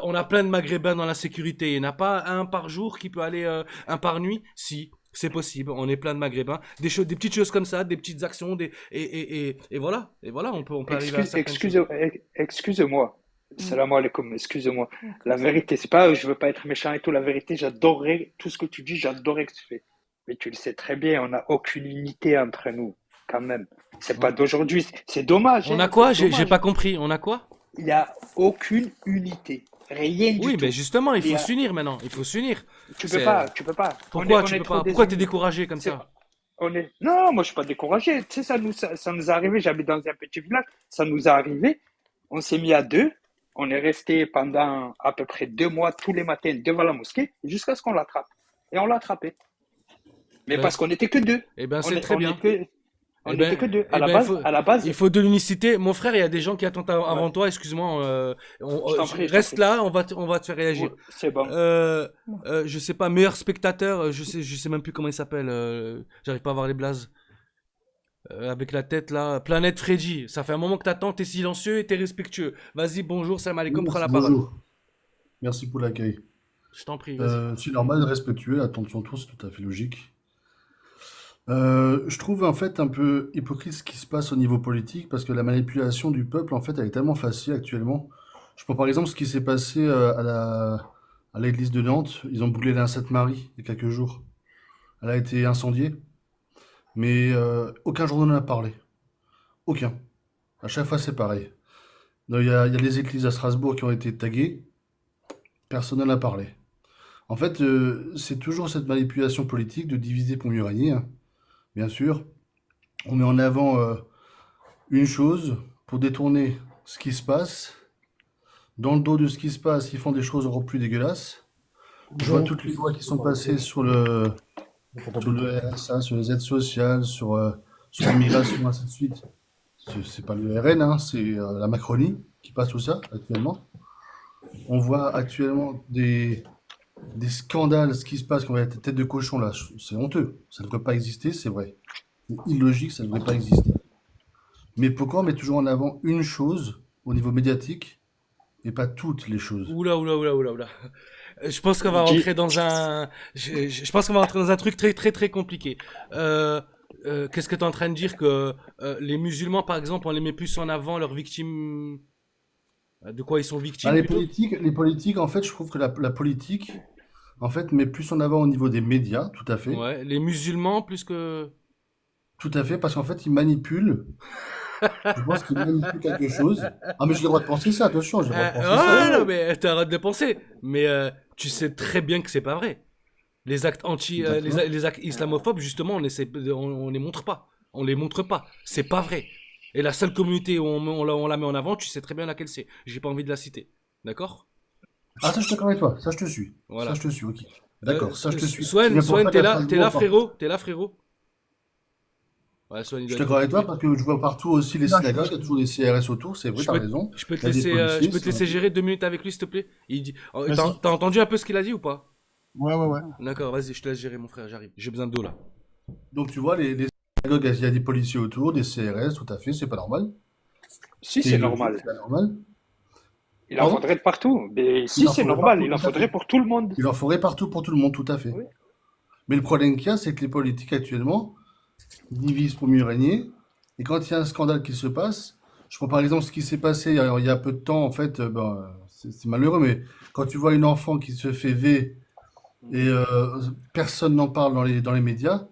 On a plein de Maghrébins dans la sécurité. Il n'y en a pas un par jour qui peut aller un par nuit. Si. C'est possible, on est plein de Maghrébins, des petites choses comme ça, des petites actions, et voilà, on peut arriver à certaines choses. Excuse-moi. Salam alaikum, excuse-moi. La vérité, c'est pas, je veux pas être méchant et tout, la vérité, j'adorais tout ce que tu dis, j'adorais que tu fais. Mais tu le sais très bien, on n'a aucune unité entre nous, quand même. C'est pas d'aujourd'hui, c'est dommage. On hein, a quoi? c'est J'ai dommage. pas compris, on a quoi? Il n'y a aucune unité. Rien du Oui, tout. mais justement, il Il y faut a- s'unir maintenant, il faut s'unir. Tu C'est- peux pas, tu peux pas. Pourquoi On tu est peux trop pas? Pourquoi t'es désunis. découragé comme C'est- ça? Non, moi je suis pas découragé. Tu sais, ça nous est arrivé. J'habite dans un petit village. Ça nous est arrivé. On s'est mis à deux. On est resté pendant à peu près 2 mois tous les matins devant la mosquée jusqu'à ce qu'on l'attrape. Et on l'a attrapé. Mais Ben, parce qu'on n'était que deux. Eh ben, On c'est est- très on bien. est on Eh n'était ben, que deux. eh ben, À la base, il faut de l'unicité. Mon frère, il y a des gens qui attendent avant toi, excuse-moi. Je t'en prie, je t'en Reste prie. là, on va te faire réagir. Ouais, c'est bon. Je sais pas, meilleur spectateur, je sais même plus comment il s'appelle. J'arrive pas à voir les blazes. Avec la tête là, Planète Freddy. Ça fait un moment que t'attends, t'es silencieux et t'es respectueux. Vas-y, bonjour, salam alaikum, prends la parole. Bonjour. Merci pour l'accueil. Je t'en prie, vas-y. C'est normal, respectueux, attendre son tour, c'est tout à fait logique. Je trouve en fait un peu hypocrite ce qui se passe au niveau politique parce que la manipulation du peuple en fait elle est tellement facile actuellement. Je prends par exemple ce qui s'est passé à l'église de Nantes. Ils ont brûlé la Sainte-Marie il y a quelques jours. Elle a été incendiée, mais aucun journal n'en a parlé. Aucun. À chaque fois c'est pareil. Donc, il y a les églises à Strasbourg qui ont été taguées. Personne n'en a parlé. En fait, c'est toujours cette manipulation politique de diviser pour mieux régner, hein. Bien sûr. On met en avant une chose pour détourner ce qui se passe. Dans le dos de ce qui se passe, ils font des choses encore plus dégueulasses. Je vois toutes les lois qui sont passées sur le RSA, sur les aides sociales, sur l'immigration, ainsi de suite. C'est pas le RN, hein, c'est la Macronie qui passe tout ça actuellement. On voit actuellement des scandales, ce qui se passe quand on a la tête de cochon là, c'est honteux. Ça ne devrait pas exister, c'est vrai. C'est illogique, ça ne devrait pas exister. Mais pourquoi on met toujours en avant une chose au niveau médiatique et pas toutes les choses? Oula. Je pense qu'on va rentrer dans un. Je pense qu'on va rentrer dans un truc très très très compliqué. Qu'est-ce que tu es en train de dire que les musulmans, par exemple, on les met plus en avant leurs victimes. De quoi ils sont victimes Les plutôt politiques, en fait, je trouve que la politique, en fait, met plus en avant au niveau des médias, tout à fait. Ouais, les musulmans plus que. Tout à fait, parce qu'en fait, ils manipulent. Je pense qu'ils manipulent quelque chose. Ah, mais j'ai le droit de penser ça, attention, j'ai le droit de penser ça. Non, mais t'as le droit de le penser. Mais tu sais très bien que c'est pas vrai. Les actes les actes islamophobes, justement, on les montre pas. On les montre pas. C'est pas vrai. Et la seule communauté où on la met en avant, tu sais très bien laquelle c'est. J'ai pas envie de la citer. D'accord? Ah, ça, je suis d'accord avec toi. Ça, je te suis. Voilà. Ça, je te suis, ok. D'accord, ça, je te suis. Swan, C'est pour ça t'es qu'à là, Strasbourg, frérot? T'es là, frérot? Ouais, Swan, il je doit suis être d'accord avec toi occupé. parce que je vois partout aussi les synagogues, il y a toujours des CRS autour, c'est vrai, Je t'as peux, raison. je peux te Il y a des laisser, policiers, je peux te c'est laisser vrai. gérer 2 minutes avec lui, s'il te plaît? Il dit... Oh, Vas-y. t'as entendu un peu ce qu'il a dit ou pas? Ouais. D'accord, vas-y, je te laisse gérer, mon frère, j'arrive. J'ai besoin d'eau, là. Donc tu vois, les synagogues, il y a des policiers autour, des CRS, tout à fait, c'est pas normal. Si, C'est c'est illogique, normal. c'est anormal. Il en Pardon? faudrait de partout. Mais Il si, en c'est faudrait normal. partout, Il en tout à faudrait fait. pour tout le monde. Il en faudrait partout pour tout le monde, tout à fait. Oui. Mais le problème qu'il y a, c'est que les politiques actuellement divisent pour mieux régner. Et quand il y a un scandale qui se passe, je prends par exemple ce qui s'est passé il y a peu de temps, en fait, c'est malheureux, mais quand tu vois une enfant qui se fait V et personne n'en parle dans les médias,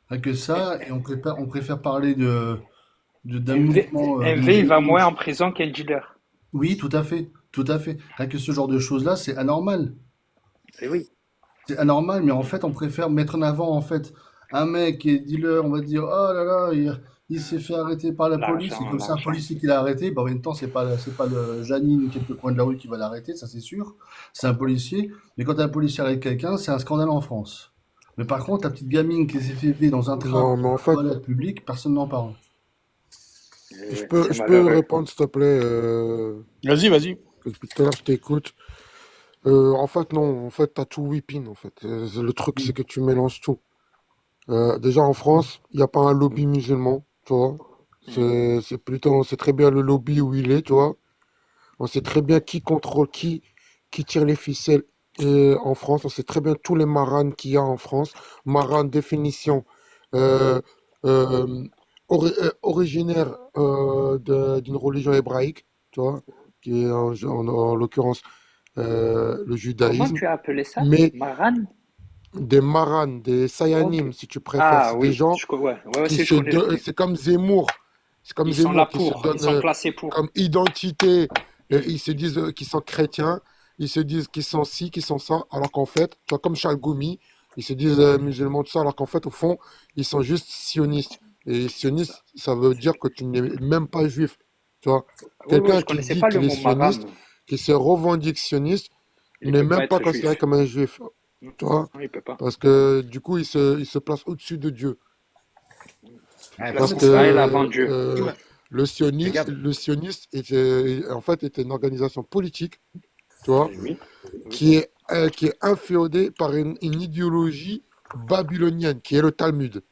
rien que ça, et on préfère parler d'un mouvement Un de V, il va moins gauche. en prison qu'un dealer. Oui, tout à fait, tout à fait. Rien que ce genre de choses-là, c'est anormal. Et oui. C'est anormal, mais en fait, on préfère mettre en avant en fait un mec qui est dealer, on va dire, oh là là, il s'est fait arrêter par la police, et comme c'est un policier qui l'a arrêté, bah, en même temps, c'est pas le Janine, quelques coins de la rue qui va l'arrêter, ça c'est sûr, c'est un policier, mais quand un policier arrête quelqu'un, c'est un scandale en France. Mais par contre, la petite gamine qui s'est fait vivre dans un train Non, mais en fait, toilette publique, personne n'en parle. je peux répondre, s'il te plaît. Vas-y. Que depuis tout à l'heure, je t'écoute. En fait, non. En fait, t'as tout whipping, en fait. Le truc, c'est que tu mélanges tout. Déjà, en France, il n'y a pas un lobby musulman, tu vois. C'est plutôt, on sait très bien le lobby où il est, tu vois. On sait très bien qui contrôle qui tire les ficelles en France. On sait très bien tous les marranes qu'il y a en France. Marane, définition, euh, euh, originaire d'une religion hébraïque, tu vois, qui est en l'occurrence le Comment judaïsme. tu as appelé ça? Mais Maran? des maranes, des Ok. sayanim, si tu préfères, Ah c'est des oui, gens ouais, qui si, je connais, je connais. c'est comme Zemmour. C'est comme Ils sont là Zemmour qui se pour. Ils donne sont classés pour. comme identité. Ils se disent qu'ils sont chrétiens. Ils se disent qu'ils sont ci, qu'ils sont ça. Alors qu'en fait, tu vois, comme Charles Goumi, ils se disent musulmans, tout ça. Alors qu'en fait, au fond, ils sont juste sionistes. Et sioniste, ça veut dire que tu n'es même pas juif. Tu vois, Oui, quelqu'un je qui connaissais dit pas le qu'il est mot maran. sioniste, qui se revendique sioniste, Il n'est peut pas même pas être considéré juif. comme un juif. Tu vois, Non, il peut pas. parce que du coup, il se place au-dessus de Dieu. Place Parce que Israël avant Dieu. le sioniste en fait était une organisation politique, tu vois, Oui. qui est inféodée par une idéologie babylonienne, qui est le Talmud.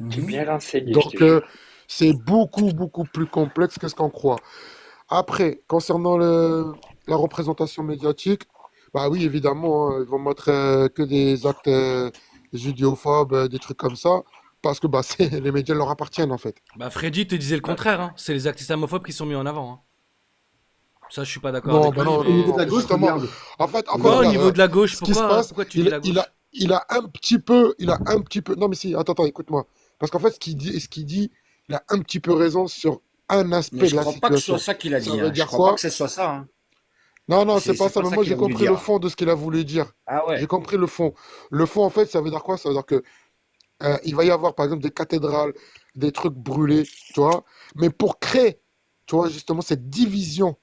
Tu es bien renseigné, je Donc te jure. c'est beaucoup plus complexe que ce qu'on croit. Après, concernant la représentation médiatique, bah oui, évidemment, ils vont mettre que des actes judéophobes, des trucs comme ça, parce que bah, les médias leur appartiennent en fait. Bah, Freddy te disait le contraire, hein. C'est les actes islamophobes qui sont mis en avant, hein. Ça, je suis pas d'accord Non, avec bah lui, non, Au niveau de la mais... gauche, justement, regarde. en fait, Quoi, au regarde, niveau de la gauche? ce qui se Pourquoi, passe, pourquoi tu dis la gauche? il a un petit peu, non mais si, attends, écoute-moi, parce qu'en fait, ce qu'il dit, il a un petit peu raison sur un Mais aspect je de la crois pas que ce soit situation. ça qu'il a Ça dit, veut hein. Je dire crois pas quoi? que ce soit ça, hein. Non, c'est pas C'est ça, pas mais ça moi qu'il j'ai a voulu compris le dire. fond de ce qu'il a voulu dire. Ah J'ai ouais. compris le fond. Le fond, en fait, ça veut dire quoi? Ça veut dire que il va y avoir, par exemple, des cathédrales, des trucs brûlés, tu vois, mais pour créer, tu vois, justement, cette division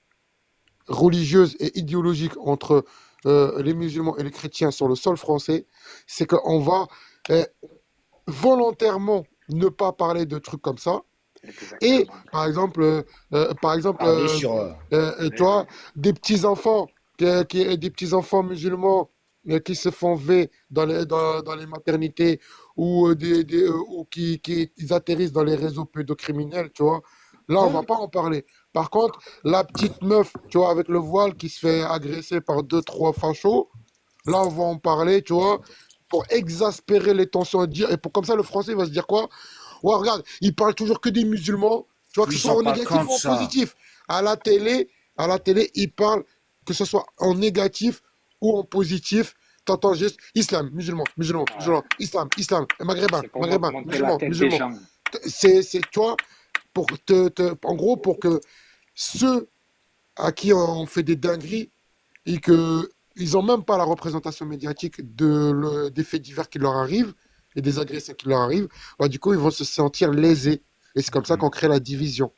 religieuse et idéologique entre les musulmans et les chrétiens sur le sol français, c'est qu'on va volontairement ne pas parler de trucs comme ça. Et Exactement. par exemple, Parler sur. tu vois, des petits-enfants, des petits-enfants musulmans qui se font V dans les maternités ou, ou ils atterrissent dans les réseaux pédocriminels, tu vois. Là, on va pas en parler. Par contre, la petite meuf, tu vois, avec le voile qui se fait agresser par 2, 3 fachos, là, on va en parler, tu vois, pour exaspérer les tensions et pour comme ça, le français va se dire quoi? Ouais, regarde, il parle toujours que des musulmans, tu vois, que Ils ce soit s'en en parlent négatif comme ou en ça. positif. À la télé, il parle que ce soit en négatif ou en positif. T'entends juste islam, musulman, Ouais. islam, maghrébin, C'est pour monter la musulman, tête des musulman. gens. Tu vois, en gros, pour que ceux à qui on fait des dingueries et que ils ont même pas la représentation médiatique des faits divers qui leur arrivent et des agressions qui leur arrivent, bah, du coup, ils vont se sentir lésés. Et c'est comme ça qu'on crée la division.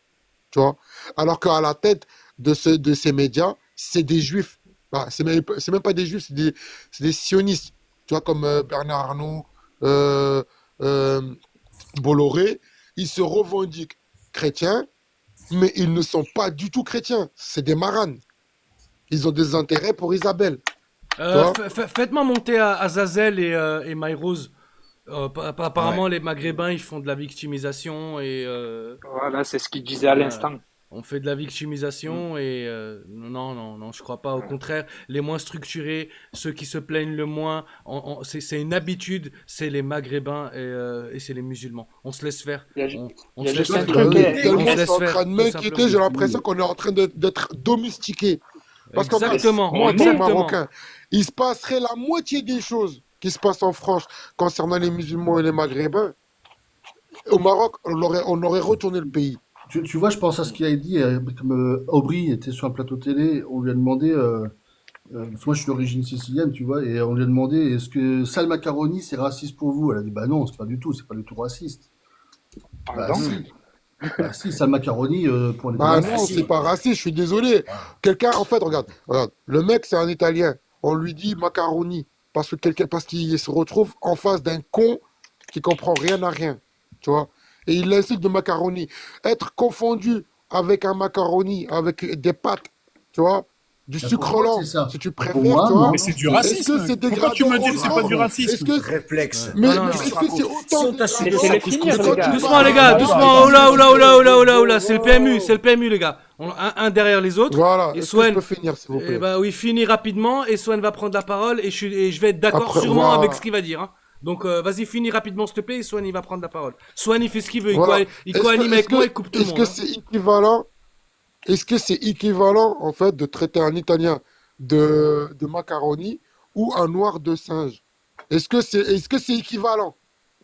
Tu vois? Alors qu'à la tête de ces médias, c'est des juifs. Bah, c'est même pas des juifs, c'est des sionistes. Tu vois, comme Bernard Arnault, Bolloré, ils se revendiquent chrétiens, mais ils ne sont pas du tout chrétiens. C'est des maranes. Ils ont des intérêts pour Isabelle. Tu vois? Faites-moi monter à Azazel et Maïrouz. Apparemment, les Maghrébins, ils font de la victimisation et... Voilà, c'est ce qu'il disait à l'instant. On fait de la victimisation et non, je crois pas. Au contraire, les moins structurés, ceux qui se plaignent le moins, c'est une habitude, c'est les Maghrébins et c'est les musulmans. On se laisse faire. On se laisse faire. Tellement c'est en train de m'inquiéter, j'ai l'impression qu'on est en train d'être domestiqué. Parce qu'en fait, moi, en tant que Marocain, il se passerait la moitié des choses qui se passent en France concernant les musulmans et les Maghrébins. Au Maroc, on aurait retourné le pays. Tu vois, je pense à ce qu'il a dit, comme Aubry était sur un plateau télé, on lui a demandé, moi je suis d'origine sicilienne, tu vois, et on lui a demandé, est-ce que Sal Macaroni c'est raciste pour vous? Elle a dit, bah non, c'est pas du tout raciste. Pardon? Bah si, Sal Macaroni, pour les Bah non, c'est pas raciste, je suis désolé. Quelqu'un, en fait, regarde, le mec c'est un Italien, on lui dit Macaroni, parce qu'il se retrouve en face d'un con qui comprend rien à rien, tu vois. Et il l'insulte de macaroni. Être confondu avec un macaroni, avec des pâtes, tu vois, du sucre lent, si tu préfères, tu vois. Mais c'est du racisme. Pourquoi tu me dis que c'est pas du racisme? Réflexe. Mais est-ce que c'est autant Doucement, les gars, doucement. Oh là, c'est le PMU, les gars. Un derrière les autres. Voilà, et Swan, je peux finir, s'il vous plaît. Bah oui, finis rapidement, et Swan va prendre la parole, et je vais être d'accord sûrement avec ce qu'il va dire, hein. Donc vas-y, finis rapidement s'il te plaît, et Swan il va prendre la parole. Swan il fait ce qu'il veut, il co-anime avec moi, il coupe tout le monde. Est-ce que c'est équivalent en fait de traiter un Italien de macaroni ou un noir de singe? Est-ce que c'est équivalent?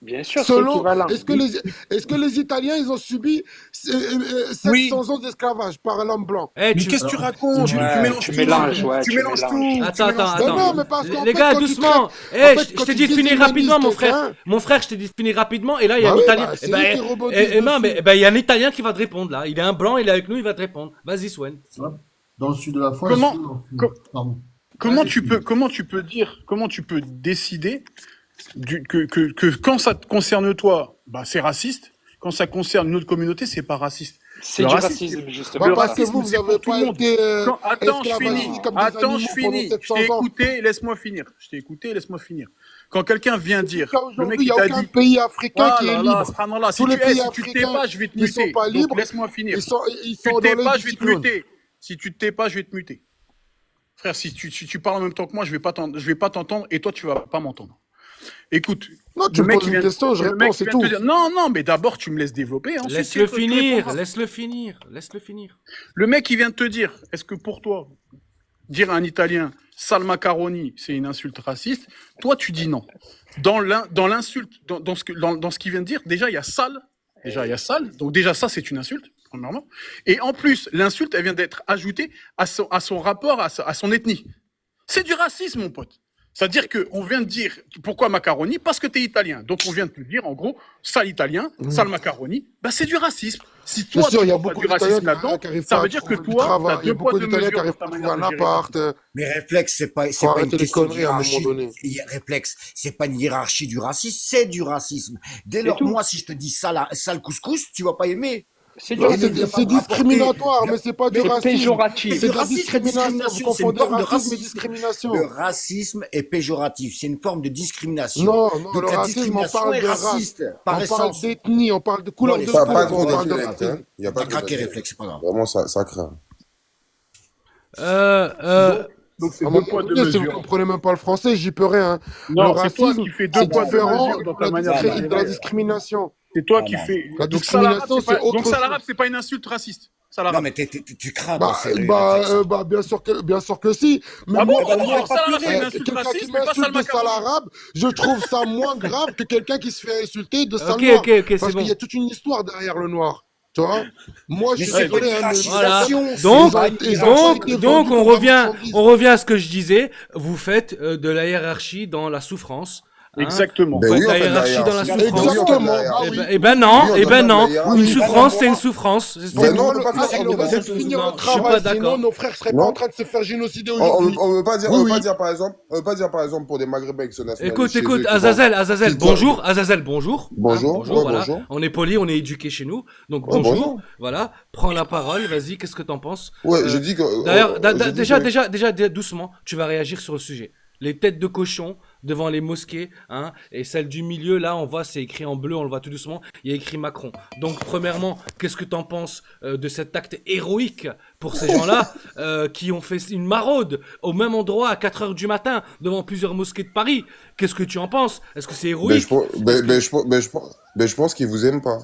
Bien sûr, c'est équivalent. Est-ce que les Italiens, ils ont subi 700 ans d'esclavage par l'homme blanc? Mais qu'est-ce que tu racontes? Tu mélanges tout. Attends. Les gars, doucement. Je t'ai dit de finir rapidement, mon frère. Mon frère, je t'ai dit de finir rapidement. Et là, il y a un Italien. Il y a un Italien qui va te répondre là. Il est un blanc, il est avec nous, il va te répondre. Vas-y, Swan. Dans le sud de la France. Comment tu peux décider que quand ça te concerne toi, bah c'est raciste. Quand ça concerne une autre communauté, c'est pas raciste. C'est du racisme, justement. Parce que vous avez pas été Attends, je finis. Je t'ai écouté, laisse-moi finir. Quand quelqu'un vient dire, le mec il y a aucun pays africain qui est libre. Si tu te tais pas, je vais te muter. Donc laisse-moi finir. Si tu te tais pas, je vais te muter. Si tu te tais pas, je vais te muter. Frère, si tu parles en même temps que moi, je vais pas t'entendre et toi tu vas pas m'entendre. Écoute, non, tu me poses une question, je réponds, c'est tout. Non, mais d'abord tu me laisses développer. Laisse-le finir. Le mec il vient de te dire, est-ce que pour toi, dire à un Italien sal macaroni, c'est une insulte raciste? Toi tu dis non. Dans l'insulte, dans ce qu'il vient de dire, déjà il y a sale, donc déjà ça c'est une insulte. Premièrement. Et en plus, l'insulte, elle vient d'être ajoutée à son rapport, à son ethnie. C'est du racisme, mon pote. C'est-à-dire qu'on vient de dire, pourquoi macaroni? Parce que t'es italien. Donc on vient de te dire, en gros, sale italien, sale macaroni, bah c'est du racisme. Si toi, il y a beaucoup du racisme là-dedans, ça veut dire que toi, t'as deux poids, deux mesures. Qui arrivent pas à trouver un appart. Mais réflexe, c'est pas une question de hiérarchie. Réflexe, c'est pas une hiérarchie du racisme, c'est du racisme. Dès lors, moi, si je te dis sale couscous, tu vas pas aimer. C'est discriminatoire, mais c'est pas du racisme. C'est péjoratif. C'est de la discrimination. Vous confondez racisme et discrimination. Le racisme est péjoratif. C'est une forme de discrimination. Non, donc le racisme, on parle de race. On parle d'ethnie, on parle de couleur de peau. Ça n'a pas trop d'effet. Il n'y a pas de craqué réflexe, c'est pas grave. Vraiment, ça craint. Donc c'est deux poids, deux mesures. Si vous ne comprenez même pas le français, j'y peux rien. Non, le racisme, c'est différent de la discrimination. C'est toi qui fais. La discrimination, c'est autre chose. Donc sale arabe, c'est pas une insulte raciste. Non, mais tu crains. Bien sûr que si. Mais ah moi, quelqu'un qui m'insulte de sale arabe, je trouve ça moins grave que quelqu'un qui se fait insulter de sale noir. Parce qu'il y a toute une histoire derrière le noir. Tu vois, moi je suis désolé. Voilà. Donc on revient à ce que je disais. Vous faites de la hiérarchie dans la souffrance. Hein. Exactement. Vous Ben faites oui, la on fait de la hiérarchie dans la hiérarchie. souffrance. Exactement. Oui, Ah Eh oui. ben, eh ben non, Oui, on eh doit ben faire de la non. hiérarchie. Une souffrance, c'est une souffrance. Ben non, on peut pas Ah, faire on ça. devrait c'est juste une finir souffrance. le Je suis pas travail, sinon d'accord. nos frères seraient pas en Non. train de se faire génocider On aujourd'hui. veut pas dire, Oui, on veut pas oui. dire par exemple pour des Maghrébins qui sont nationalisés Écoute, chez eux, écoute, qui vont, Azazel, qui bonjour, Azazel, bonjour. Hein, bonjour, bonjour, ouais, voilà. bonjour, On est poli, on est éduqué chez nous. Donc ouais, bonjour, bonjour. voilà. Prends la parole, vas-y, qu'est-ce que t'en penses? Ouais, je dis que, D'ailleurs, je dis que, déjà, doucement, tu vas réagir sur le sujet. Les têtes de cochon devant les mosquées, hein, et celle du milieu, là, on voit, c'est écrit en bleu, on le voit tout doucement, il y a écrit Macron. Donc, premièrement, qu'est-ce que t'en penses de cet acte héroïque pour ces gens-là qui ont fait une maraude au même endroit à 4 heures du matin devant plusieurs mosquées de Paris? Qu'est-ce que tu en penses? Est-ce que c'est héroïque? je pense qu'ils vous aiment pas.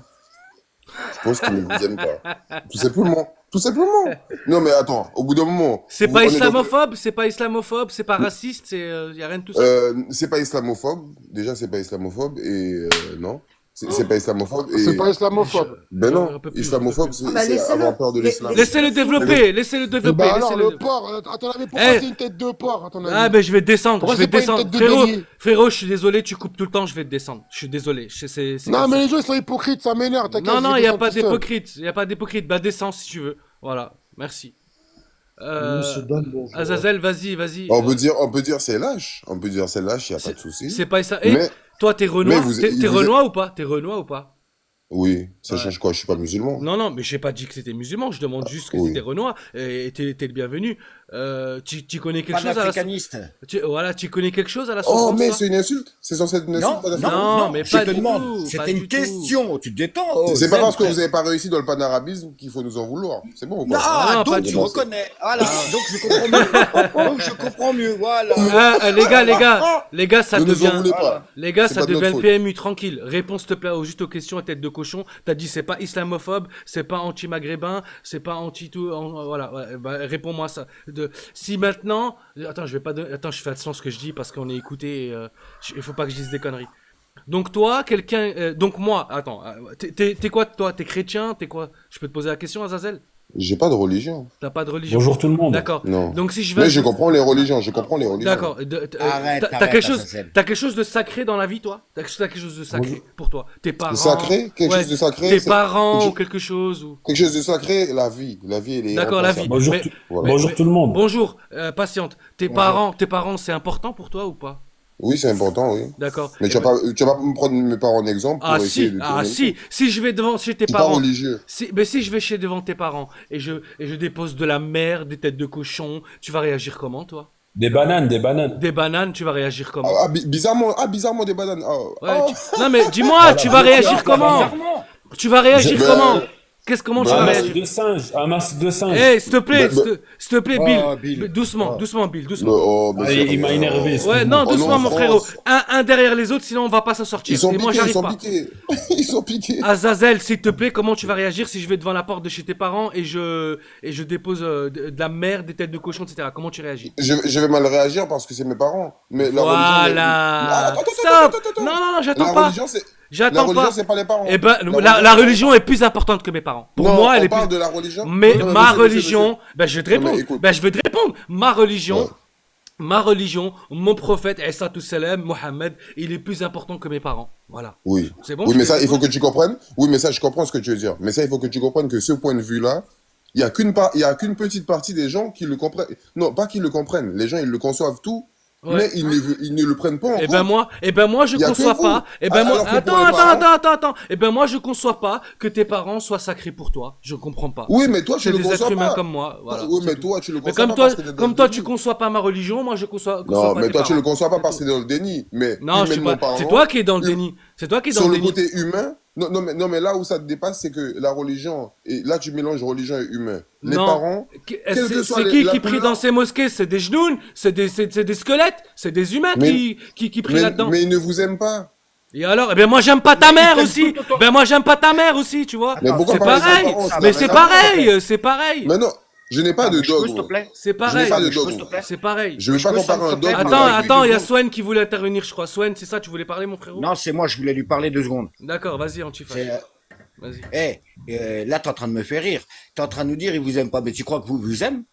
Je pense qu'ils ne vous aiment pas. Tout simplement. Tout simplement. Non, mais attends, au bout d'un moment. C'est pas on est dans- islamophobe, c'est pas islamophobe, c'est pas raciste, c'est y a rien de tout ça. C'est pas islamophobe. Déjà, c'est pas islamophobe. Et non. C'est pas islamophobe. Et... C'est pas islamophobe. Ben non. Islamophobe, c'est avoir peur de l'islam. Laissez-le développer, laissez-le Eh développer. ben alors, laissez-le le porc, à ton avis, pourquoi Eh. c'est une tête de porc, à ton avis? Ah ben je vais descendre, Pourquoi je vais c'est pas une descendre. tête de Frérot, bélier? frérot, je suis désolé, tu coupes tout le temps, je vais te descendre. Je suis désolé, c'est Non, comme mais ça. les gens, ils sont hypocrites, ça m'énerve. t'inquiète, Non, je non, vais il y a descendre pas tout seul. d'hypocrite, il y a pas d'hypocrite. Bah descends si tu veux. Voilà, merci. Monsieur Dan, bonjour. Azazel, vas-y. On peut dire c'est lâche. On peut dire c'est lâche, il n'y a pas de souci. C'est pas ça. Et Mais, toi, t'es Renoir, t'es vous Renoir ou pas? T'es Renoir ou pas? oui, ça change quoi? Je suis pas musulman. Non, non, mais j'ai pas dit que c'était musulman, je demande juste que Oui. c'était Renoir, et t'es le bienvenu. Tu connais quelque chose à la... Panafricaniste. Voilà, tu connais quelque chose à la Oh, souffrance, mais là? c'est une insulte? C'est censé être une insulte, pas d'affaire? Non, mais je pas te du demande. tout, pas C'était du une tout. question. Tu te détends. Oh, C'est pas zen, parce que frère. vous avez pas réussi dans le panarabisme qu'il faut nous en vouloir. C'est bon ou pas? Ah, Non, pas donc du tu tout. reconnais. Voilà, donc je comprends mieux. Donc je comprends mieux, voilà. Les gars, ça Ne nous en devient... voulez pas. Les gars, C'est ça pas de notre devient le faute. PMU, tranquille. Réponse, s'il te plaît, juste aux questions à tête de cochon. T'as dit c'est pas islamophobe, c'est pas anti-maghrébin, c'est pas anti-tout... Voilà, ouais, bah, réponds-moi ça. Si maintenant... Attends, je fais attention à ce que je dis parce qu'on est écouté. Il faut pas que je dise des conneries. Donc toi, donc moi, attends, t'es quoi toi? T'es chrétien? T'es quoi? Je peux te poser la question, Azazel? J'ai pas de religion. T'as pas de religion? Bonjour tout le monde. D'accord. Non. Donc si je vais... Mais je comprends les religions, D'accord. Arrête, T'as quelque chose de sacré dans la vie, toi? T'as quelque chose de sacré pour toi? Tes parents? Sacré? Quelque chose de sacré? Tes parents ou quelque chose ou... Quelque chose de sacré, la vie. La vie, elle est D'accord, la vie. irremplaçable. Bonjour tout le monde. Bonjour, patiente. Tes parents, c'est important pour toi ou pas? Oui, c'est important, oui. D'accord. Mais tu vas pas me prendre mes parents en exemple pour essayer de tourner le truc. Si je vais chez tes Je suis pas parents. religieux. Si je vais devant tes parents et je dépose de la merde, des têtes de cochon, tu vas réagir comment, toi? Des bananes. Des bananes, tu vas réagir comment? Bizarrement des bananes. Ouais, non mais dis-moi, tu vas réagir comment? Tu vas réagir comment? Comment tu vas réagir? Un masque de singe. Eh, s'il te plaît, Bill. Doucement, Bill. Il m'a énervé. Ouais, non, doucement, mon frérot. Un derrière les autres, sinon on va pas s'en sortir. Ils sont Et moi, piqués, j'arrive ils sont pas. piqués. Ils sont piqués. Azazel, s'il te plaît, comment tu vas réagir si je vais devant la porte de chez tes parents et je dépose de la merde, des têtes de cochon, etc. Comment tu réagis? Je vais mal réagir parce que c'est mes parents. Mais la Voilà. religion. Stop. Non, j'attends pas. La religion, c'est pas les parents. Eh ben, la religion est plus importante que mes parents. Pour moi, elle est plus... On parle de la religion. Mais Non, ma monsieur, religion, ben je vais te Non, mais répondre. écoute. Ben je vais te répondre. Ma religion, mon prophète, Isa Salam, Mohammed, il est plus important que mes parents. Voilà. Oui. C'est bon. Oui, mais ça, il faut que tu comprennes. Oui, mais ça, je comprends ce que tu veux dire. Mais ça, il faut que tu comprennes que ce point de vue-là, il y a qu'une petite partie des gens qui le comprennent. Non, pas qu'ils le comprennent. Les gens, ils le conçoivent tout. Ouais. Mais ils ne le prennent pas en compte. Eh ben moi, je Il y a conçois que vous. pas. Eh ben moi, Alors que pour les parents- attends. Eh ben moi, je conçois pas que tes parents soient sacrés pour toi. Je comprends pas. Oui, mais toi, tu C'est le des conçois êtres humains pas. comme moi. Voilà. Oui, mais toi, tu le Mais conçois comme pas toi, parce que t'es dans comme le toi, déni. tu conçois pas ma religion, moi, je conçois Non, pas mais tes toi, tu le parents. conçois pas parce que t'es dans le déni. Mais Non, je sais humainement pas. C'est parlant, toi qui es dans le déni. C'est toi qui es dans sur le le déni. côté humain, non, mais là où ça te dépasse, c'est que la religion, et là tu mélanges religion et humain. Les Non. parents, quel que soit C'est qui la qui prie couleur- dans ces mosquées? C'est des genoux, c'est des squelettes, c'est des humains Mais- qui prient là-dedans. Mais ils ne vous aiment pas. Et alors, eh ben moi j'aime pas ta mère aussi. Ben moi j'aime pas ta mère aussi, tu vois. Mais pourquoi C'est parler pareil. des parents, ça Mais n'a c'est rien à voir. pareil, c'est pareil. Mais non, je n'ai pas de dogme. C'est pareil. Je n'ai pas de dogme. C'est pareil. Je ne vais pas comparer un dogme. Attends, il y a Swen qui voulait intervenir, je crois. Swen, c'est ça, tu voulais parler, mon frérot? Non, c'est moi, je voulais lui parler 2 secondes. D'accord, vas-y, Antifa. Vas-y. Là, t'es en train de me faire rire. T'es en train de nous dire, il vous aime pas, mais tu crois que vous aime?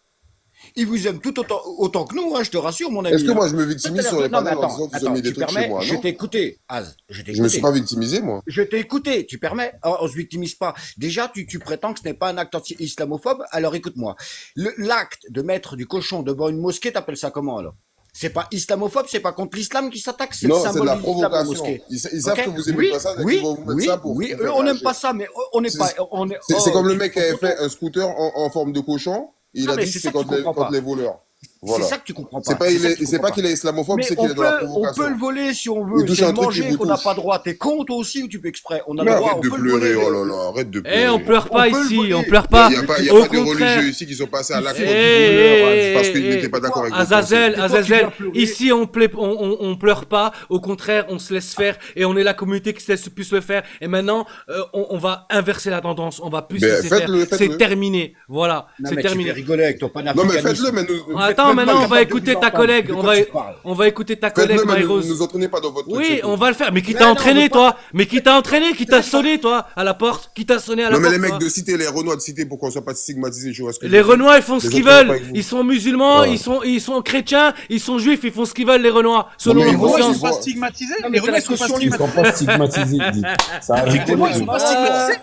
Ils vous aiment tout autant que nous, hein, je te rassure, mon ami. Est-ce que hein. moi, je me victimise sur les Non, mais panels en attends, disant qu'ils ont mis des tu trucs chez permets, moi, je non? t'ai écouté, Az, je t'ai Je me suis écouté. pas victimisé, moi. Je t'ai écouté, tu permets? Oh, on se victimise pas. Déjà, tu prétends que ce n'est pas un acte islamophobe, alors écoute-moi. L'acte de mettre du cochon devant une mosquée, t'appelles ça comment alors? C'est pas islamophobe, c'est pas contre l'islam qui s'attaque, c'est le Non, c'est de symbole la de l'islam, la provocation. mosquée. Ils savent Ok? que vous aimez Oui, pas ça, donc oui, ils vont vous mettre oui, ça pour oui, vous faire on n'aime réagir. pas ça, mais on n'est pas, on est, C'est comme le tu mec qui avait fait un scooter en forme de cochon. Il Ah, a mais dit c'est que c'est ça que tu contre comprends pas. les voleurs. Voilà. C'est ça que tu comprends pas. C'est pas, C'est ça que tu c'est pas comprends qu'il est islamophobe, Mais c'est qu'il on est dans la peut provocation. le voler si on Il veut. touche C'est un le truc qui manger vous qu'on n'a touche. pas droit. T'es con toi aussi ou tu peux exprès? On a Mais le droit, arrête on de peut le voler. pleurer, oh là là, arrête de pleurer. On pleure pas On peut le ici, voler. on pleure pas. Il y a pas Au de contraire. religieux ici qui sont passés à l'acte du Eh, voleur parce eh, qu'ils eh, n'étaient pas d'accord avec vous. Azazel, C'est toi qui viens Azazel, pleurer. ici on pleure pas, au contraire on se laisse faire et on est la communauté qui se laisse plus le faire et maintenant on va inverser la tendance, on va plus se Ben, laisser faire, faites-le, c'est faites-le. terminé, voilà, Non, c'est mais tu terminé. fais rigoler avec ton Non, mais panafricanisme. faites-le, mais nous. Attends, maintenant on va écouter ta collègue, De on quoi va, tu parles? on va écouter ta collègue Faites-le, mais Maïrose. nous entraînez pas dans votre truc. Oui, c'est tout. on va le faire, mais qui Mais t'a non, entraîné on veut toi? Mais qui t'a entraîné? Qui t'a sonné toi à la porte? Qui t'a sonné à la Non, mais porte les mecs toi de cité, les Renois de cité, pour qu'on soit pas stigmatisés, tu vois ce que je Les veux dire. Renois, ils font ce Les qu'ils entraînez veulent. pas avec vous. Ils sont musulmans, Voilà. ils sont chrétiens, ils sont juifs, ils font ce qu'ils veulent, les Renois, selon mais leur ils vont- conscience. ils vont- stigmatisés. Non, mais t'as la caution Ils sont pas stigmatisés, il dit. Ça arrive Effectivement, ils sont pas stigmatisés.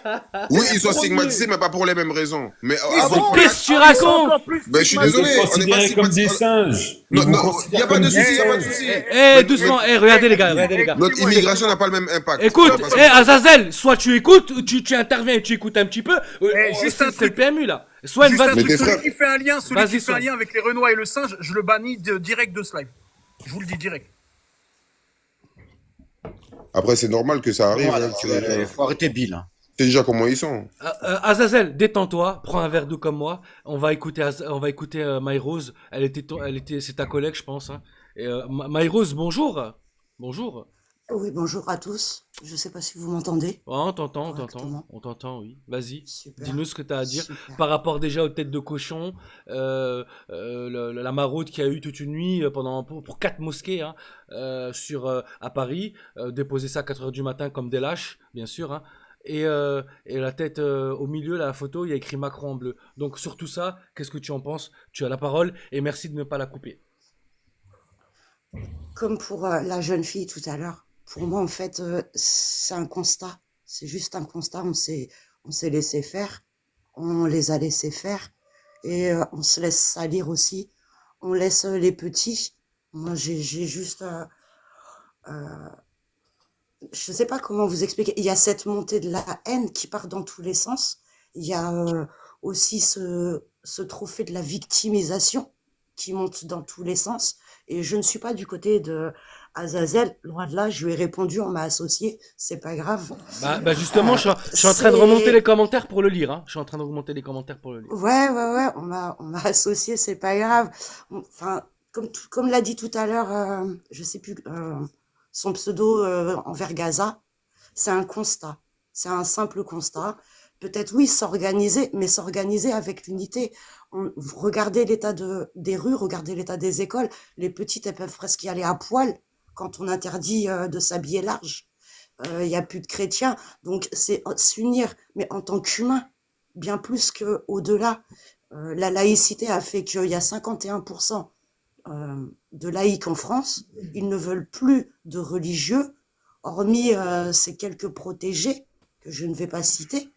Oui, ils sont stigmatisés, mais pas pour les mêmes raisons. Mais Ils avant sont- qu'on- Qu'est-ce que tu racontes? Ben, je suis Ils désolé, sont on n'est pas considérés comme des stigmatisés. singes. Ils Non, vous non, il considèrent n'y a pas comme de des souci, il n'y a pas de singes. souci. Doucement, regardez les gars, regardez les gars. Notre immigration n'a pas le même impact. Écoute, Parce que- Azazel, soit tu écoutes, ou tu interviens et tu écoutes un petit peu. juste un C'est le PMU là. Soit une Juste un vas-y. Mais truc, tes frères- celui qui fait un lien, Vas-y, celui qui fait un Soin. lien avec les Renois et le singe, je le bannis direct de ce live. Je vous le dis direct. Après, c'est normal que ça arrive. Voilà, hein, c'est faut arrêter Bill. hein. c'est déjà comment ils sont. Azazel, détends-toi, prends un verre d'eau comme moi. On va écouter Maïrose. C'est ta collègue, je pense. Hein. Maïrose, bonjour. Bonjour. Oui, bonjour à tous. Je sais pas si vous m'entendez. Oh, on t'entend, Correctement. on t'entend, oui. Vas-y, Super. dis-nous ce que tu as à dire Super. par rapport déjà aux têtes de cochon, la maraude qu'il y a eu toute une nuit pour 4 mosquées hein, à Paris, déposer ça à 4h du matin comme des lâches, bien sûr. Hein, et la tête au milieu, la photo, il y a écrit Macron en bleu. Donc sur tout ça, qu'est-ce que tu en penses? Tu as la parole et merci de ne pas la couper. Comme pour la jeune fille tout à l'heure, pour moi, en fait, c'est un constat. C'est juste un constat. On s'est laissé faire. On les a laissés faire. Et on se laisse salir aussi. On laisse les petits. Moi, j'ai juste... je sais pas comment vous expliquer. Il y a cette montée de la haine qui part dans tous les sens. Il y a aussi ce trophée de la victimisation qui monte dans tous les sens. Et je ne suis pas du côté de Azazel. Loin de là, je lui ai répondu, on m'a associé. C'est pas grave. Bah justement, je suis en train de remonter les commentaires pour le lire. Hein. Je suis en train de remonter les commentaires pour le lire. Ouais, on m'a associé, c'est pas grave. Enfin, comme l'a dit tout à l'heure, je sais plus, son pseudo envers Gaza, c'est un constat. C'est un simple constat. Peut-être, oui, s'organiser, mais s'organiser avec l'unité. Regardez l'état des rues, regardez l'état des écoles. Les petites, elles peuvent presque y aller à poil quand on interdit de s'habiller large. Il y a plus de chrétiens. Donc, c'est s'unir, mais en tant qu'humain, bien plus qu'au-delà. La laïcité a fait qu'il y a 51% de laïcs en France. Ils ne veulent plus de religieux, hormis ces quelques protégés que je ne vais pas citer.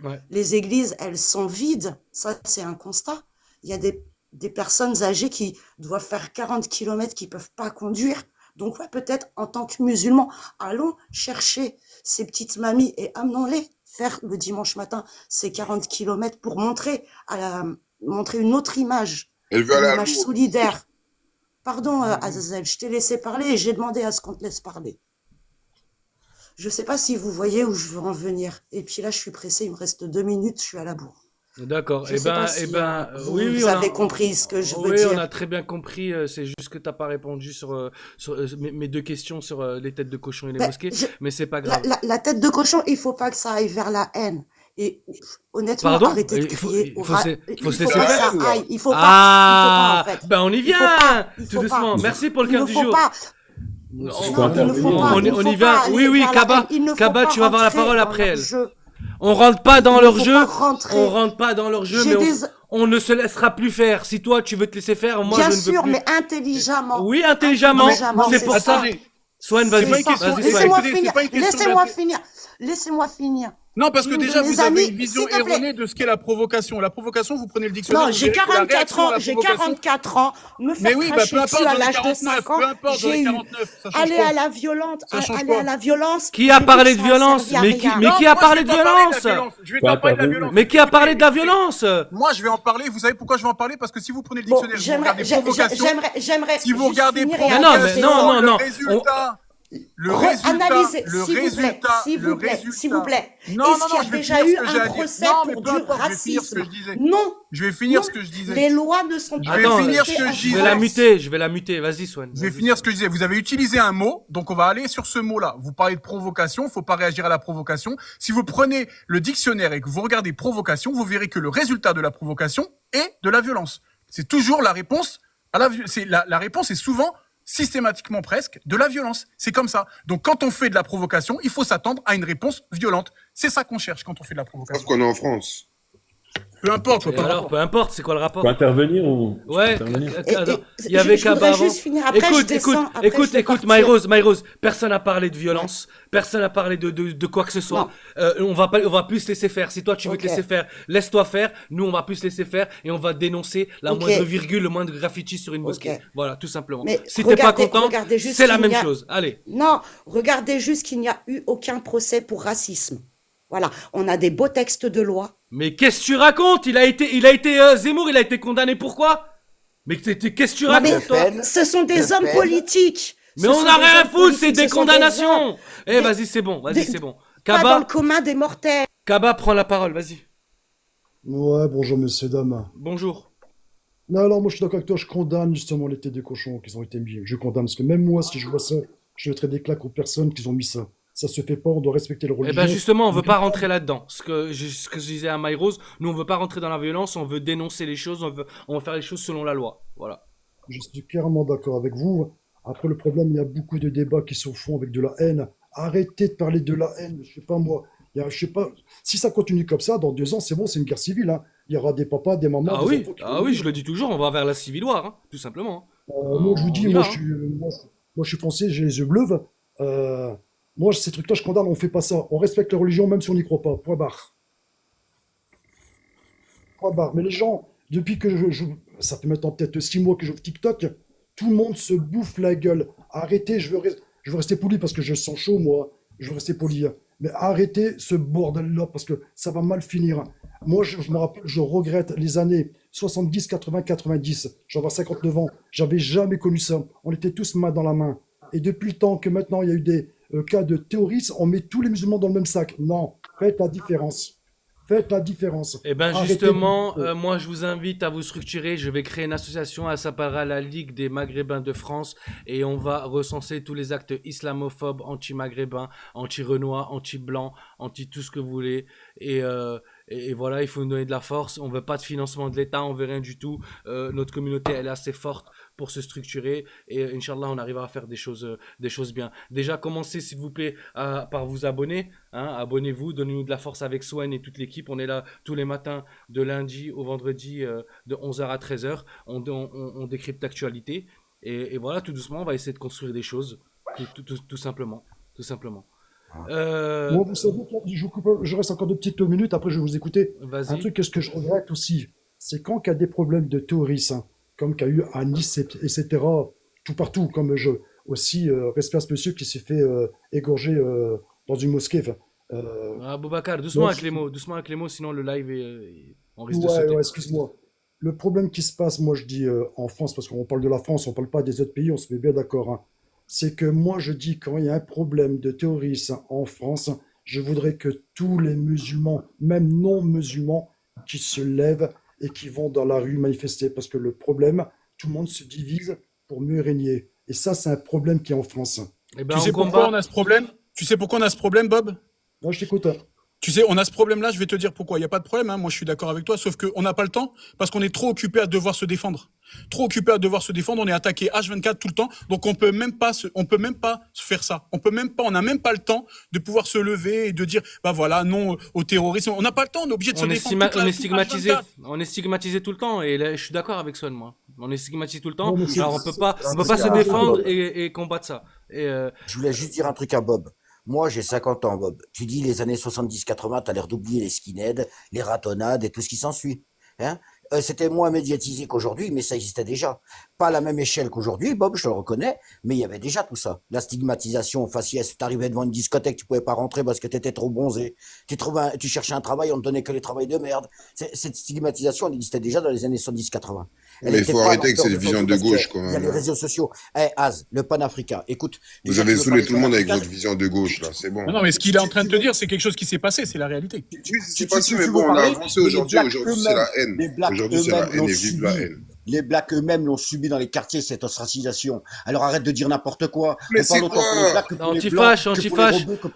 Ouais. Les églises, elles sont vides. Ça, c'est un constat. Il y a des personnes âgées qui doivent faire 40 km, qui peuvent pas conduire. Donc, ouais, peut-être, en tant que musulmans, allons chercher ces petites mamies et amenons-les faire le dimanche matin ces 40 km pour montrer une autre image. Elle veut Une aller à image Lourdes. solidaire. Pardon, Azazel, je t'ai laissé parler et j'ai demandé à ce qu'on te laisse parler. Je sais pas si vous voyez où je veux en venir. Et puis là, je suis pressée, il me reste 2 minutes, je suis à la bourre. D'accord. Je sais pas si, oui, vous avez compris ce que je veux oui, dire. on a très bien compris. C'est juste que t'as pas répondu sur mes 2 questions sur les têtes de cochon et les mosquées, mais c'est pas grave. La tête de cochon, il faut pas que ça aille vers la haine. Et honnêtement, Pardon, arrêtez de crier. il faut se laisser que ça faire. aille. Il faut pas. Ah, il faut pas, en fait. ben on y Il faut vient, pas, il tout faut doucement. pas. Merci pour le Il cœur ne du faut jour. pas. On y va. Oui, Kaba, tu vas avoir la parole après elle. On rentre pas dans leur jeu. On rentre pas dans leur jeu, mais On ne se laissera plus faire. Si toi, tu veux te laisser faire, moi, Bien je ne veux sûr, plus. mais intelligemment. Oui, intelligemment. C'est pour ça. Attendez. Swan, C'est vas-y. pas une question. Vas-y, Swan. Laissez-moi Écoutez, finir. c'est pas une question Laissez-moi finir. Laissez-moi finir. Non, parce que L'une de déjà, mes vous avez amies, une vision s'il te plaît. erronée de ce qu'est la provocation. La provocation, vous prenez le dictionnaire. Non, vous j'ai verrez que la 44 réaction à ans, la j'ai provocation. 44 ans, me Mais faire oui, bah, cracher peu dessus importe, à j'en ai l'âge de 49, 5 peu ans, importe, j'en ai j'ai eu 49, ça change aller quoi? à la violence, Ça change aller quoi? à la violence. Qui a j'ai parlé vu de que ça a violence? servi à Mais qui, rien. mais Non, qui a moi, je parlé vais de pas parler de la violence? violence. Je vais pas parler de la violence. Mais qui a parlé de la Écoutez, violence? moi, je vais en parler. Vous savez pourquoi je vais en parler? Parce que si vous prenez le Bon, dictionnaire, vous regardez provocation. j'aimerais Si vous juste regardez finir et non, arrêter. mais non, le non. résultat, Analysez, le s'il vous plaît, résultat, s'il le vous plaît, résultat. s'il vous plaît. Non, Est-ce non, qu'il y non, a je vais déjà finir eu ce que j'ai un à dire. procès Non, mais pour peu du importe, je vais finir ce que racisme? je disais. Non, Je vais finir non, ce que je disais. les lois ne sont pas Je vais finir ce respectées que en je Je vais disais. la France. muter, je vais la muter. Vas-y, Swan. Je vais Vas-y, finir Swan. ce que je disais. Vous avez utilisé un mot, donc on va aller sur ce mot-là. Vous parlez de provocation, faut pas réagir à la provocation. Si vous prenez le dictionnaire et que vous regardez provocation, vous verrez que le résultat de la provocation est de la violence. C'est toujours la réponse à la réponse est souvent systématiquement presque de la violence. C'est comme ça. Donc quand on fait de la provocation, il faut s'attendre à une réponse violente. C'est ça qu'on cherche quand on fait de la Sauf provocation. qu'on est en France. Peu importe, je vois Et pas le alors, rapport. peu importe, c'est quoi le rapport? Faut intervenir ou Ouais, intervenir? attends, il y avait Je Kaba voudrais avant. juste finir. Après, je descends. Après, je vais Écoute, partir. Myros, personne n'a parlé de violence, personne n'a parlé de quoi que ce soit. On va plus se laisser faire. Si toi tu veux te Ok. laisser faire, laisse-toi faire. Nous, on va plus se laisser faire et on va dénoncer la Ok. moindre virgule, le moindre graffiti sur une mosquée. Ok. Voilà, tout simplement. Mais Si t'es pas regardez, content, regardez juste c'est la qu'il même n'y a- chose. Allez. Non, regardez juste qu'il n'y a eu aucun procès pour racisme. Voilà, on a des beaux textes de loi. Mais qu'est-ce que tu racontes? Zemmour, il a été condamné pour quoi? Mais qu'est-ce que tu Non, mais racontes, toi? ce sont des hommes politiques. Mais Ce on sont a des rien à hommes foutre, c'est politiques, des ce sont des condamnations. hommes. Eh, vas-y, c'est bon, des- c'est bon. Pas dans Kaba, le commun des mortels. Kaba, prends la parole, vas-y. Ouais, bonjour messieurs, dames. Bonjour. Non, alors moi je suis d'accord avec toi, je condamne justement les têtes des cochons qui ont été mis. Je condamne, parce que même moi, si je vois ça, je mettrais des claques aux personnes qui ont mis ça. Ça se fait pas, on doit respecter le Eh religion. ben justement, on veut pas rentrer là-dedans. Ce que je disais à Myros, nous on veut pas rentrer dans la violence, on veut dénoncer les choses, on veut faire les choses selon la loi. Voilà. Je suis clairement d'accord avec vous. Après, le problème, il y a beaucoup de débats qui se font avec de la haine. Arrêtez de parler de la haine, je sais pas moi. Je sais pas, si ça continue comme ça, dans 2 ans, c'est bon, c'est une guerre civile. Hein. Il y aura des papas, des mamans, Ah des oui, enfants qui ah vont oui, mourir. je le dis toujours, on va vers la civil war, hein, tout simplement. Moi, je vous dis, On y moi, va, je suis, moi, je suis français, j'ai les yeux bleus. Moi, ces trucs-là, je condamne, on fait pas ça. On respecte la religion, même si on n'y croit pas. Point barre. Point barre. Mais les gens, depuis que ça fait maintenant peut-être 6 mois que j'ouvre TikTok, tout le monde se bouffe la gueule. Arrêtez, je veux rester poli parce que je sens chaud, moi. Je veux rester poli. Mais arrêtez ce bordel-là parce que ça va mal finir. Moi, je me rappelle, je regrette les années 70, 80, 90. J'avais 59 ans. J'avais jamais connu ça. On était tous main dans la main. Et depuis le temps que maintenant il y a eu des cas de terroristes, on met tous les musulmans dans le même sac. Non, faites la différence. Faites la différence. Eh ben Arrêtez justement, de- moi je vous invite à vous structurer. Je vais créer une association, elle s'appellera la Ligue des Maghrébins de France et on va recenser tous les actes islamophobes, anti-maghrébins, anti-renois, anti-blancs, anti tout ce que vous voulez. Et voilà, il faut nous donner de la force. On veut pas de financement de l'État, on veut rien du tout. Notre communauté, elle est assez forte pour se structurer et Inch'Allah, on arrivera à faire des choses bien. Déjà, commencez s'il vous plaît par vous abonner. Hein, abonnez-vous, donnez-nous de la force avec Swan et toute l'équipe. On est là tous les matins de lundi au vendredi de 11h à 13h. On décrypte l'actualité et voilà, tout doucement, on va essayer de construire des choses, tout simplement. Tout simplement. Moi, vous savez, je reste encore 2 petites minutes, après je vais vous écouter. Vas-y. Un truc, ce que je regrette aussi, c'est quand il y a des problèmes de terrorisme, hein, comme qu'il y a eu à Nice, etc., tout partout, comme aussi, respect à ce monsieur qui s'est fait égorger dans une mosquée. Boubacar, doucement moi, avec les mots, sinon le live on risque de Ouais, sauter. ouais, excuse-moi. Le problème qui se passe, moi je dis en France, parce qu'on parle de la France, on parle pas des autres pays, on se met bien d'accord, hein. C'est que moi je dis quand il y a un problème de terrorisme en France, je voudrais que tous les musulmans, même non musulmans, qui se lèvent et qui vont dans la rue manifester, parce que le problème, tout le monde se divise pour mieux régner. Et ça, c'est un problème qui est en France. Eh ben, Tu sais pourquoi on a ce problème? Tu sais pourquoi on a ce problème, Bob? Moi, je t'écoute. Tu sais, on a ce problème-là, je vais te dire pourquoi. Il n'y a pas de problème, hein, moi je suis d'accord avec toi, sauf qu'on n'a pas le temps, parce qu'on est trop occupé à devoir se défendre. Trop occupé à devoir se défendre, on est attaqué H24 tout le temps, donc on peut même pas se faire ça. On n'a même pas le temps de pouvoir se lever et de dire, bah voilà, non au terrorisme. On n'a pas le temps, on est obligé de se défendre. On est stigmatisé. On est stigmatisé tout le temps, et là, je suis d'accord avec Swan, moi. On est stigmatisé tout le temps, alors on peut pas se défendre et combattre ça. Je voulais juste dire un truc à Bob. Moi, j'ai 50 ans, Bob. Tu dis les années 70-80, t'as l'air d'oublier les skinheads, les ratonnades et tout ce qui s'ensuit. Hein? C'était moins médiatisé qu'aujourd'hui, mais ça existait déjà. Pas à la même échelle qu'aujourd'hui, Bob, je le reconnais, mais il y avait déjà tout ça. La stigmatisation, faciès, t'arrivais devant une discothèque, tu pouvais pas rentrer parce que t'étais trop bronzé. Tu cherchais un travail, on te donnait que les travails de merde. Cette stigmatisation, elle existait déjà dans les années 70-80. Mais il faut arrêter avec cette vision de gauche, quand même. Il y a les réseaux sociaux. Az, le panafricain. Écoute. Vous avez saoulé tout le monde avec votre vision de gauche, là. C'est bon. Non, mais ce qu'il est en train de te dire, c'est quelque chose qui s'est passé, c'est la réalité. C'est passé, mais bon, on a avancé aujourd'hui. Aujourd'hui, c'est la haine. Aujourd'hui, c'est la haine et vive la haine. Les blacks eux-mêmes l'ont subi dans les quartiers, cette ostracisation. Alors arrête de dire n'importe quoi. Mais c'est quoi? Antifache.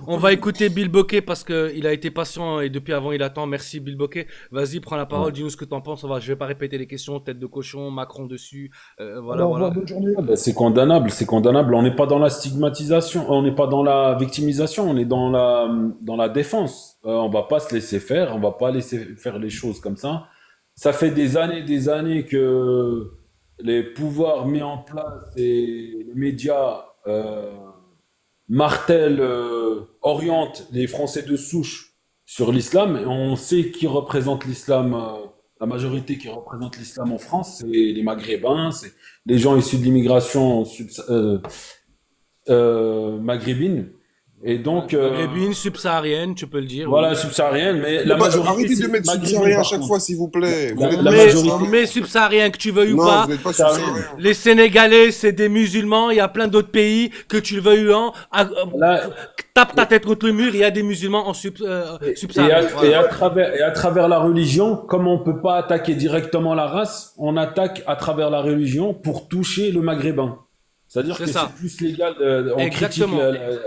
On va écouter Bill Bokeh parce qu'il a été patient et depuis avant il attend. Merci Bill Bokeh. Vas-y, prends la parole, dis-nous ce que t'en penses. Je vais pas répéter les questions. Tête de cochon, Macron dessus. Voilà. Bonne journée. C'est condamnable. On n'est pas dans la stigmatisation, on n'est pas dans la victimisation, on est dans la défense. On va pas se laisser faire, on va pas laisser faire les choses comme ça. Ça fait des années que les pouvoirs mis en place et les médias martèlent, orientent les Français de souche sur l'islam. Et on sait qui représente l'islam, la majorité qui représente l'islam en France, c'est les Maghrébins, c'est les gens issus de l'immigration maghrébine. Et donc, maghrébine, subsaharienne, tu peux le dire. Voilà, oui. subsaharienne, mais la majorité. Arrêtez de mettre subsaharien à chaque fois, s'il vous plaît. Mais subsaharien, que tu veuilles ou pas. Les Sénégalais, c'est des musulmans. Il y a plein d'autres pays, que tu le veuilles ou non. Tape ta tête contre le mur, il y a des musulmans en subsahariens. Et à travers la religion, comme on peut pas attaquer directement la race, on attaque à travers la religion pour toucher le maghrébin. C'est-à-dire que c'est plus légal, on critique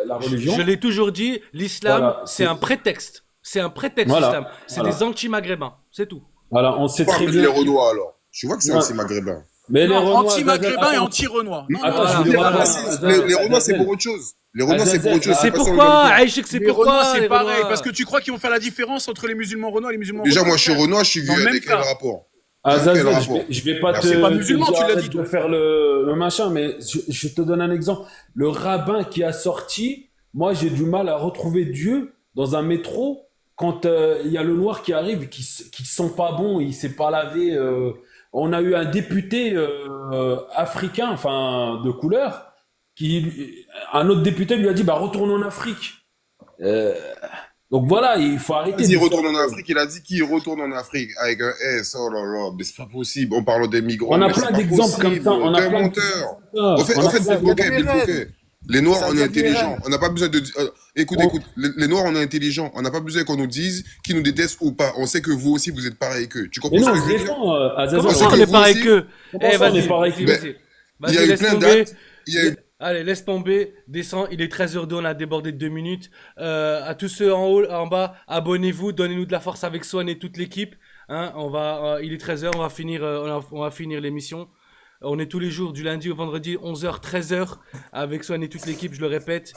la religion. Je l'ai toujours dit, l'islam, c'est un prétexte. C'est un prétexte, l'islam. C'est des anti-maghrébins, c'est tout. Voilà, on sait très bien. Les Renois, alors. Je vois que c'est anti-maghrébin. Mais les Renois, anti-maghrébin et anti-Renois. Les Renois, c'est pour autre chose. Les Renois, c'est pour autre chose. C'est pourquoi, Aïchik, c'est pourquoi. C'est pareil, parce que tu crois qu'ils vont faire la différence entre les musulmans Renois et les musulmans Déjà, moi, je suis Renois, je suis vieux. Avec quel rapport? Je vais pas c'est pas musulman, tu l'as dit. De faire le machin, mais je te donne un exemple. Le rabbin qui a sorti, moi j'ai du mal à retrouver Dieu dans un métro quand il y a le noir qui arrive, qui sent pas bon, il s'est pas lavé. On a eu un député africain, enfin de couleur, un autre député lui a dit bah retourne en Afrique. Donc voilà, il faut arrêter. Il retourne en Afrique, il a dit qu'il retourne en Afrique avec un S. Oh là là, mais c'est pas possible. On parle des migrants. On a plein d'exemples comme ça. On a plein menteur. En fait, Bill Bokeh. Les Noirs, on est intelligents. On n'a pas besoin de. Écoute. Les Noirs, on est intelligents. On n'a pas besoin qu'on nous dise qui nous détestent ou pas. On sait que vous aussi, vous êtes pareil qu'eux. Tu comprends ce que je veux dire? Comment ça, on est pareil qu'eux? Vas-y. Il y a eu plein d'actes. Allez, laisse tomber, descends, il est 13h02, on a débordé de 2 minutes. À tous ceux en haut, en bas, abonnez-vous, donnez-nous de la force avec Swan et toute l'équipe. Hein, il est 13h, on va finir l'émission. On est tous les jours, du lundi au vendredi, 11h, 13h, avec Swan et toute l'équipe, je le répète.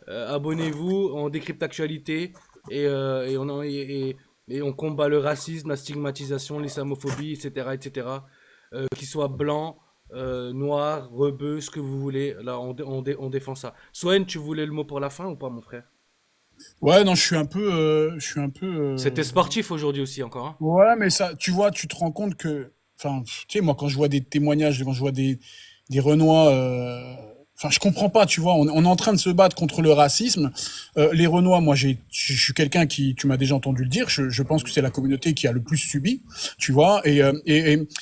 Abonnez-vous, on décrypte l'actualité et on combat le racisme, la stigmatisation, l'islamophobie, etc. Qu'ils soient blancs, noir, rebeu, ce que vous voulez, là on défend ça. Swan, tu voulais le mot pour la fin ou pas, mon frère? Ouais, non, je suis un peu. C'était sportif aujourd'hui aussi encore. Hein. Ouais, mais ça, tu vois, tu te rends compte que, enfin, tu sais, moi quand je vois des témoignages, quand je vois des Renois, enfin, je comprends pas, tu vois, on est en train de se battre contre le racisme. Les Renois, moi, je suis quelqu'un qui, tu m'as déjà entendu le dire, je pense que c'est la communauté qui a le plus subi, tu vois, et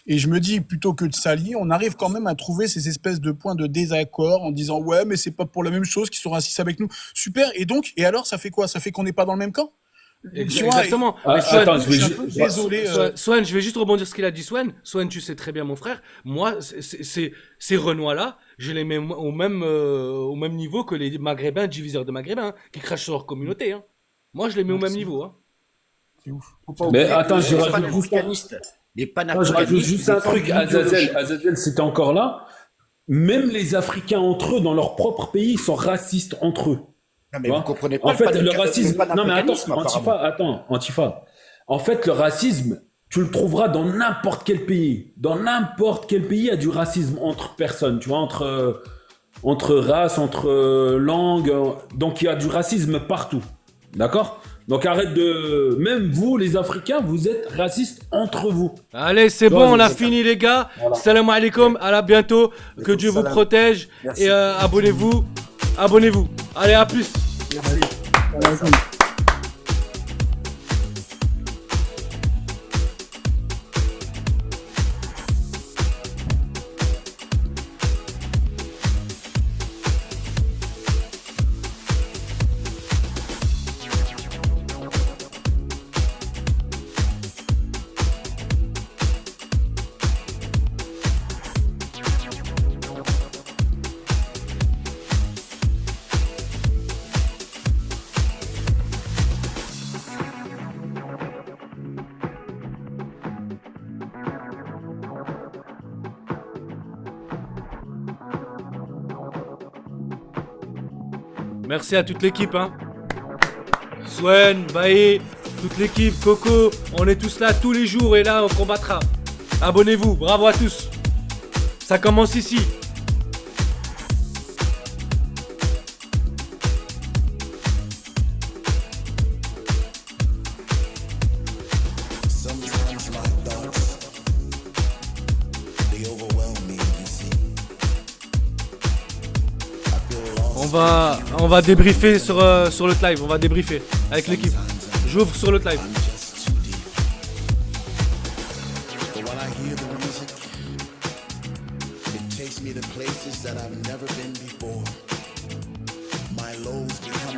je me dis, plutôt que de s'allier, on arrive quand même à trouver ces espèces de points de désaccord en disant, ouais, mais c'est pas pour la même chose qu'ils sont racistes avec nous. Super, et alors, ça fait quoi? Ça fait qu'on n'est pas dans le même camp? Exactement. Attends, désolé. Swan, je vais juste rebondir sur ce qu'il a dit, Swan. Swan, tu sais très bien, mon frère. Moi, ces Renois-là, je les mets au même niveau que les Maghrébins, diviseurs de Maghrébins, qui crachent sur leur communauté. Hein. Moi, je les mets au même niveau. Hein. C'est ouf. Faut pas Mais oublier attends, que je les rajoute juste panafricanistes, les je rajoute panafricanistes, juste ils un défendent truc. l'idéologie. Azazel, si t'es encore là, même les Africains entre eux, dans leur propre pays, sont racistes entre eux. Non, Tu mais vous vois comprenez pas En fait, le le racisme. Non, mais attends, panafricanisme, apparemment. Antifa. En fait, le racisme, tu le trouveras dans n'importe quel pays. Dans n'importe quel pays, il y a du racisme entre personnes, tu vois, entre races, entre langues. Donc, il y a du racisme partout. D'accord? Donc, arrête de. Même vous, les Africains, vous êtes racistes entre vous. Allez, c'est Tu bon, vois, on a c'est- fini les gars. Voilà. Salam alaikum, à la bientôt. Que Alaikum Dieu vous salam. protège. Merci. Et abonnez-vous. Abonnez-vous. Allez, à plus. Merci. Merci à toute l'équipe. Hein. Swen, Baé, toute l'équipe, Coco. On est tous là tous les jours et là on combattra. Abonnez-vous. Bravo à tous. Ça commence ici. Sometimes my thoughts, they overwhelm me, you see. I feel lost. On va débriefer sur le live. On va débriefer avec l'équipe. J'ouvre sur le live. But when I hear the music, it takes me to places that I've never been before. My lows become